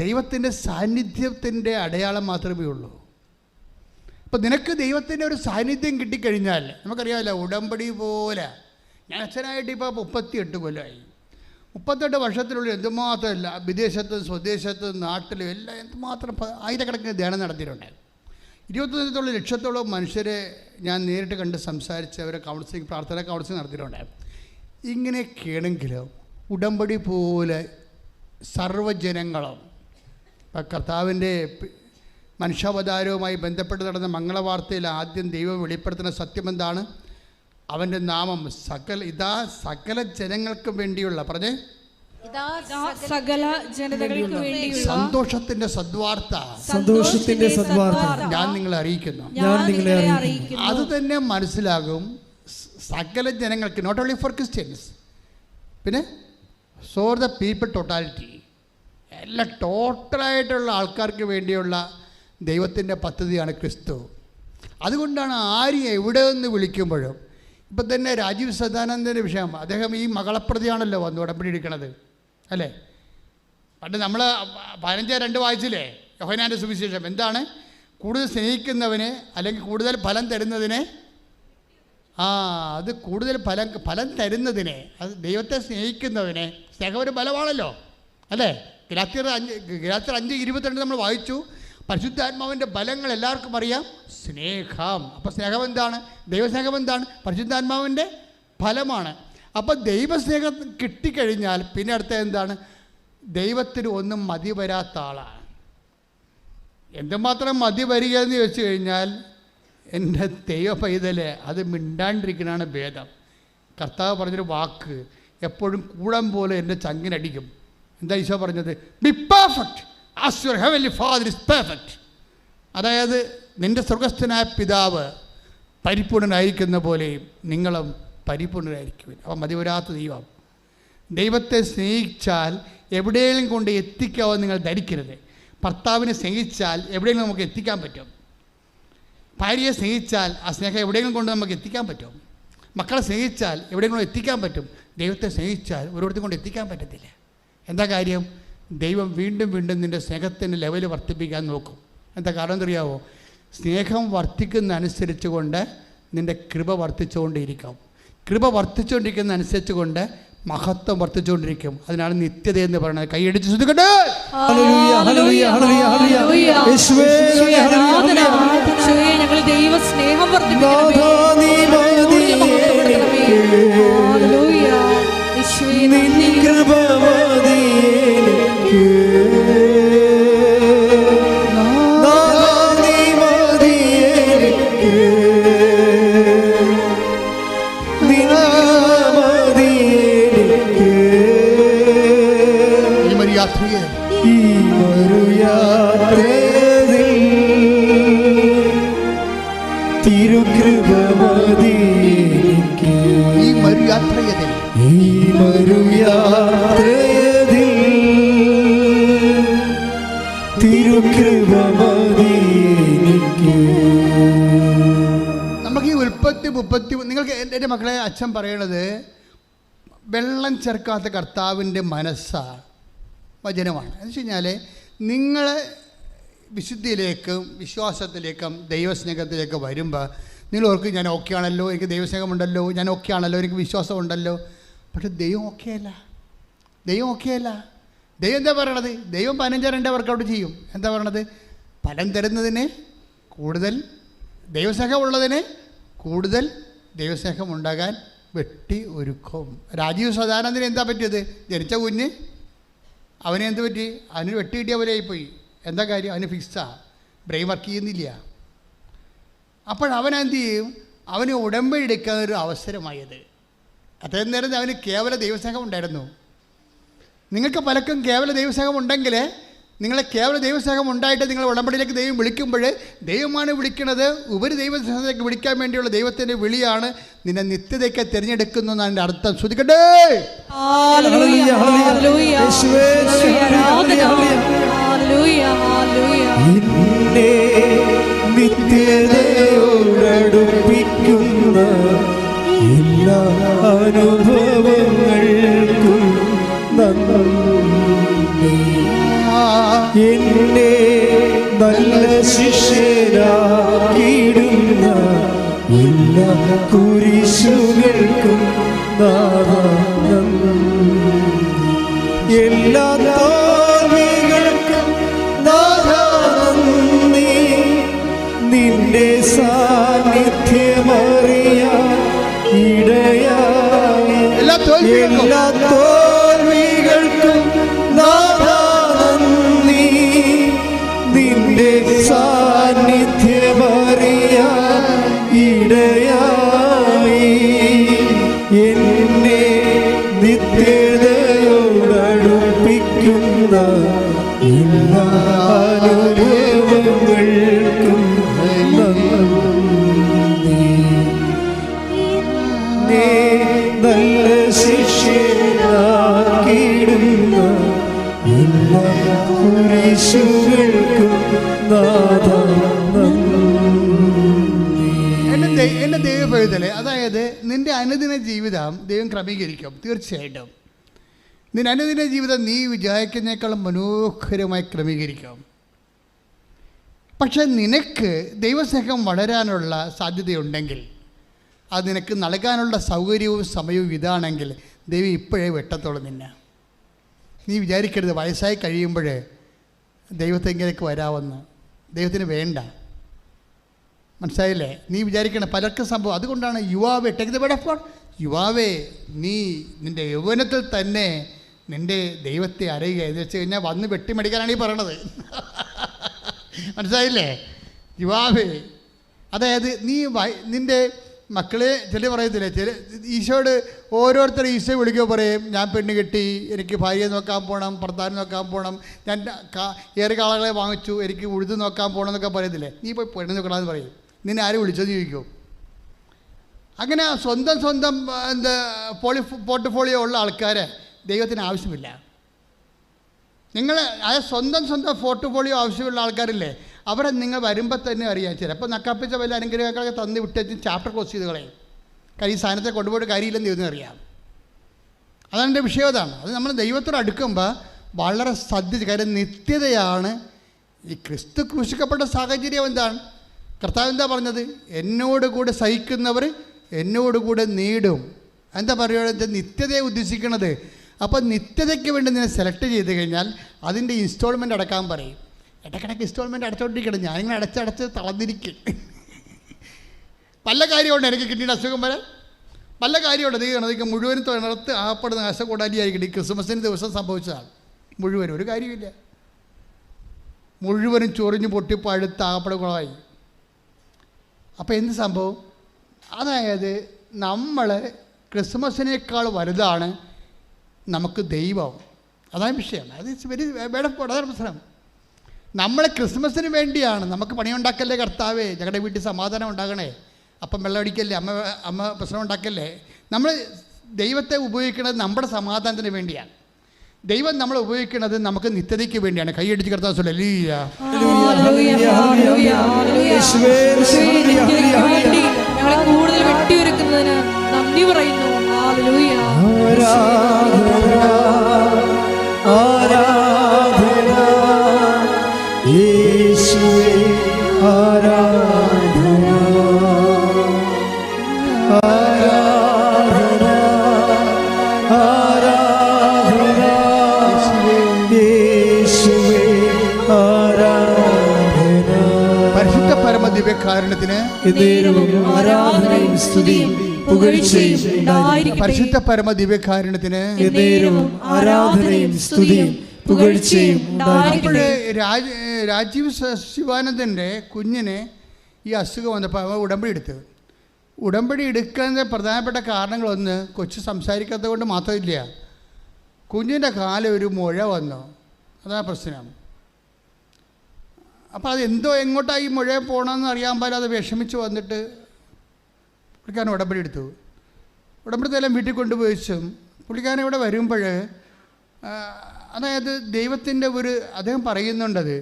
ദൈവത്തിൻ്റെ സാന്നിധ്യത്തിൻ്റെ അടയാളം മാത്രമേ ഉള്ളൂ. അപ്പം നിനക്ക് ദൈവത്തിൻ്റെ ഒരു സാന്നിധ്യം കിട്ടിക്കഴിഞ്ഞാൽ, നമുക്കറിയാമല്ലോ, ഉടമ്പടി പോലെ. ഞാൻ അച്ഛനായിട്ട് ഇപ്പോൾ 38 കൊല്ലമായി. 38 വർഷത്തിനുള്ളിൽ എന്തുമാത്രമല്ല, വിദേശത്തും സ്വദേശത്തും നാട്ടിലും എല്ലാം എന്തുമാത്രം ആയിരക്കണക്കിന് ധ്യാനം നടത്തിയിട്ടുണ്ട്. 21 ലക്ഷത്തോളം മനുഷ്യരെ ഞാൻ നേരിട്ട് കണ്ട് സംസാരിച്ച് അവരെ കൗൺസിലിംഗ്, പ്രാർത്ഥന കൗൺസിലിംഗ് നടത്തിയിട്ടുണ്ട്. ഇങ്ങനെയൊക്കെയാണെങ്കിലും ഉടമ്പടി പോലെ സർവ്വജനങ്ങളും കർത്താവിൻ്റെ മനുഷ്യാവതാരവുമായി ബന്ധപ്പെട്ട് നടന്ന മംഗളവാർത്തയിൽ ആദ്യം ദൈവം വെളിപ്പെടുത്തുന്ന സത്യം എന്താണ്? അവൻ്റെ നാമം സകല ജനങ്ങൾക്കും വേണ്ടിയുള്ള, പറഞ്ഞേ, സകല ജനതകൾക്ക് വേണ്ടിയുള്ള സന്തോഷത്തിന്റെ സദ്വാർത്ത ഞാൻ നിങ്ങളെ അറിയിക്കുന്നു. അത് തന്നെ മനസ്സിലാകും സകല ജനങ്ങൾക്ക്, നോട്ട് ഓൺലി ഫോർ ക്രിസ്ത്യൻസ്, പിന്നെ ഫോർ ദ പീപ്പിൾ ടോട്ടാലിറ്റി, എല്ലാ ടോട്ടലായിട്ടുള്ള ആൾക്കാർക്ക് വേണ്ടിയുള്ള ദൈവത്തിൻ്റെ പദ്ധതിയാണ് ക്രിസ്തു. അതുകൊണ്ടാണ് ആരും എവിടെ നിന്ന് വിളിക്കുമ്പോഴും, ഇപ്പം തന്നെ രാജീവ് സദാനന്ദൻ്റെ വിഷയം, അദ്ദേഹം ഈ മകളപ്രതിയാണല്ലോ വന്ന് ഉടമ്പടി എടുക്കണത്, അല്ലേ? പണ്ട് നമ്മൾ 15:2 വായിച്ചില്ലേ യോഹന്നാൻ്റെ സുവിശേഷം? എന്താണ്? കൂടുതൽ സ്നേഹിക്കുന്നവന് അല്ലെങ്കിൽ കൂടുതൽ ഫലം തരുന്നതിനെ, അത് കൂടുതൽ ഫലം തരുന്നതിനെ, അത് ദൈവത്തെ സ്നേഹിക്കുന്നവനെ, സ്നേഹം ഒരു ബലമാണല്ലോ, അല്ലേ? ഗലാത്യർ 5:22 നമ്മൾ വായിച്ചു. പരിശുദ്ധാത്മാവിൻ്റെ ബലങ്ങൾ എല്ലാവർക്കും അറിയാം. സ്നേഹം. അപ്പോൾ സ്നേഹം എന്താണ്? ദൈവസ്നേഹം എന്താണ്? പരിശുദ്ധാത്മാവിൻ്റെ ഫലമാണ്. അപ്പോൾ ദൈവസ്നേഹം കിട്ടിക്കഴിഞ്ഞാൽ പിന്നെ അടുത്ത എന്താണ്? ദൈവത്തിന് ഒന്നും മതി വരാത്ത ആളാണ്. എന്തുമാത്രം മതി വരിക എന്ന് ചോദിച്ചു കഴിഞ്ഞാൽ, എൻ്റെ ദൈവ പൈതല് അത് മിണ്ടാണ്ടിരിക്കണതാണ് ഭേദം. കർത്താവ് പറഞ്ഞൊരു വാക്ക് എപ്പോഴും കൂടം പോലെ എൻ്റെ ചങ്കിനടിക്കും. എന്താ ഈശോ പറഞ്ഞത്? B perfect as your heavenly Father is perfect. അതായത് നിൻ്റെ സ്വർഗസ്ഥനായ പിതാവ് പരിപൂർണനായിരിക്കുന്ന പോലെയും നിങ്ങളും പരിപൂർണരായിരിക്കും. അപ്പം മതിവരാത്ത ദൈവം. ദൈവത്തെ സ്നേഹിച്ചാൽ എവിടെയെങ്കിലും കൊണ്ട് എത്തിക്കാമെന്ന് നിങ്ങൾ ധരിക്കരുത്. ഭർത്താവിനെ സ്നേഹിച്ചാൽ എവിടെയെങ്കിലും നമുക്ക് എത്തിക്കാൻ പറ്റും. ഭാര്യയെ സ്നേഹിച്ചാൽ ആ സ്നേഹം എവിടെയെങ്കിലും കൊണ്ട് നമുക്ക് എത്തിക്കാൻ പറ്റും. മക്കളെ സ്നേഹിച്ചാൽ എവിടെയെങ്കിലും എത്തിക്കാൻ പറ്റും. ദൈവത്തെ സ്നേഹിച്ചാൽ ഒരിടത്തും കൊണ്ട് എത്തിക്കാൻ പറ്റത്തില്ല. എന്താ കാര്യം? ദൈവം വീണ്ടും വീണ്ടും നിൻ്റെ സ്നേഹത്തിൻ്റെ ലെവൽ വർദ്ധിപ്പിക്കാൻ നോക്കും. എന്താ കാരണം എന്നറിയാവോ? സ്നേഹം വർദ്ധിക്കുന്ന അനുസരിച്ച് കൊണ്ട് നിൻ്റെ കൃപ വർദ്ധിച്ചുകൊണ്ടിരിക്കും. കൃപ വർദ്ധിച്ചുകൊണ്ടിരിക്കുന്ന അനുസരിച്ച് കൊണ്ട് മഹത്വം വർദ്ധിച്ചുകൊണ്ടിരിക്കും. അതിനാണ് നിത്യത എന്ന് പറയുന്നത്. കൈയടിച്ച് ശ്രദ്ധിക്കട്ടെ. ഞങ്ങൾ ദൈവ സ്നേഹം വർദ്ധിപ്പിക്കണമേ. തിരുകൃപ തിരുകൃപമതി എനിക്ക്. ഈ മരുയാത്രയതിൽ ഈ മരുയാത്രയതിൽ തിരുകൃപമതി എനിക്ക്. നമുക്ക് ഈ ഉൽപ്പത്തി 30 നിങ്ങൾക്ക് എൻ്റെ മക്കളെ അച്ഛൻ പറയണത് വെള്ളം ചേർക്കാത്ത കർത്താവിൻ്റെ മനസ്സാണ്, വചനമാണ്. എന്ന് വെച്ച് കഴിഞ്ഞാൽ നിങ്ങൾ വിശുദ്ധിയിലേക്കും വിശ്വാസത്തിലേക്കും ദൈവസ്നേഹത്തിലേക്ക് വരുമ്പോൾ നിങ്ങൾ ഓർക്കും ഞാൻ ഓക്കെ ആണല്ലോ, എനിക്ക് ദൈവസ്നേഹമുണ്ടല്ലോ, ഞാൻ ഓക്കെ ആണല്ലോ, എനിക്ക് വിശ്വാസമുണ്ടല്ലോ. പക്ഷെ ദൈവം ഓക്കെ അല്ല, ദൈവം ഓക്കെ അല്ല. ദൈവം എന്താ പറയണത്? ദൈവം 15 വർക്കൗട്ട് ചെയ്യും. എന്താ പറയണത്? ഫലം തരുന്നതിന് കൂടുതൽ ദൈവസ്നേഹമുള്ളതിന് കൂടുതൽ ദൈവസ്നേഹം ഉണ്ടാകാൻ വെട്ടി ഒരുക്കും. രാജീവ് സദാനന്ദന് എന്താ പറ്റിയത്? ജനിച്ച കുഞ്ഞ് അവനെ എന്ത് പറ്റി? അവന് വെട്ടി കിട്ടിയ പോലെയായിപ്പോയി. എന്താ കാര്യം? അവന് ഫിക്സാ, ബ്രെയിൻ വർക്ക് ചെയ്യുന്നില്ല. അപ്പോൾ അവൻ എന്ത് ചെയ്യും? അവന് ഉടമ്പടി എടുക്കാൻ ഒരു അവസരമായത്. അത്രയും നേരം അവന് കേവല ദൈവസ്നേഹം ഉണ്ടായിരുന്നു. നിങ്ങൾക്ക് പലർക്കും കേവല ദൈവസ്നേഹം ഉണ്ടെങ്കിൽ, നിങ്ങളെ കേവല ദൈവസ്നേഹം ഉണ്ടായിട്ട് നിങ്ങൾ ഉടമ്പടിയിലേക്ക് ദൈവം വിളിക്കുമ്പോൾ ദൈവമാണ് വിളിക്കുന്നത്. ഉപരി ദൈവസ്നേഹത്തിലേക്ക് വിളിക്കാൻ വേണ്ടിയുള്ള ദൈവത്തിൻ്റെ വിളിയാണ് നിന്നെ നിത്യതയ്ക്ക് തിരഞ്ഞെടുക്കുന്നു എന്നാണ് എൻ്റെ അർത്ഥം. ശ്രദ്ധിക്കട്ടെ. നിത്യതയോടടുപ്പിക്കുന്ന എല്ലാ അനുഭവങ്ങൾക്കും നന്ദി. എന്നെ നല്ല ശിഷ്യരാക്കിയിടുന്ന എല്ലാ കുരിശുകൾക്കും നന്ദി. എല്ലാ തോൽവികൾക്കും നന്ദി. നിന്റെ സാന്നിധ്യമറിയാൻ ഇടയായി എല്ലാ തോൽവികൾക്കും നന്ദി. നിന്റെ സാന്നിധ്യമറിയാൻ ഇടയായി. എന്നെ നിത്യതയോടടുപ്പിക്കുന്ന എല്ലാ അനുഭവങ്ങൾക്കും നന്ദി. നല്ല ശിഷ്യനാക്കിയിടുന്ന എല്ലാ കുരിശുകൾക്കും എൻ്റെ ദൈവഭേദത്തില്, അതായത് നിൻ്റെ അനുദിന ജീവിതം ദൈവം ക്രമീകരിക്കും. തീർച്ചയായിട്ടും നിന്റെ അനുദിന ജീവിതം നീ വിചാരിക്കുന്നതിനേക്കാളും മനോഹരമായി ക്രമീകരിക്കും. പക്ഷെ നിനക്ക് ദൈവസ്നേഹം വളരാനുള്ള സാധ്യതയുണ്ടെങ്കിൽ, അത് നിനക്ക് നൽകാനുള്ള സൗകര്യവും സമയവും ഇതാണെങ്കിൽ ദൈവം ഇപ്പോഴേ വെട്ടത്തോളം നിന്നെ. നീ വിചാരിക്കരുത് വയസ്സായി കഴിയുമ്പോൾ ദൈവത്തെങ്കിലേക്ക് വരാമെന്ന്. ദൈവത്തിന് വേണ്ട, മനസ്സിലായില്ലേ? നീ വിചാരിക്കണം പലർക്കും സംഭവം. അതുകൊണ്ടാണ് യുവാവേ, take the word of God, യുവാവേ നീ നിൻ്റെ യൗവനത്തിൽ തന്നെ നിൻ്റെ ദൈവത്തെ അറിയുക എന്ന് വെച്ച് കഴിഞ്ഞാൽ വന്ന് വെട്ടിമടിക്കാനാണ് ഈ പറയണത്. മനസ്സിലായില്ലേ? യുവാവേ, അതായത് നീ നിൻ്റെ മക്കളെ ചില പറയത്തില്ലേ, ചില ഈശോയോട് ഓരോരുത്തരും ഈശോ വിളിക്കുക പറയും, ഞാൻ പെണ്ണ് കെട്ടി, എനിക്ക് ഭാര്യയെ നോക്കാൻ പോകണം, ഭർത്താവിനെ നോക്കാൻ പോകണം, ഞാൻ ഏറെ കാളകളെ വാങ്ങിച്ചു, എനിക്ക് ഉഴുത് നോക്കാൻ പോകണം എന്നൊക്കെ പറയത്തില്ലേ. നീ പോയി പെണ്ണ് നോക്കണമെന്ന് പറയും. നിന്നെ ആരും വിളിച്ചെന്ന് ചോദിക്കുമോ? അങ്ങനെ സ്വന്തം എന്താ പോർട്ട്ഫോളിയോ ഉള്ള ആൾക്കാരെ ദൈവത്തിന് ആവശ്യമില്ല. നിങ്ങൾ സ്വന്തം പോർട്ട്ഫോളിയോ ആവശ്യമുള്ള ആൾക്കാരില്ലേ, അവരെ നിങ്ങൾ വരുമ്പോൾ തന്നെ അറിയാം. ചിലപ്പോൾ നക്കാപ്പിച്ച വല്ല അനുഗ്രഹങ്ങളൊക്കെ തന്ന് വിട്ടേച്ച് ചാപ്റ്റർ ക്ലോസ് ചെയ്ത് കളയും. കാര്യം ഈ സാധനത്തെ കൊണ്ടുപോയിട്ട് കാര്യമില്ലെന്ന് ദൈവത്തിന് അറിയാം. അതാണ് എൻ്റെ വിഷയം. അതാണ് അത് നമ്മൾ ദൈവത്തോട് അടുക്കുമ്പോൾ വളരെ ശ്രദ്ധിച്ച്, കാര്യം നിത്യതയാണ്. ഈ ക്രിസ്തു ക്രൂശിക്കപ്പെട്ട സാഹചര്യം എന്താണ്? കർത്താവ് എന്താ പറഞ്ഞത്? എന്നോട് കൂടെ സഹിക്കുന്നവർ എന്നോട് കൂടെ നേടും. എന്താ പറയുക? നിത്യതയെ ഉദ്ദേശിക്കുന്നത്. അപ്പോൾ നിത്യതയ്ക്ക് വേണ്ടി നിന്നെ സെലക്ട് ചെയ്ത് കഴിഞ്ഞാൽ അതിൻ്റെ ഇൻസ്റ്റാൾമെൻറ്റ് അടക്കാൻ പറയും. ഇടയ്ക്കിടയ്ക്ക് ഇൻസ്റ്റാൾമെൻറ്റ് അടച്ചോണ്ടിരിക്കണം. ഞാനിങ്ങനെ അടച്ചടച്ച് തളർന്നിരിക്കും. പല കാര്യമുണ്ട് എനിക്ക് കിട്ടിയ അസുഖം വരെ, പല കാര്യമുണ്ട്. അധികം മുഴുവനും തിണർത്ത് ആപ്പെടുന്ന അസുഖകൂടാലിയായിരിക്കും. ഈ ക്രിസ്മസിന് ദിവസം സംഭവിച്ചതാണ്. മുഴുവനും ഒരു കാര്യമില്ല, മുഴുവനും ചൊറിഞ്ഞ് പൊട്ടി പഴുത്ത് ആകപ്പെടുകളായി. അപ്പോൾ എന്ത് സംഭവം? അതായത് നമ്മൾ ക്രിസ്മസിനേക്കാൾ വലുതാണ് നമുക്ക് ദൈവം. അതാണ് വിഷയം. അത് വെരി അതാണ് പ്രശ്നം. നമ്മൾ ക്രിസ്മസിന് വേണ്ടിയാണ്. നമുക്ക് പണിയുണ്ടാക്കല്ലേ കർത്താവേ, ഞങ്ങളുടെ വീട്ടിൽ സമാധാനം ഉണ്ടാകണേ, അപ്പം വെള്ളം അടിക്കല്ലേ, അമ്മ പ്രശ്നം ഉണ്ടാക്കല്ലേ. നമ്മൾ ദൈവത്തെ ഉപയോഗിക്കുന്നത് നമ്മുടെ സമാധാനത്തിന് വേണ്ടിയാണ്. ദൈവം നമ്മളെ ഉപയോഗിക്കുന്നത് നമുക്ക് നിത്യതയ്ക്ക് വേണ്ടിയാണ്. കൈയടിച്ച് കർത്താവ് ഹല്ലേലൂയ. ഞങ്ങളെ കൂടുതൽ വെട്ടിയൊരുക്കുന്നതിന് നന്ദി പറയുന്നു. ഹല്ലേലൂയ. ആരാധന യേശുവേ, ആരാധന ആരാധന ആരാധന യേശുവേ, ആരാധന. പരിശുദ്ധ പരമ ദിവ്യകാരുണ്യത്തിന് ആരാധനയും സ്തുതിയും പുകഴ്ചയും ഉണ്ടായിരിക്കട്ടെ. പരിശുദ്ധ പരമ ദിവ്യകാരുണ്യത്തിന് ആരാധനയും സ്തുതിയും പുകഴ്ചയും അപ്പോഴേ രാജീവ് ശിവാനന്ദൻ്റെ കുഞ്ഞിന് ഈ അസുഖം വന്നപ്പോൾ അവൻ ഉടമ്പടി എടുത്ത്. ഉടമ്പടി എടുക്കുന്നതിൻ്റെ പ്രധാനപ്പെട്ട കാരണങ്ങളൊന്ന്, കൊച്ചു സംസാരിക്കാത്തത് കൊണ്ട് മാത്രമില്ല, കുഞ്ഞിൻ്റെ കാലം ഒരു മുഴ വന്നു. അതാണ് പ്രശ്നം. അപ്പോൾ അതെന്തോ എങ്ങോട്ടായി മുഴ പോകണമെന്ന് അറിയാൻ പാടില്ലാതെ വിഷമിച്ച് വന്നിട്ട് പുള്ളിക്കാരൻ ഉടമ്പടി എടുത്തു. ഉടമ്പടിത്തെല്ലാം വീട്ടിൽ കൊണ്ടുപോയി വെച്ചും പുള്ളിക്കാരൻ ഇവിടെ വരുമ്പോൾ അതായത് ദൈവത്തിൻ്റെ ഒരു അദ്ദേഹം പറയുന്നുണ്ടത്,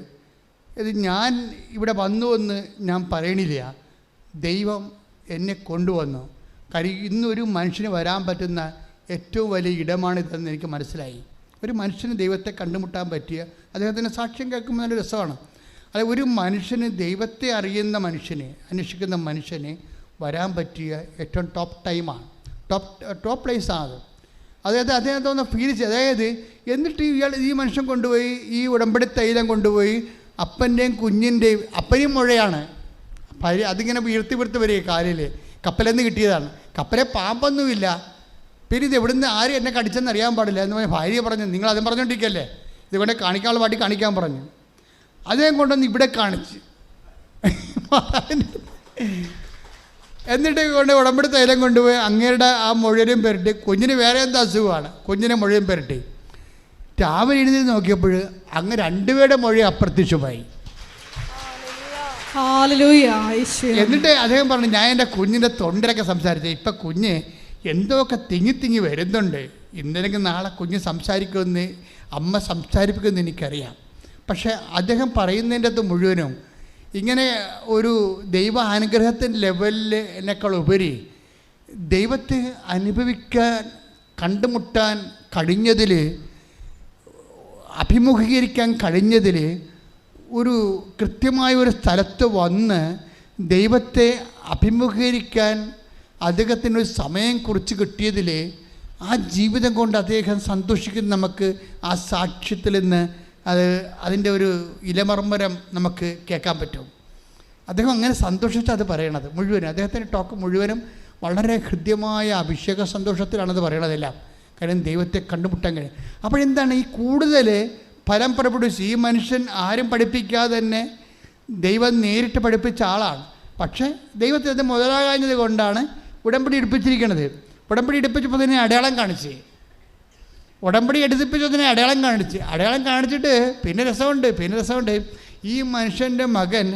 ഇത് ഞാൻ ഇവിടെ വന്നു എന്ന് ഞാൻ പറയണില്ല, ദൈവം എന്നെ കൊണ്ടുവന്നു. കാര്യം ഇന്നൊരു മനുഷ്യന് വരാൻ പറ്റുന്ന ഏറ്റവും വലിയ ഇടമാണിതെന്ന് എനിക്ക് മനസ്സിലായി. ഒരു മനുഷ്യന് ദൈവത്തെ കണ്ടുമുട്ടാൻ പറ്റിയ അദ്ദേഹത്തിൻ്റെ സാക്ഷ്യം കേൾക്കുമ്പോൾ നല്ല രസമാണ്. അത് ഒരു മനുഷ്യന് ദൈവത്തെ അറിയുന്ന മനുഷ്യനെ, അന്വേഷിക്കുന്ന മനുഷ്യനെ വരാൻ പറ്റിയ ഏറ്റവും ടോപ്പ് ടൈമാണ്, ടോപ്പ് പ്ലേസാണ് അത്. അതായത് അദ്ദേഹത്തെ ഒന്ന് ഫീൽ ചെയ്ത്, അതായത് എന്നിട്ട് ഈ മനുഷ്യൻ കൊണ്ടുപോയി ഈ ഉടമ്പടി തൈലം കൊണ്ടുപോയി അപ്പൻ്റെയും കുഞ്ഞിൻ്റെയും, അപ്പനെയും മുഴയാണ്, അതിങ്ങനെ വീർത്തി വരിക കാലിൽ, കപ്പലെന്ന് കിട്ടിയതാണ്. കപ്പലെ പാമ്പൊന്നുമില്ല. പിന്നെ ഇത് എവിടുന്ന് ആരും എന്നെ കടിച്ചെന്ന് അറിയാൻ പാടില്ല എന്ന് പറഞ്ഞ ഭാര്യ പറഞ്ഞു. നിങ്ങൾ അതും പറഞ്ഞുകൊണ്ടിരിക്കല്ലേ, ഇതുകൊണ്ട് കാണിക്കാനുള്ള പാട്ടി കാണിക്കാൻ പറഞ്ഞു. അദ്ദേഹം കൊണ്ടൊന്ന് ഇവിടെ കാണിച്ച് എന്നിട്ട് കൊണ്ട് ഉടമ്പടി തൈലം കൊണ്ടുപോയി അങ്ങേരുടെ ആ മുഴയും പെരട്ടി, കുഞ്ഞിന് വേറെ എന്താ അസുഖമാണ്, കുഞ്ഞിനെ മുഴയും പെരട്ടി. രാവിലെ എഴുന്നേറ്റ് നോക്കിയപ്പോൾ അങ്ങ് രണ്ടുപേരുടെ മുഴ അപ്രത്യക്ഷമായി. എന്നിട്ട് അദ്ദേഹം പറഞ്ഞു, ഞാൻ എൻ്റെ കുഞ്ഞിൻ്റെ തൊണ്ടരൊക്കെ സംസാരിച്ചത്, ഇപ്പം കുഞ്ഞ് എന്തൊക്കെ തിങ്ങി വരുന്നുണ്ട്, ഇന്നലെങ്കിൽ നാളെ കുഞ്ഞ് സംസാരിക്കുമെന്ന് അമ്മ സംസാരിപ്പിക്കുമെന്ന് എനിക്കറിയാം. പക്ഷേ അദ്ദേഹം പറയുന്നതിൻ്റെ അകത്ത് മുഴുവനും ഇങ്ങനെ ഒരു ദൈവ അനുഗ്രഹത്തിൻ്റെ ലെവലിനേക്കാൾ ഉപരി ദൈവത്തെ അനുഭവിക്കാൻ, കണ്ടുമുട്ടാൻ കഴിഞ്ഞതിൽ, അഭിമുഖീകരിക്കാൻ കഴിഞ്ഞതിൽ, ഒരു കൃത്യമായ ഒരു സ്ഥലത്ത് വന്ന് ദൈവത്തെ അഭിമുഖീകരിക്കാൻ അദ്ദേഹത്തിനൊരു സമയം കുറിച്ച് കിട്ടിയതിൽ ആ ജീവിതം കൊണ്ട് അദ്ദേഹം സന്തോഷിക്കുന്ന നമുക്ക് ആ സാക്ഷ്യത്തിൽ നിന്ന് അതിൻ്റെ ഒരു ഇലമർമ്മരം നമുക്ക് കേൾക്കാൻ പറ്റും. അദ്ദേഹം അങ്ങനെ സന്തോഷിച്ച് അത് പറയണത് മുഴുവനും, അദ്ദേഹത്തിൻ്റെ ടോക്ക് മുഴുവനും വളരെ ഹൃദ്യമായ അഭിഷേക സന്തോഷത്തിലാണത് പറയണതെല്ലാം. കാര്യം ദൈവത്തെ കണ്ടുമുട്ടാൻ കഴിയും. അപ്പോഴെന്താണ് ഈ കൂടുതൽ ഫലം പ്രകടിപ്പിച്ച്, ഈ മനുഷ്യൻ ആരും പഠിപ്പിക്കാതെ തന്നെ ദൈവം നേരിട്ട് പഠിപ്പിച്ച ആളാണ്. പക്ഷേ ദൈവത്തെ അത് മുതലാകാഞ്ഞത് കൊണ്ടാണ് ഉടമ്പടി എടുപ്പിച്ചിരിക്കുന്നത്. ഉടമ്പടി എടുപ്പിച്ചപ്പോൾ തന്നെ അടയാളം കാണിച്ച്, ഉടമ്പടി എടുപ്പിച്ചതിനെ അടയാളം കാണിച്ചിട്ട് പിന്നെ രസമുണ്ട്. ഈ മനുഷ്യൻ്റെ മകൻ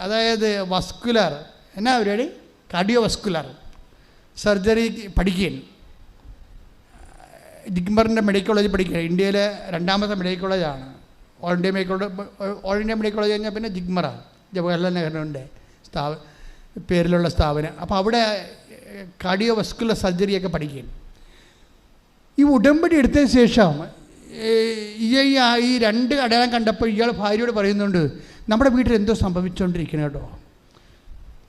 അതായത് വസ്കുലർ എന്നാ പരിപാടി, കാർഡിയോ വസ്കുലർ സർജറി പഠിക്കുകയാണ്. ജിഗ്മറിൻ്റെ മെഡിക്കൽ കോളേജ് പഠിക്കുക. ഇന്ത്യയിലെ 2ാമത്തെ മെഡിക്കൽ കോളേജാണ്. ഓൾ ഇന്ത്യ മെഡിക്കൽ കോളേജ് കഴിഞ്ഞാൽ പിന്നെ ജിഗ്മറാണ്, ജവഹർലാൽ നെഹ്റുവിൻ്റെ പേരിലുള്ള സ്ഥാപനം. അപ്പോൾ അവിടെ കാർഡിയോ വസ്കുലർ സർജറിയൊക്കെ പഠിക്കുകയാണ്. ഈ ഉടമ്പടി എടുത്തതിന് ശേഷം ഈ 2 അടയാളം കണ്ടപ്പോൾ ഇയാൾ ഭാര്യയോട് പറയുന്നുണ്ട്, നമ്മുടെ വീട്ടിൽ എന്തോ സംഭവിച്ചുകൊണ്ടിരിക്കണം കേട്ടോ,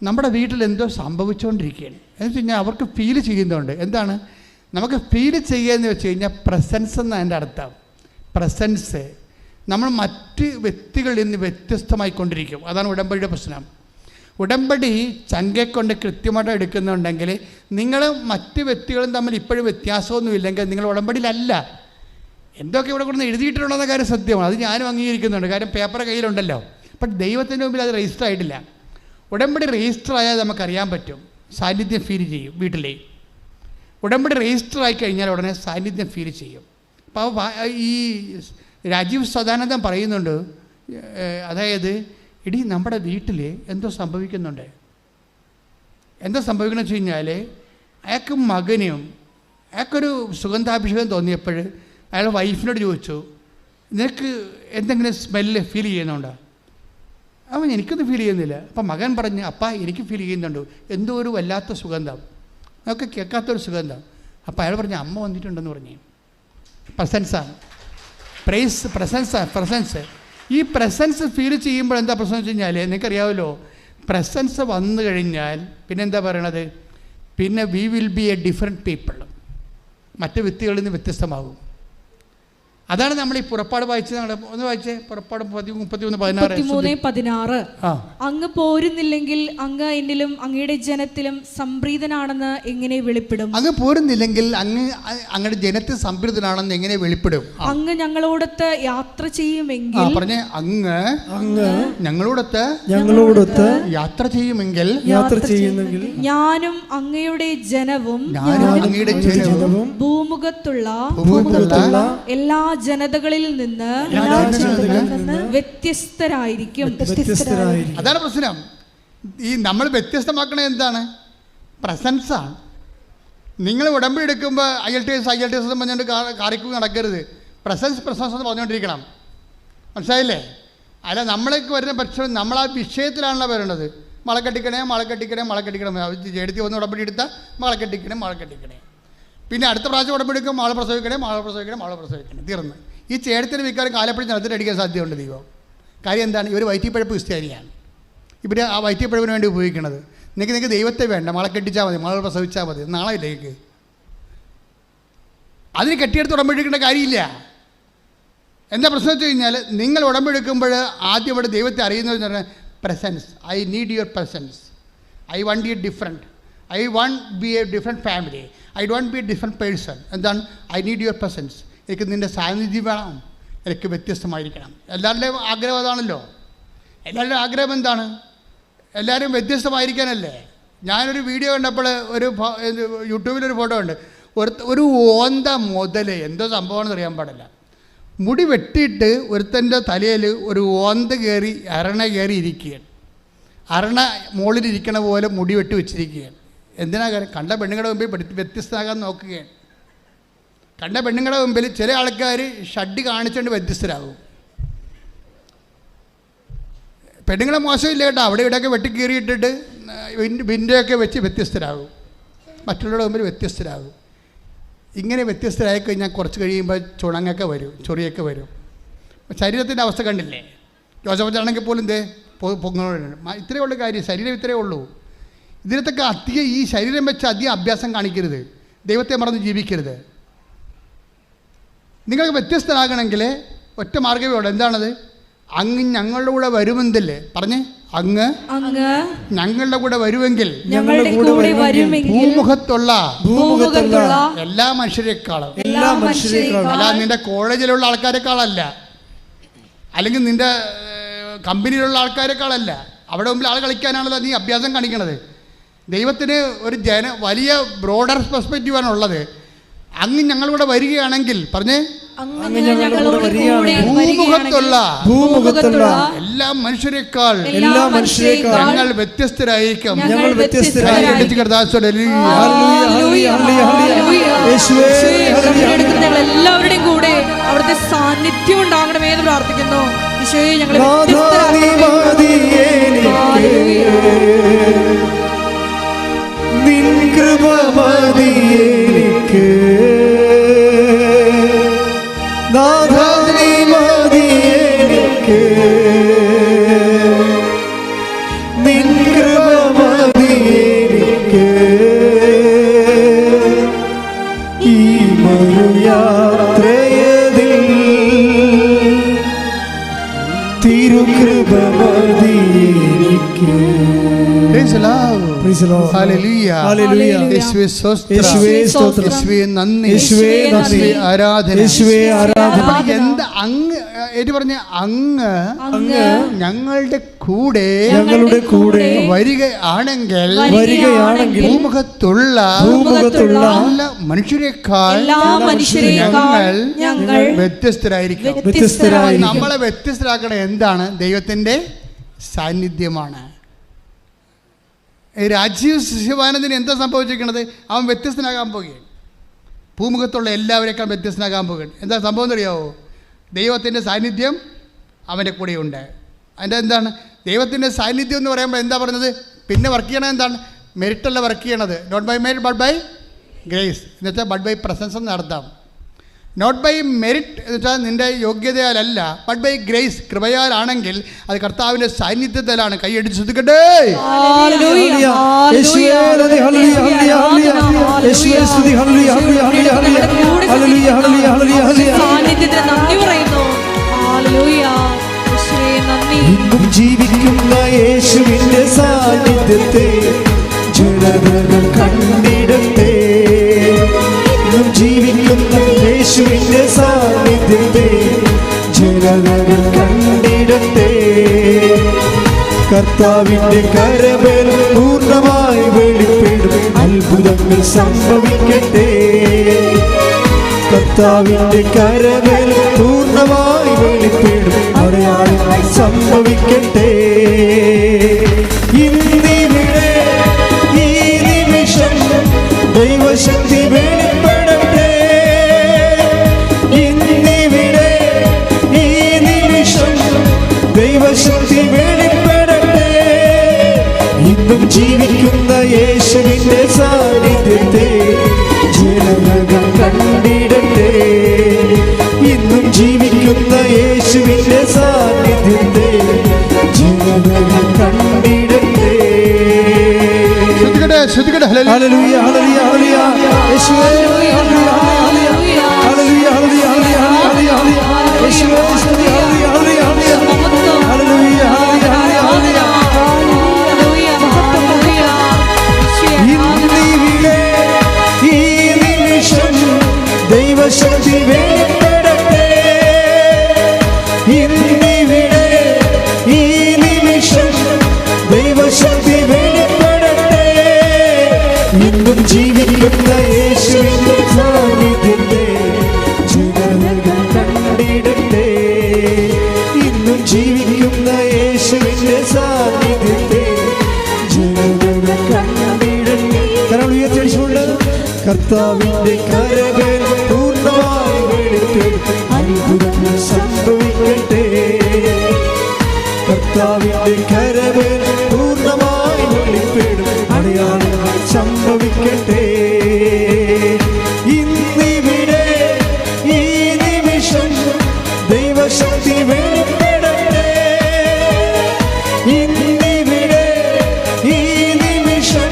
നമ്മുടെ വീട്ടിൽ എന്തോ സംഭവിച്ചുകൊണ്ടിരിക്കുകയാണ് എന്ന് വെച്ച് കഴിഞ്ഞാൽ അവർക്ക് ഫീൽ ചെയ്യുന്നുണ്ട്. എന്താണ് നമുക്ക് ഫീൽ ചെയ്യുകയെന്ന് വെച്ച് കഴിഞ്ഞാൽ പ്രസൻസ് എന്നാണ് എൻ്റെ അർത്ഥം. പ്രസൻസ് നമ്മൾ മറ്റ് വ്യക്തികളിൽ നിന്ന് വ്യത്യസ്തമായിക്കൊണ്ടിരിക്കും. അതാണ് ഉടമ്പടിയുടെ പ്രശ്നം. ഉടമ്പടി ചങ്കെക്കൊണ്ട് കൃത്യമായിട്ട് എടുക്കുന്നുണ്ടെങ്കിൽ നിങ്ങൾ മറ്റ് വ്യക്തികളും തമ്മിൽ ഇപ്പോഴും വ്യത്യാസമൊന്നുമില്ലെങ്കിൽ നിങ്ങൾ ഉടമ്പടിയിലല്ല. എന്തൊക്കെ ഇവിടെ കൊണ്ട് എഴുതിയിട്ടുണ്ടെന്ന കാര്യം സത്യമാണ്, അത് ഞാനും അംഗീകരിക്കുന്നുണ്ട്. കാര്യം പേപ്പർ കയ്യിലുണ്ടല്ലോ. പക്ഷെ ദൈവത്തിൻ്റെ മുമ്പിൽ അത് രജിസ്റ്റർ ആയിട്ടില്ല. ഉടമ്പടി രജിസ്റ്റർ ആയാൽ നമുക്കറിയാൻ പറ്റും, സാന്നിധ്യം ഫീൽ ചെയ്യും. വീട്ടിലെ ഉടമ്പടി രജിസ്റ്റർ ആയി കഴിഞ്ഞാൽ ഉടനെ സാന്നിധ്യം ഫീൽ ചെയ്യും. അപ്പോൾ ഈ രാജീവ് സദാനന്ദൻ പറയുന്നുണ്ട്, അതായത് ഇടീ നമ്മുടെ വീട്ടിൽ എന്തോ സംഭവിക്കുന്നുണ്ട്, എന്താ സംഭവിക്കണമെന്ന് വെച്ച് കഴിഞ്ഞാൽ അയാൾക്ക് മകനും അയാൾക്കൊരു സുഗന്ധാഭിഷേകം തോന്നിയപ്പോൾ അയാൾ വൈഫിനോട് ചോദിച്ചു, നിനക്ക് എന്തെങ്കിലും സ്മെല്ല് ഫീൽ ചെയ്യുന്നുണ്ടോ? അവൻ എനിക്കൊന്നും ഫീൽ ചെയ്യുന്നില്ല. അപ്പം മകൻ പറഞ്ഞ്, അപ്പാ എനിക്ക് ഫീൽ ചെയ്യുന്നുണ്ട്, എന്തോ ഒരു വല്ലാത്ത സുഗന്ധം, നമുക്ക് കേൾക്കാത്തൊരു സുഗന്ധം. അപ്പോൾ അയാൾ പറഞ്ഞു, അമ്മ വന്നിട്ടുണ്ടെന്ന് പറഞ്ഞു. പ്രസൻസാണ്, പ്രസൻസ്. ഈ പ്രസൻസ് ഫീൽ ചെയ്യുമ്പോൾ എന്താ പ്രശ്നം വെച്ച് കഴിഞ്ഞാൽ, നിങ്ങൾക്കറിയാമല്ലോ, പ്രസൻസ് വന്നു കഴിഞ്ഞാൽ പിന്നെ എന്താ പറയണത്, പിന്നെ we will be a different people, മറ്റ് വ്യക്തികളിൽ നിന്ന് വ്യത്യസ്തമാകും. അതാണ് നമ്മൾ ഈ പുറപ്പാട് വായിച്ചത്. ഒന്ന് വായിച്ചേ, പുറപ്പാട് 33:16. അങ്ങ് പോരുന്നില്ലെങ്കിൽ അങ്ങ് എന്നിലും അങ്ങയുടെ ജനത്തിലും സംപ്രീതനാണെന്ന് എങ്ങനെ വെളിപ്പെടും? അങ്ങ് പോരുന്നില്ലെങ്കിൽ അങ്ങയുടെ ജനത്തിൽ സംപ്രീതനാണെന്ന് എങ്ങനെ വെളിപ്പെടും? അങ്ങ് ഞങ്ങളോടൊത്ത് യാത്ര ചെയ്യുമെങ്കിൽ, പറഞ്ഞേ, അങ്ങ് ഞങ്ങളോടൊത്ത് യാത്ര ചെയ്യുമെങ്കിൽ, ഞാനും അങ്ങയുടെ ജനവും ഭൂമുഖത്തുള്ള എല്ലാ ജനതകളിൽ നിന്ന് വ്യത്യസ്തരായിരിക്കും. അതാണ് പ്രശ്നം. ഈ നമ്മൾ വ്യത്യസ്തമാക്കണത് എന്താണ്? പ്രസൻസാണ്. നിങ്ങൾ ഉടമ്പടി എടുക്കുമ്പോൾ IELTS എന്ന് പറഞ്ഞുകൊണ്ട് കാറിക്കു നടക്കരുത്. പ്രസൻസ് എന്ന് പറഞ്ഞുകൊണ്ടിരിക്കണം. മനസ്സിലായില്ലേ? അല്ല, നമ്മളേക്ക് വരുന്ന പ്രശ്നം നമ്മൾ ആ വിഷയത്തിലാണല്ലോ വരേണ്ടത്. മള കെട്ടിക്കണേ എടുത്തി വന്ന് ഉടമ്പടി എടുത്താൽ മള കെട്ടിക്കണേ. പിന്നെ അടുത്ത പ്രാവശ്യം ഉടമ്പെടുക്കും, മാള പ്രസവിക്കണേ, തീർന്ന്. ഈ ചേടത്തിന് മിക്കവാറും കാലപ്പഴി നടത്തിട്ടടിക്കാൻ സാധ്യതയുണ്ട് ദൈവം. കാര്യം എന്താണ്? ഇവർ വയറ്റിപ്പഴപ്പ് ക്രിസ്ത്യാനിയാണ്. ഇവർ ആ വയറ്റിപ്പഴപ്പിന് വേണ്ടി ഉപയോഗിക്കുന്നത്. നിങ്ങൾക്ക് ദൈവത്തെ വേണ്ട, മള കെട്ടിച്ചാൽ മതി, മള പ്രസവിച്ചാൽ മതി, നാളെ ഇല്ലേക്ക്. അതിന് കെട്ടിയെടുത്ത് ഉടമ്പെടുക്കേണ്ട കാര്യമില്ല. എന്താ പ്രശ്നം വെച്ച് കഴിഞ്ഞാൽ, നിങ്ങൾ ഉടമ്പെടുക്കുമ്പോൾ ആദ്യം ഇവിടെ ദൈവത്തെ അറിയുന്നത് പറഞ്ഞാൽ presence. I need your presence. I want you different. I want be a different family. I don't be a different person. എന്താണ്? I need your presence. എനിക്ക് നിൻ്റെ സാന്നിധ്യം വേണം, എനിക്ക് വ്യത്യസ്തമായിരിക്കണം. എല്ലാവരുടെയും ആഗ്രഹം അതാണല്ലോ. എല്ലാവരുടെയും ആഗ്രഹം എന്താണ്? എല്ലാവരും വ്യത്യസ്തമായിരിക്കാനല്ലേ. ഞാനൊരു വീഡിയോ കണ്ടപ്പോൾ യൂട്യൂബിലൊരു ഫോട്ടോ ഉണ്ട്. ഒരു ഓന്ത മുതൽ എന്തോ സംഭവമാണെന്ന് അറിയാൻ പാടില്ല. മുടി വെട്ടിയിട്ട് ഒരുത്തൻ്റെ തലയിൽ ഒരു ഓന്ത കയറി അരണ കയറി ഇരിക്കുകയാണ്. അരണ മുകളിലിരിക്കണ പോലെ മുടി വെട്ടി വെച്ചിരിക്കുകയാണ്. എന്തിനാ കാര്യം? കണ്ട പെണ്ണുങ്ങളുടെ മുമ്പിൽ വ്യത്യസ്തമാകാൻ നോക്കുകയാണ്. കണ്ട പെണ്ണുങ്ങളുടെ മുമ്പിൽ ചില ആൾക്കാർ ഷഡ്ഡി കാണിച്ചുകൊണ്ട് വ്യത്യസ്തരാകും. പെണ്ണുങ്ങളെ മോശമില്ല കേട്ടോ, അവിടെ ഇവിടെയൊക്കെ വെട്ടിക്കീറിയിട്ടിട്ട് വിൻഡോയൊക്കെ വെച്ച് വ്യത്യസ്തരാകും, മറ്റുള്ളവരുടെ മുമ്പിൽ വ്യത്യസ്തരാകും. ഇങ്ങനെ വ്യത്യസ്തരായി കഴിഞ്ഞാൽ കുറച്ച് കഴിയുമ്പോൾ ചുണങ്ങൊക്കെ വരും, ചൊറിയൊക്കെ വരും. ശരീരത്തിൻ്റെ അവസ്ഥ കണ്ടില്ലേ? ജോസഫച്ചാണെങ്കിൽ പോലും പൊങ്ങുന്നുണ്ട്. ഇത്രയേ ഉള്ളൂ കാര്യം, ശരീരം ഇത്രയേ ഉള്ളൂ. ഇതിനകത്തൊക്കെ അധികം ഈ ശരീരം വെച്ച് അധികം അഭ്യാസം കാണിക്കരുത്. ദൈവത്തെ മറന്ന് ജീവിക്കരുത്. നിങ്ങൾക്ക് വ്യത്യസ്തരാകണമെങ്കിൽ ഒറ്റ മാർഗ്ഗമേ ഉള്ളൂ. എന്താണത്? അങ്ങ് ഞങ്ങളുടെ കൂടെ വരുമെന്നല്ലേ പറഞ്ഞേ. അങ്ങ് ഞങ്ങളുടെ കൂടെ വരുമെങ്കിൽ ഭൂമുഖത്തുള്ള എല്ലാ മനുഷ്യരെക്കാളും, അല്ല നിന്റെ കോളേജിലുള്ള ആൾക്കാരെക്കാളല്ല, അല്ലെങ്കിൽ നിന്റെ കമ്പനിയിലുള്ള ആൾക്കാരെക്കാളല്ല. അവിടെ മുമ്പിൽ ആൾ കളിക്കാനാണല്ലോ നീ അഭ്യാസം കാണിക്കണത്. ദൈവത്തിന് ഒരു വലിയ ബ്രോഡർ പെർസ്പെക്റ്റീവാണ് ഉള്ളത്. അങ്ങ് ഞങ്ങളിവിടെ വരികയാണെങ്കിൽ പറഞ്ഞേ, ഭൂമുഖത്തുള്ള എല്ലാ മനുഷ്യരെക്കാൾ ഞങ്ങൾ വ്യത്യസ്തരായിരിക്കും. എല്ലാവരുടെയും കൂടെ അവിടുത്തെ സാന്നിധ്യം ഉണ്ടാകണമേ എന്ന് പ്രാർത്ഥിക്കുന്നു. ഈശോയെ ഞങ്ങളെ എന്താ അങ്ങ് ഏറ്റ് പറഞ്ഞ അങ്ങ് ഞങ്ങളുടെ കൂടെ വരികയാണെങ്കിൽ ഭൂമുഖത്തുള്ള എല്ലാ മനുഷ്യരെക്കാൾ ഞങ്ങൾ വ്യത്യസ്തരായിരിക്കും. നമ്മളെ വ്യത്യസ്തരാക്കണ എന്താണ്? ദൈവത്തിൻ്റെ സാന്നിധ്യമാണ്. രാജീവ് ശിവാനന്ദിന് എന്താ സംഭവിച്ചിരിക്കുന്നത്? അവൻ വ്യത്യസ്തനാകാൻ പോകുകയാണ്. ഭൂമുഖത്തുള്ള എല്ലാവരേക്കാൾ വ്യത്യസ്തനാകാൻ പോകുകയാണ്. എന്താ സംഭവം എന്നറിയാവോ? ദൈവത്തിൻ്റെ സാന്നിധ്യം അവൻ്റെ കൂടെയുണ്ട്. അതിൻ്റെ എന്താണ് ദൈവത്തിൻ്റെ സാന്നിധ്യം എന്ന് പറയുമ്പോൾ എന്താ പറയുന്നത്? പിന്നെ വർക്ക് ചെയ്യണത് എന്താണ്? മെറിറ്റല്ല വർക്ക് ചെയ്യണത്. Not by merit but by grace എന്ന് വെച്ചാൽ ബട്ട് ബൈ പ്രസൻസ് എന്ന് അർത്ഥം. നോട്ട് ബൈ മെറിറ്റ് എന്ന് വെച്ചാൽ നിൻ്റെ യോഗ്യതയാലല്ല, ബട്ട് ബൈ ഗ്രേസ് കൃപയാലാണെങ്കിൽ അത് കർത്താവിൻ്റെ സാന്നിധ്യത്തിലാണ്. കൈയടിച്ച് ശ്രദ്ധിക്കട്ടെ. ജീവിക്കുന്ന യേശുവിന്റെ സാന്നിധ്യത്തെ ജനതകൾ കണ്ടിടട്ടെ. ജീവിക്കുന്ന യേശുവിന്റെ സാന്നിധ്യത്തെ ജനതകൾ കണ്ടിടട്ടെ. കർത്താവിന്റെ കരവേൽ പൂർണ്ണമായി വെളിപ്പെടും, അത്ഭുതങ്ങൾ സംഭവിക്കട്ടെ. കർത്താവിന്റെ കരവേൽ പൂർണ്ണമായി വെളിപ്പെടും, അടയാളങ്ങൾ സംഭവിക്കട്ടെ. ഇന്നിവിടെ ഈ നിമിഷം ദൈവശക്തി വെളിപ്പെടട്ടെ. ഇന്നിവിടെ ഈ നിമിഷം ദൈവശക്തി വെളിപ്പെടട്ടെ. ഇന്നും ജീവിക്കുന്ന യേശുവിന്റെ സാന്നിധ്യത്തെ ജനതകൾ കണ്ടിടട്ടെ. ഇന്നും ജീവിക്കുന്ന യേശുവിന്റെ സാന്നിധ്യത്തെ ജനതകൾ കണ്ടിടട്ടെ. ശ്രദ്ധിക്കട്ടെ. Hallelujah, hallelujah, hallelujah. യേശുവേ hallelujah, hallelujah, hallelujah, hallelujah, hallelujah. യേശുവേ സ്തുതി, hallelujah, hallelujah, hallelujah, hallelujah, hallelujah. ഇന്നിവിടെ ഈ നിമിഷം ദൈവശക്തി വെളിപ്പെടട്ടെ. ഇന്നിവിടെ ഈ നിമിഷം ദൈവശക്തി വെളിപ്പെടട്ടെ. ഇന്നും ജീവിക്കുന്ന യേശുവിന്റെ സാന്നിധ്യത്തെ ജനതകൾ കണ്ടിടട്ടെ. ഇന്നും ജീവിക്കുന്ന യേശുവിന്റെ സാന്നിധ്യത്തെ ജനതകൾ കണ്ടിടട്ടെ. കരം ഉയർത്തിയടിച്ചുകൊണ്ട് കർത്താവിന്റെ കരവേൽ പൂർണ്ണമായി വെളിപ്പെടും, അത്ഭുതങ്ങൾ സംഭവിക്കട്ടെ. കർത്താവിന്റെ കരവേൽ പൂർണ്ണമായി വെളിപ്പെടും, അടയാളങ്ങൾ സംഭവിക്കട്ടെ. ഇന്നിവിടെ ഈ നിമിഷം ദൈവശക്തി വെളിപ്പെടട്ടെ. ഇന്നിവിടെ ഈ നിമിഷം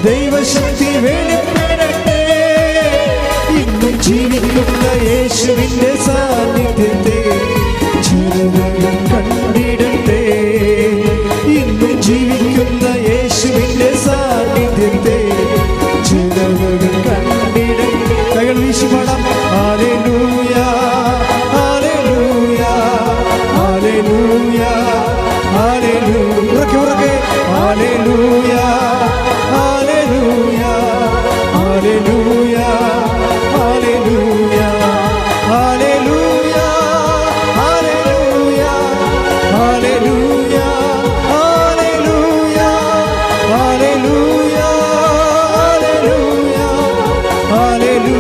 ദൈവശക്തി വെളിപ്പെടട്ടെ. ഇന്നും ജീവിക്കുന്ന യേശുവിന്റെ സാന്നിധ്യത്തെ ജനതകൾ കണ്ടിടട്ടെ. ഇന്നും ജീവിക്കുന്ന യേശുവിന്റെ സാന്നിധ്യത്തെ ജനതകൾ കണ്ടിടട്ടെ. കൈകൾ വീശി പാടാം. Hallelujah, hallelujah, hallelujah, hallelujah. ഉറക്കെ ഉറക്കെ. Hallelujah, hallelujah, hallelujah, hallelujah, hallelujah, hallelujah, hallelujah, hallelujah, hallelujah, hallelujah, hallelujah,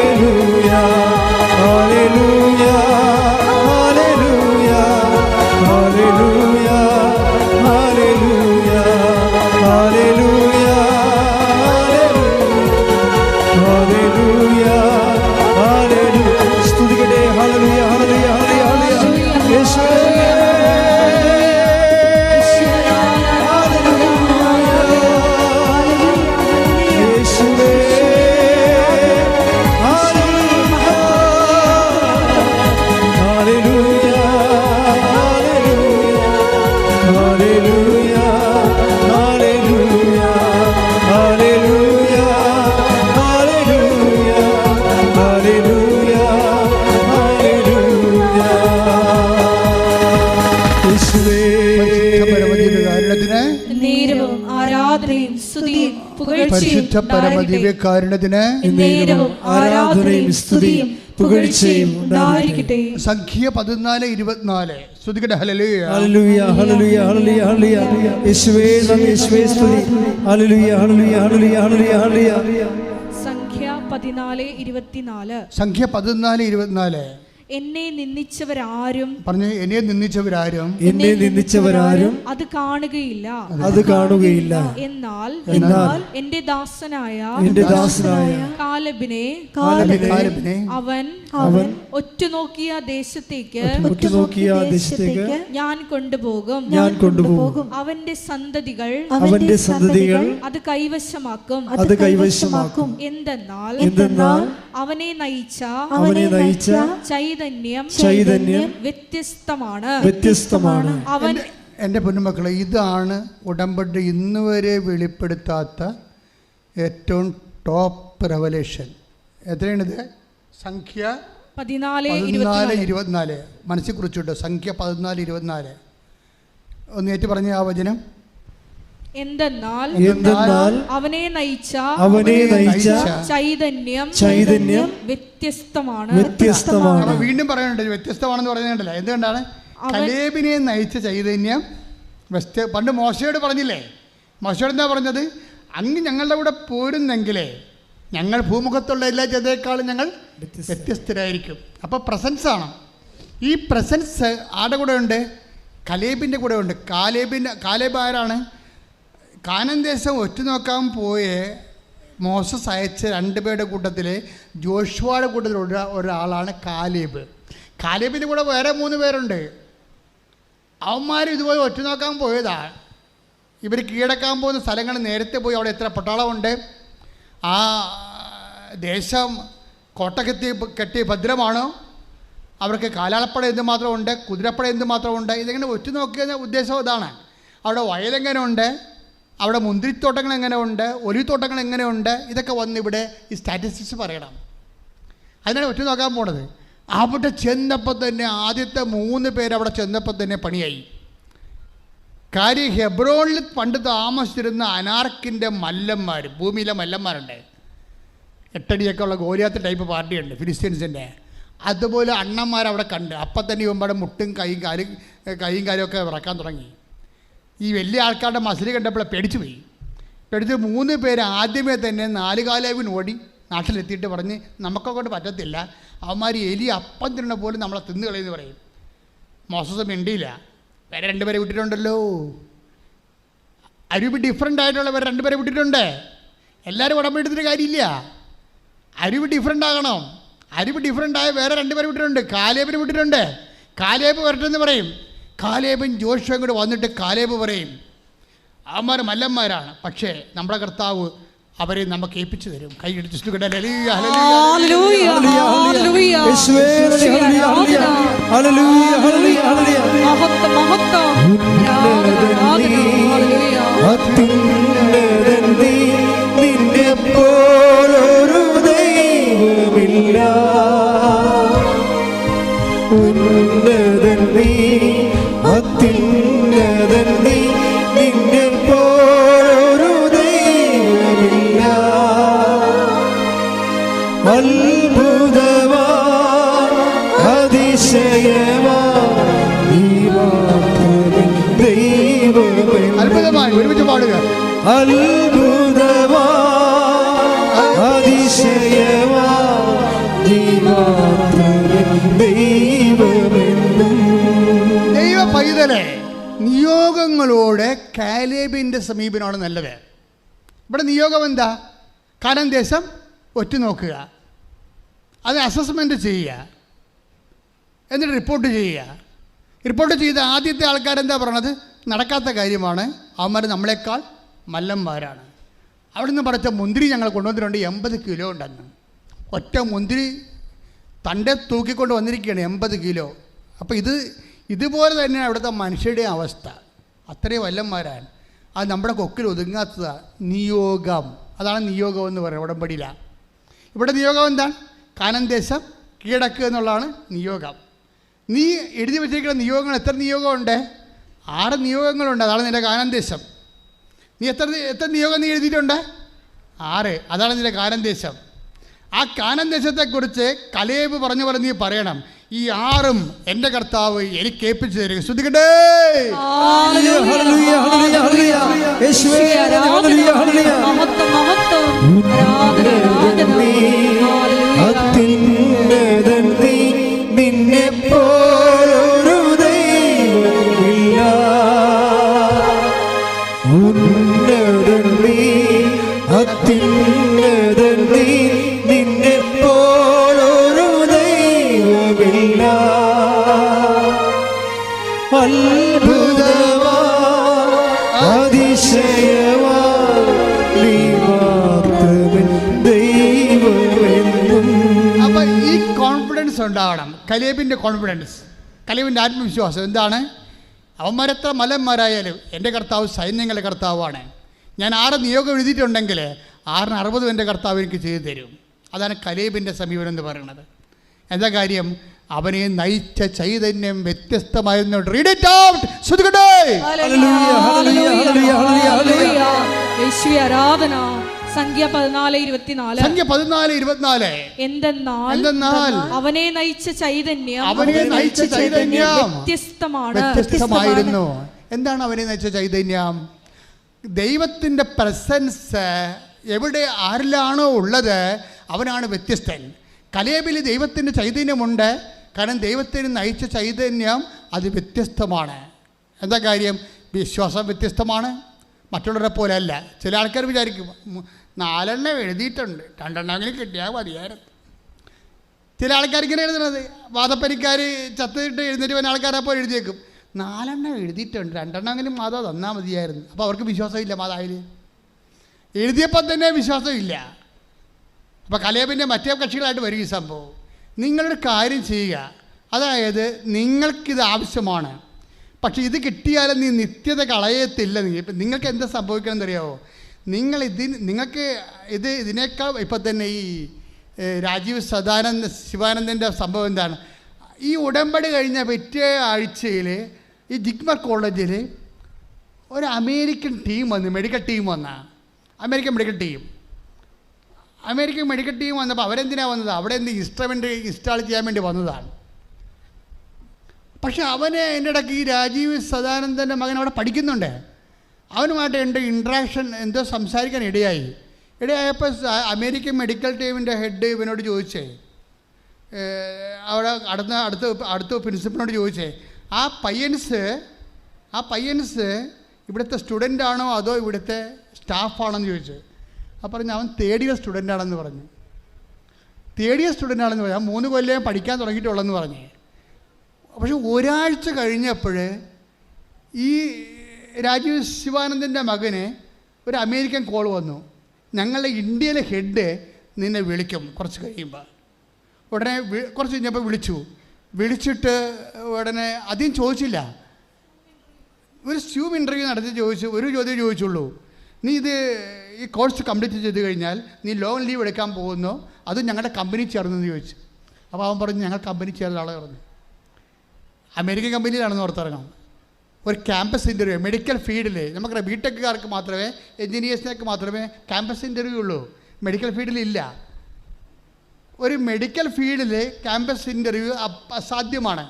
hallelujah, hallelujah, hallelujah, hallelujah, hallelujah, hallelujah, hallelujah, hallelujah. സ്തുതിക്കട്ടെ. Hallelujah, hallelujah, hallelujah, hallelujah. യേശുവേ Hallelujah, hallelujah, hallelujah. ആരാധനയും സ്തുതിയും പുകഴ്ചയും പരിശുദ്ധ പരമദിവ്യകാരുണ്യത്തിന് എന്നേരവും ആരാധനയും സ്തുതിയും പുകഴ്ചയും ഉണ്ടായിരിക്കട്ടെ. സംഖ്യ 14:24 സ്തുതിക്കട്ടെ. Hallelujah hallelujah hallelujah hallelujah hallelujah. യേശുവേ നന്ദി, യേശുവേ സ്തുതി. Hallelujah hallelujah hallelujah hallelujah hallelujah. സംഖ്യ 14:24. സംഖ്യ 14:24. എന്നെ നിന്ദിച്ചവരാരും പറഞ്ഞു, എന്നെ നിന്ദിച്ചവരാരും എന്നെ നിന്ദിച്ചവരാരും അത് കാണുകയില്ല, അത് കാണുകയില്ല. എന്നാൽ എന്റെ ദാസനായ കാലെബിനെ അവൻ ഒറ്റുനോക്കിയ ദേശത്തേക്ക് ഞാൻ കൊണ്ടുപോകും. അവന്റെ സന്തതികൾ അത് കൈവശമാക്കും. എന്തെന്നാൽ അവനെ നയിച്ച ചൈതന്യം വ്യത്യസ്തമാണ്. അവൻ എൻ്റെ പൊന്നുമക്കളെ, ഇതാണ് ഉടമ്പടി ഇന്ന് വരെ വെളിപ്പെടുത്താത്ത ഏറ്റവും ടോപ്പ് റെവലേഷൻ. എത്രയാണിത്? സംഖ്യ 14:24. മനസ്സിൽ കുറിച്ചിട്ട് സംഖ്യ 14:24. ഒന്ന് ഏറ്റു പറഞ്ഞ ആ വചനം. എന്തെന്നാൽ അവനെ നയിച്ച ചൈതന്യം വ്യത്യസ്തമാണ്. വീണ്ടും പറയുന്നുണ്ട് വ്യത്യസ്തമാണെന്ന് പറയുന്നുണ്ടല്ലോ. എന്തുകൊണ്ടാണ്? കലേബിനെ നയിച്ച ചൈതന്യം പണ്ട് മോശയോട് പറഞ്ഞില്ലേ? മോശയോട് എന്താ പറഞ്ഞത്? അങ്ങ് ഞങ്ങളുടെ കൂടെ പോരുന്നെങ്കിലേ ഞങ്ങൾ ഭൂമുഖത്തുള്ള എല്ലാ ജനതയെക്കാളും ഞങ്ങൾ വ്യത്യസ്തരായിരിക്കും. അപ്പോൾ പ്രസൻസാണ്. ഈ പ്രസൻസ് ആരുടെ കൂടെ ഉണ്ട്? കലേബിൻ്റെ കൂടെ ഉണ്ട്. കാലേബ് ആരാണ്? കാനാൻ ദേശം ഒറ്റുനോക്കാൻ പോയ മോസസ് അയച്ച 2 പേരുടെ കൂട്ടത്തിൽ ജോഷുവയുടെ കൂട്ടത്തിലുള്ള ഒരാളാണ് കാലേബ്. കാലേബിൻ്റെ കൂടെ വേറെ 3 പേരുണ്ട്. അവന്മാർ ഇതുപോലെ ഒറ്റുനോക്കാൻ പോയതാണ്. ഇവർ കീഴടക്കാൻ പോകുന്ന സ്ഥലങ്ങൾ നേരത്തെ പോയി അവിടെ എത്ര പട്ടാളമുണ്ട്, ആ ദേശം കോട്ട കെട്ടി ഭദ്രമാണോ, അവർക്ക് കാലാളപ്പട എന്തുമാത്രമുണ്ട്, കുതിരപ്പട എന്തുമാത്രമുണ്ട്, ഇതിങ്ങനെ ഒറ്റുനോക്കിയ ഉദ്ദേശം ഇതാണ്. അവിടെ വയലെങ്ങനെ ഉണ്ട്, അവിടെ മുന്തിരിത്തോട്ടങ്ങൾ എങ്ങനെ ഉണ്ട്, ഒലിത്തോട്ടങ്ങൾ എങ്ങനെയുണ്ട്, ഇതൊക്കെ വന്ന് ഇവിടെ ഈ സ്റ്റാറ്റിസ്റ്റിക്സ് പറയണം. അതിനാണ് ഒറ്റ നോക്കാൻ പോണത്. അവിടെ ചെന്നപ്പോൾ തന്നെ ആദ്യത്തെ 3 പേര് അവിടെ ചെന്നപ്പോൾ തന്നെ പണിയായി. കാര്യം ഹെബ്രോണിൽ പണ്ട് താമസിച്ചിരുന്ന അനാർക്കിൻ്റെ മല്ലന്മാർ, ഭൂമിയിലെ മല്ലന്മാരുണ്ട്. 8 അടിയൊക്കെ ഉള്ള ഗോലിയാത്ത് ടൈപ്പ് പാർട്ടിയുണ്ട് ഫിലിസ്തീൻസിൻ്റെ. അതുപോലെ അണ്ണന്മാരവിടെ കണ്ട് അപ്പം തന്നെ ഇവന്മാരുടെ മുട്ടും കൈയും കാലും ഒക്കെ വിറക്കാൻ തുടങ്ങി. ഈ വലിയ ആൾക്കാരുടെ മസിൽ കണ്ടപ്പോൾ പേടിച്ചു പോയി. പേടിച്ച് 3 പേര് ആദ്യമേ തന്നെ 4 കാലേവിന് ഓടി നാട്ടിലെത്തിയിട്ട് പറഞ്ഞ് നമുക്കൊക്കെ പറ്റത്തില്ല, അവന്മാർ എലി അപ്പം തിന്നണ പോലും നമ്മളെ തിന്നു കളയെന്ന് പറയും. മോസസ് മിണ്ടിയില്ല. വേറെ 2 പേരെ വിട്ടിട്ടുണ്ടല്ലോ. അരുവി ഡിഫറെൻ്റ് ആയിട്ടുള്ള വേറെ 2 പേരെ വിട്ടിട്ടുണ്ട്. എല്ലാവരും ഉടമ്പെടുത്തിട്ട് കാര്യമില്ല. അരുവി ഡിഫറെൻ്റ് ആകണം. അരുവി ഡിഫറെൻ്റ് ആയ വേറെ 2 പേരെ വിട്ടിട്ടുണ്ട്. കാലേബിനെ വിട്ടിട്ടുണ്ട്. കാലേബ് വരട്ടെന്ന് പറയും. കാലേബും ജോഷുവും കൂടെ വന്നിട്ട് കാലേബ് പറയും അവന്മാർ മല്ലന്മാരാണ്, പക്ഷേ നമ്മുടെ കർത്താവ് അവരെ നമുക്ക് ഏൽപ്പിച്ചു തരും. കൈയിടിച്ചു അത്ഭുതമായി ഒരുമിച്ച് പാടുക. ദൈവ പൈതലെ, നിയോഗങ്ങളോട് കാലേബിൻ്റെ സമീപനമാണ് നല്ലത്. ഇവിടെ നിയോഗം എന്താ? കാനാൻ ദേശം ഒറ്റുനോക്കുക, അത് അസസ്മെൻറ്റ് ചെയ്യുക, എന്നിട്ട് റിപ്പോർട്ട് ചെയ്യുക. റിപ്പോർട്ട് ചെയ്ത ആദ്യത്തെ ആൾക്കാരെന്താ പറയണത്? നടക്കാത്ത കാര്യമാണ്, അവന്മാർ നമ്മളെക്കാൾ മല്ലന്മാരാണ്. അവിടെ നിന്ന് പറഞ്ഞ മുന്തിരി ഞങ്ങൾ കൊണ്ടുവന്നിട്ടുണ്ട്, 80 കിലോ ഉണ്ടെന്ന്. ഒറ്റ മുന്തിരി തൻ്റെ തൂക്കിക്കൊണ്ട് വന്നിരിക്കുകയാണ് 80 കിലോ. അപ്പോൾ ഇതുപോലെ തന്നെയാണ് അവിടുത്തെ മനുഷ്യരുടെ അവസ്ഥ. അത്രയും വല്ലന്മാരാണ്. അത് നമ്മുടെ കൊക്കിൽ ഒതുങ്ങാത്തതാണ്. നിയോഗം, അതാണ് നിയോഗം എന്ന് പറയുന്നത് ഉടമ്പടിയിലാണ്. ഇവിടെ നിയോഗം എന്താണ്? കാനാൻ ദേശം കീഴടക്കുക എന്നുള്ളതാണ് നിയോഗം. നീ എഴുതി വെച്ചിരിക്കുന്ന നിയോഗങ്ങൾ എത്ര നിയോഗമുണ്ട്? 6 നിയോഗങ്ങളുണ്ട്. അതാണ് നിൻ്റെ കാനാൻ ദേശം. നീ എത്ര നിയോഗം നീ എഴുതിയിട്ടുണ്ട്? 6. അതാണ് നിന്റെ കാനാൻ ദേശം. ആ കാനാൻ ദേശത്തെക്കുറിച്ച് കലേബ് പറഞ്ഞ പോലെ നീ പറയണം, ഈ 6ഉം എൻ്റെ കർത്താവ് എനിക്ക് ഏൽപ്പിച്ചു തരിക. ശ്രദ്ധിക്കട്ടെ. നിന്നെ പോലൊരു ദൈവമില്ല, ഉന്നതൻ നീ, അത്യുന്നതൻ നീ, നിന്നെ പോലൊരു ദൈവമില്ല. അത്ഭുതമാ അതിശയമാ നീ മാത്രമേ ദൈവമെന്നും. അപ്പൊ ഈ കോൺഫിഡൻസ് ഉണ്ടാവണം. കലേബിൻ്റെ കോൺഫിഡൻസ്, കലേബിൻ്റെ ആത്മവിശ്വാസം എന്താണ്? അവന്മാരെത്ര മലന്മാരായാലും എൻ്റെ കർത്താവ് സൈന്യങ്ങളുടെ കർത്താവാണ്. ഞാൻ 6 നിയോഗം എഴുതിയിട്ടുണ്ടെങ്കിൽ 6ന് 60 എൻ്റെ കർത്താവ് എനിക്ക് ചെയ്തു തരും. അതാണ് കലേബിൻ്റെ സമീപനം എന്ന് പറയുന്നത്. എന്താ കാര്യം? അവനെ നയിച്ച ചൈതന്യം വ്യത്യസ്തമായിരുന്നു. Read it out. ആരാധന. സംഖ്യ 14:24. എന്തെന്നാൽ അവനെ നയിച്ച ചൈതന്യം വ്യത്യസ്തമായിരുന്നു. എന്താണ് അവനെ നയിച്ച ചൈതന്യം? ദൈവത്തിൻ്റെ പ്രസൻസ് എവിടെ ആരിലാണോ ഉള്ളത് അവനാണ് വ്യത്യസ്തൻ. കലേബിൽ ദൈവത്തിൻ്റെ ചൈതന്യമുണ്ട്. കാരണം ദൈവത്തിന് നയിച്ച ചൈതന്യം അത് വ്യത്യസ്തമാണ്. എന്താ കാര്യം? വിശ്വാസം വ്യത്യസ്തമാണ്, മറ്റുള്ളവരെ പോലെ അല്ല. ചില ആൾക്കാർ വിചാരിക്കും 4 എഴുതിയിട്ടുണ്ട്, 2 കിട്ടിയാൽ മതിയായിരുന്നു. ചില ആൾക്കാർ ഇങ്ങനെ എഴുതുന്നത്, വാദപ്പനിക്കാർ ചത്തിട്ട് എഴുന്നേറ്റ് വന്ന ആൾക്കാരെ അപ്പോൾ എഴുതിയേക്കും 4 എഴുതിയിട്ടുണ്ട്, 2 മാതാ തന്നാൽ മതിയായിരുന്നു. അപ്പോൾ അവർക്ക് വിശ്വാസമില്ല, മാതാവിൽ എഴുതിയപ്പോൾ തന്നെ വിശ്വാസമില്ല. അപ്പോൾ കലേബിൻ്റെ മറ്റേ കക്ഷികളായിട്ട് വരും ഈ സംഭവം. നിങ്ങളൊരു കാര്യം ചെയ്യുക, അതായത് നിങ്ങൾക്കിത് ആവശ്യമാണ്, പക്ഷേ ഇത് കിട്ടിയാലും നീ നിത്യത കളയത്തില്ല. നിങ്ങൾക്ക് എന്താ സംഭവിക്കണമെന്നറിയാമോ? നിങ്ങൾക്ക് ഇതിനേക്കാൾ ഇപ്പം തന്നെ ഈ രാജീവ് ശിവാനന്ദൻ്റെ സംഭവം എന്താണ്? ഈ ഉടമ്പടി കഴിഞ്ഞ പിറ്റേ ആഴ്ചയിൽ ഈ ജിഗ്മർ കോളേജിൽ ഒരു അമേരിക്കൻ ടീം വന്നു, medical team American medical team വന്നപ്പോൾ അവരെന്തിനാണ് വന്നത്? അവിടെ എന്ത് ഇൻസ്ട്രുമെൻ്റ് ഇൻസ്റ്റാൾ ചെയ്യാൻ വേണ്ടി വന്നതാണ്. പക്ഷെ അവന് എൻ്റെ ഇടയ്ക്ക് ഈ രാജീവ് സദാനന്ദൻ്റെ മകൻ അവിടെ പഠിക്കുന്നുണ്ട്. അവനുമായിട്ട് എൻ്റെ ഇൻട്രാക്ഷൻ എന്തോ സംസാരിക്കാൻ ഇടയായപ്പോൾ അമേരിക്കൻ മെഡിക്കൽ ടീമിൻ്റെ ഹെഡ് ഇവനോട് ചോദിച്ചേ, അവിടെ അടുത്ത പ്രിൻസിപ്പളിനോട് ചോദിച്ചേ, ആ പയ്യൻസ് ഇവിടുത്തെ സ്റ്റുഡൻ്റാണോ അതോ ഇവിടുത്തെ സ്റ്റാഫാണെന്ന് ചോദിച്ചു. അപ്പോൾ പറഞ്ഞു അവൻ 3rd ഇയർ സ്റ്റുഡൻ്റാണെന്ന് പറഞ്ഞു. 3rd ഇയർ സ്റ്റുഡൻ്റാണെന്ന് പറഞ്ഞു. ആ 3 കൊല്ലം പഠിക്കാൻ തുടങ്ങിയിട്ടുള്ളതെന്ന് പറഞ്ഞു. പക്ഷെ ഒരാഴ്ച കഴിഞ്ഞപ്പോൾ ഈ രാജീവ് ശിവാനന്ദൻ്റെ മകന് ഒരു അമേരിക്കൻ കോൾ വന്നു, ഞങ്ങളുടെ ഇന്ത്യയിലെ ഹെഡ് നിന്നെ വിളിക്കും കുറച്ച് കഴിയുമ്പോൾ. ഉടനെ കുറച്ച് കഴിഞ്ഞപ്പോൾ വിളിച്ചിട്ട് ഉടനെ അധികം ചോദിച്ചില്ല, ഒരു സ്യൂം ഇൻ്റർവ്യൂ നടത്തി ഒരു ചോദ്യം ചോദിച്ചുള്ളൂ, നീ ഈ കോഴ്സ് കംപ്ലീറ്റ് ചെയ്ത് കഴിഞ്ഞാൽ നീ ലോൺ ലീവ് എടുക്കാൻ പോകുന്നോ അത് ഞങ്ങളുടെ കമ്പനി ചേർന്നെന്ന് ചോദിച്ചു. അപ്പോൾ അവൻ പറഞ്ഞു ഞങ്ങൾ കമ്പനി ചേർന്ന ആളെ പറഞ്ഞു. അമേരിക്കൻ കമ്പനിയിലാണെന്ന് ഓർത്തിറങ്ങണം. ഒരു ക്യാമ്പസ് ഇൻ്റർവ്യൂ മെഡിക്കൽ ഫീൽഡിൽ നമുക്കറിയാം, ബിടെക്കുകാർക്ക് മാത്രമേ, എൻജിനീയേഴ്സിനൊക്കെ മാത്രമേ ക്യാമ്പസ് ഇൻ്റർവ്യൂ ഉള്ളൂ, മെഡിക്കൽ ഫീൽഡിലില്ല. ഒരു മെഡിക്കൽ ഫീൽഡിൽ ക്യാമ്പസ് ഇൻ്റർവ്യൂ അസാധ്യമാണ്.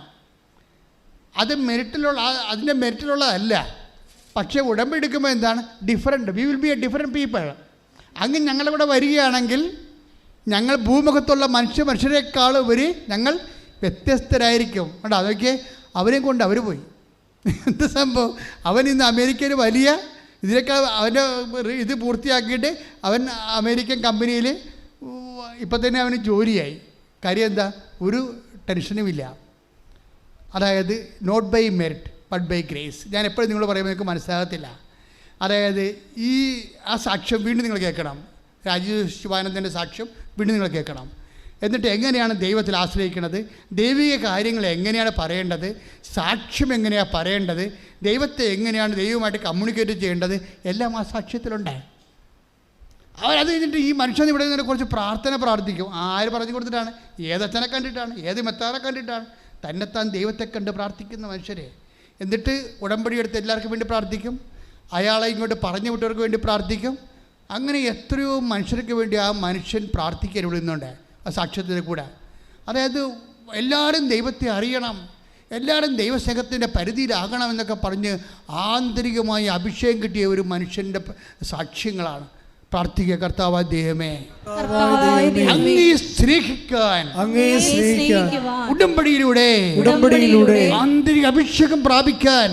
അതിൻ്റെ മെറിറ്റിലുള്ളതല്ല. പക്ഷേ ഉടമ്പടി എടുക്കുമ്പോൾ എന്താണ് different, we will be a different people. അങ്ങനെ ഞങ്ങളിവിടെ വരികയാണെങ്കിൽ ഞങ്ങൾ ഭൂമുഖത്തുള്ള മനുഷ്യരെക്കാൾ ഉപരി ഞങ്ങൾ വ്യത്യസ്തരായിരിക്കും. കേട്ടോ, അതൊക്കെ അവരെ കൊണ്ട് അവർ പോയി. എന്ത് സംഭവം? അവൻ ഇന്ന് അമേരിക്കയിൽ വലിയ ഇതിനേക്കാൾ അവൻ്റെ ഇത് പൂർത്തിയാക്കിയിട്ട് അവൻ അമേരിക്കൻ കമ്പനിയിൽ ഇപ്പം തന്നെ അവന് ജോലിയായി. കാര്യം എന്താ? ഒരു ടെൻഷനുമില്ല. അതായത് not by merit but by grace. ഞാൻ എപ്പോഴും നിങ്ങൾ പറയുമ്പോൾ നിങ്ങൾക്ക് മനസ്സിലാകത്തില്ല. അതായത് ആ സാക്ഷ്യം വീണ്ടും നിങ്ങൾ കേൾക്കണം. രാജീവ് ശിവാനന്ദൻ്റെ സാക്ഷ്യം വീണ്ടും നിങ്ങൾ കേൾക്കണം. എന്നിട്ട് എങ്ങനെയാണ് ദൈവത്തിൽ ആശ്രയിക്കുന്നത്, ദൈവിക കാര്യങ്ങൾ എങ്ങനെയാണ് പറയേണ്ടത്, സാക്ഷ്യം എങ്ങനെയാണ് പറയേണ്ടത്, ദൈവത്തെ എങ്ങനെയാണ് ദൈവമായിട്ട് കമ്മ്യൂണിക്കേറ്റ് ചെയ്യേണ്ടത്, എല്ലാം ആ സാക്ഷ്യത്തിലുണ്ട്. അവരത് കഴിഞ്ഞിട്ട് ഈ മനുഷ്യൻ ഇവിടെ നിന്നെ കുറച്ച് പ്രാർത്ഥിക്കും. ആര് പറഞ്ഞു കൊടുത്തിട്ടാണ്? ഏതച്ഛനെ കണ്ടിട്ടാണ്? ഏത് മെത്താറെ കണ്ടിട്ടാണ്? തന്നെത്താൻ ദൈവത്തെ കണ്ട് പ്രാർത്ഥിക്കുന്ന മനുഷ്യരെ. എന്നിട്ട് ഉടമ്പടി എടുത്ത് എല്ലാവർക്കും വേണ്ടി പ്രാർത്ഥിക്കും. അയാളെ ഇങ്ങോട്ട് പറഞ്ഞു വിട്ടവർക്ക് വേണ്ടി പ്രാർത്ഥിക്കും. അങ്ങനെ എത്രയോ മനുഷ്യർക്ക് വേണ്ടി ആ മനുഷ്യൻ പ്രാർത്ഥിക്കാൻ വിടുന്നുണ്ട് ആ സാക്ഷ്യത്തിൽ കൂടെ. അതായത് എല്ലാവരും ദൈവത്തെ അറിയണം, എല്ലാവരും ദൈവസ്നേഹത്തിൻ്റെ പരിധിയിലാകണം എന്നൊക്കെ പറഞ്ഞ് ആന്തരികമായി അഭിഷേകം കിട്ടിയ ഒരു മനുഷ്യൻ്റെ സാക്ഷ്യങ്ങളാണ്. പ്രാർത്ഥിക്കുക, കർത്താവായ ദൈവമേ, അങ്ങയെ സ്നേഹിക്കാൻ ഉടമ്പടിയിലൂടെ ആന്തരിക അഭിഷേകം പ്രാപിക്കാൻ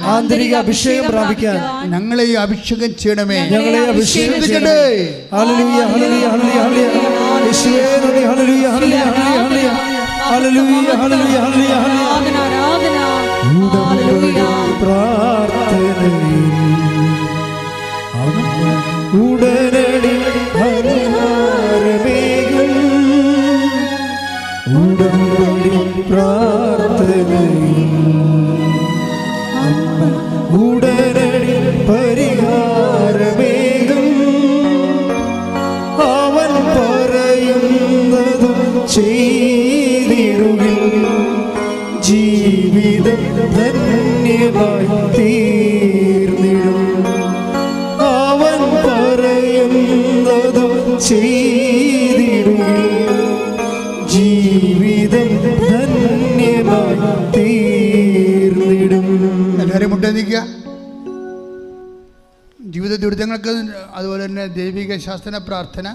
ഞങ്ങളെ അഭിഷേകം ചെയ്യണമേ. ഉടനടി പരിഹാരമേകും ഉടമ്പടി പ്രാർത്ഥനയിൽ ഉടനടി പരിഹാരമേകും അവൻ പറയുന്നതും ചെയ്തിടുകിൽ ജീവിതം ധന്യമായി തീർന്നിടും. അവൻ പറയുന്നതും ചെയ്തിടുകിൽ ജീവിതം ധന്യമായി തീർന്നിടും. എല്ലാവരും മുട്ടേന്നിക്കുക. ജീവിത ദുരിതങ്ങൾക്ക് അതുപോലെ തന്നെ ദൈവിക ശാസ്ത്ര പ്രാർത്ഥന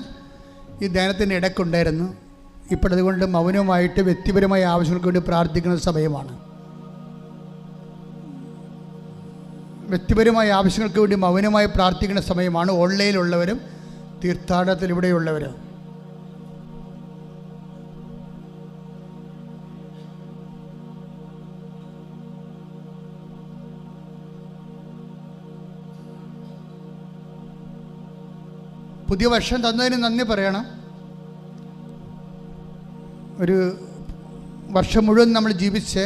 ഈ ധ്യാനത്തിൻ്റെ ഇടയ്ക്കുണ്ടായിരുന്നു. ഇപ്പോഴതുകൊണ്ട് മൗനമായിട്ട് വ്യക്തിപരമായ ആവശ്യങ്ങൾക്ക് വേണ്ടി പ്രാർത്ഥിക്കുന്ന സമയമാണ്. വ്യക്തിപരമായ ആവശ്യങ്ങൾക്ക് വേണ്ടി മൗനമായി പ്രാർത്ഥിക്കുന്ന സമയമാണ്. ഓൺലൈനിലുള്ളവരും തീർത്ഥാടനത്തിൽ ഇവിടെയുള്ളവരും പുതിയ വർഷം തന്നതിന് നന്ദി പറയണം. ഒരു വർഷം മുഴുവൻ നമ്മൾ ജീവിച്ച്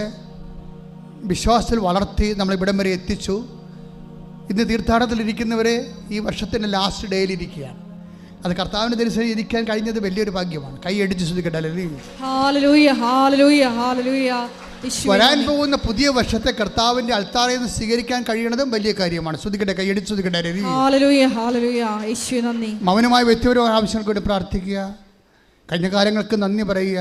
വിശ്വാസത്തിൽ വളർത്തി നമ്മളിവിടം വരെ എത്തിച്ചു. ഇന്ന് തീർത്ഥാടനത്തിലിരിക്കുന്നവരെ ഈ വർഷത്തിൻ്റെ ലാസ്റ്റ് ഡേയിലിരിക്കുകയാണ്. അത് കർത്താവിൻ്റെ ദർശനം ഇരിക്കാൻ കഴിഞ്ഞത് വലിയൊരു ഭാഗ്യമാണ്. കൈ അടിച്ച് ശ്രദ്ധിക്കട്ടെ. വരാൻ പോകുന്ന പുതിയ വർഷത്തെ കർത്താവിൻ്റെ അൾത്താരയിൽ നിന്ന് സ്വീകരിക്കാൻ കഴിയണതും വലിയ കാര്യമാണ്. ശ്രദ്ധിക്കട്ടെ, കൈ അടിച്ച് ശ്രദ്ധിക്കട്ടെ. മൗനമായ വ്യക്തിപരമായ ആവശ്യങ്ങൾക്ക് വേണ്ടി പ്രാർത്ഥിക്കുക. കഴിഞ്ഞ കാര്യങ്ങൾക്ക് നന്ദി പറയുക.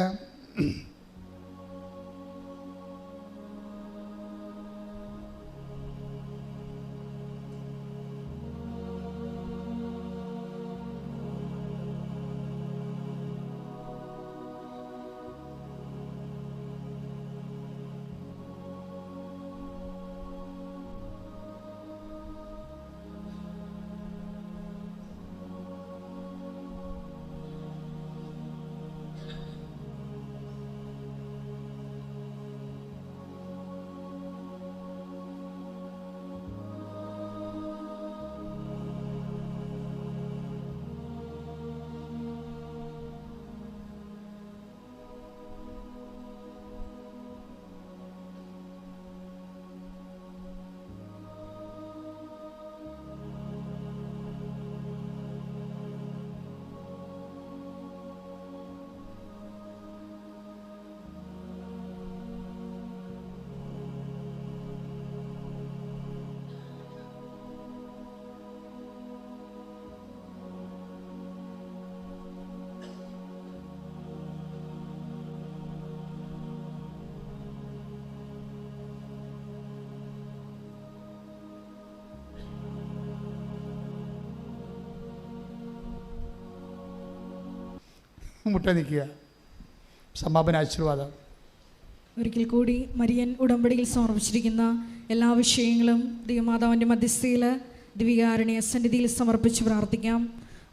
മുട്ട നിൽക്കുക. സമാപന ആശീർവാദം. ഒരിക്കൽ കൂടി മരിയൻ ഉടമ്പടിയിൽ സമർപ്പിച്ചിരിക്കുന്ന എല്ലാ വിഷയങ്ങളും ദൈവമാതാവിൻ്റെ മധ്യസ്ഥയിൽ ദിവികാരുണ്യ സന്നിധിയിൽ സമർപ്പിച്ച് പ്രാർത്ഥിക്കാം.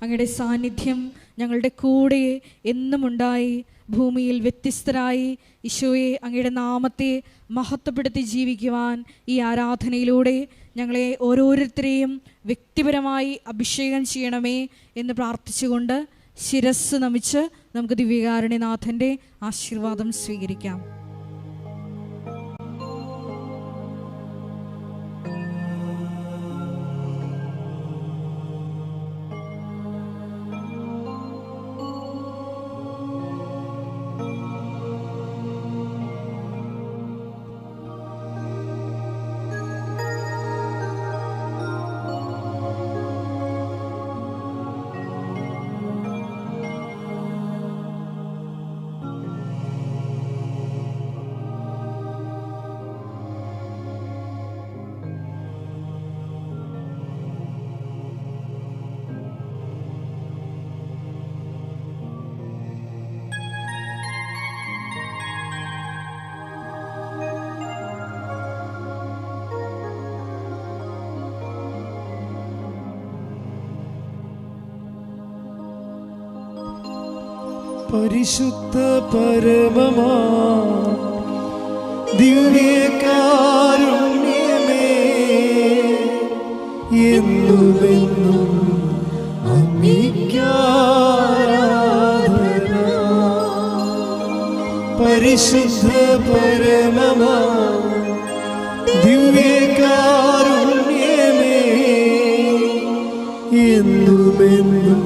അങ്ങയുടെ സാന്നിധ്യം ഞങ്ങളുടെ കൂടെ എന്നും ഉണ്ടായി ഭൂമിയിൽ വ്യത്യസ്തരായി ഈശോയെ അങ്ങയുടെ നാമത്തെ മഹത്വപ്പെടുത്തി ജീവിക്കുവാൻ ഈ ആരാധനയിലൂടെ ഞങ്ങളെ ഓരോരുത്തരെയും വ്യക്തിപരമായി അഭിഷേകം ചെയ്യണമേ എന്ന് പ്രാർത്ഥിച്ചുകൊണ്ട് ശിരസ് നമിച്ച് നമുക്ക് ദിവ്യകാരുണ്യനാഥൻ്റെ ആശീർവാദം സ്വീകരിക്കാം. പരിശുദ്ധ പരമമാ ദിവ്യകാരുണ്യമേ, എന്നുമെന്നും അങ്ങേയ്ക്കാരാധന. പരിശുദ്ധ പരമമാ ദിവ്യകാരുണ്യമേ, എന്നുമെന്നും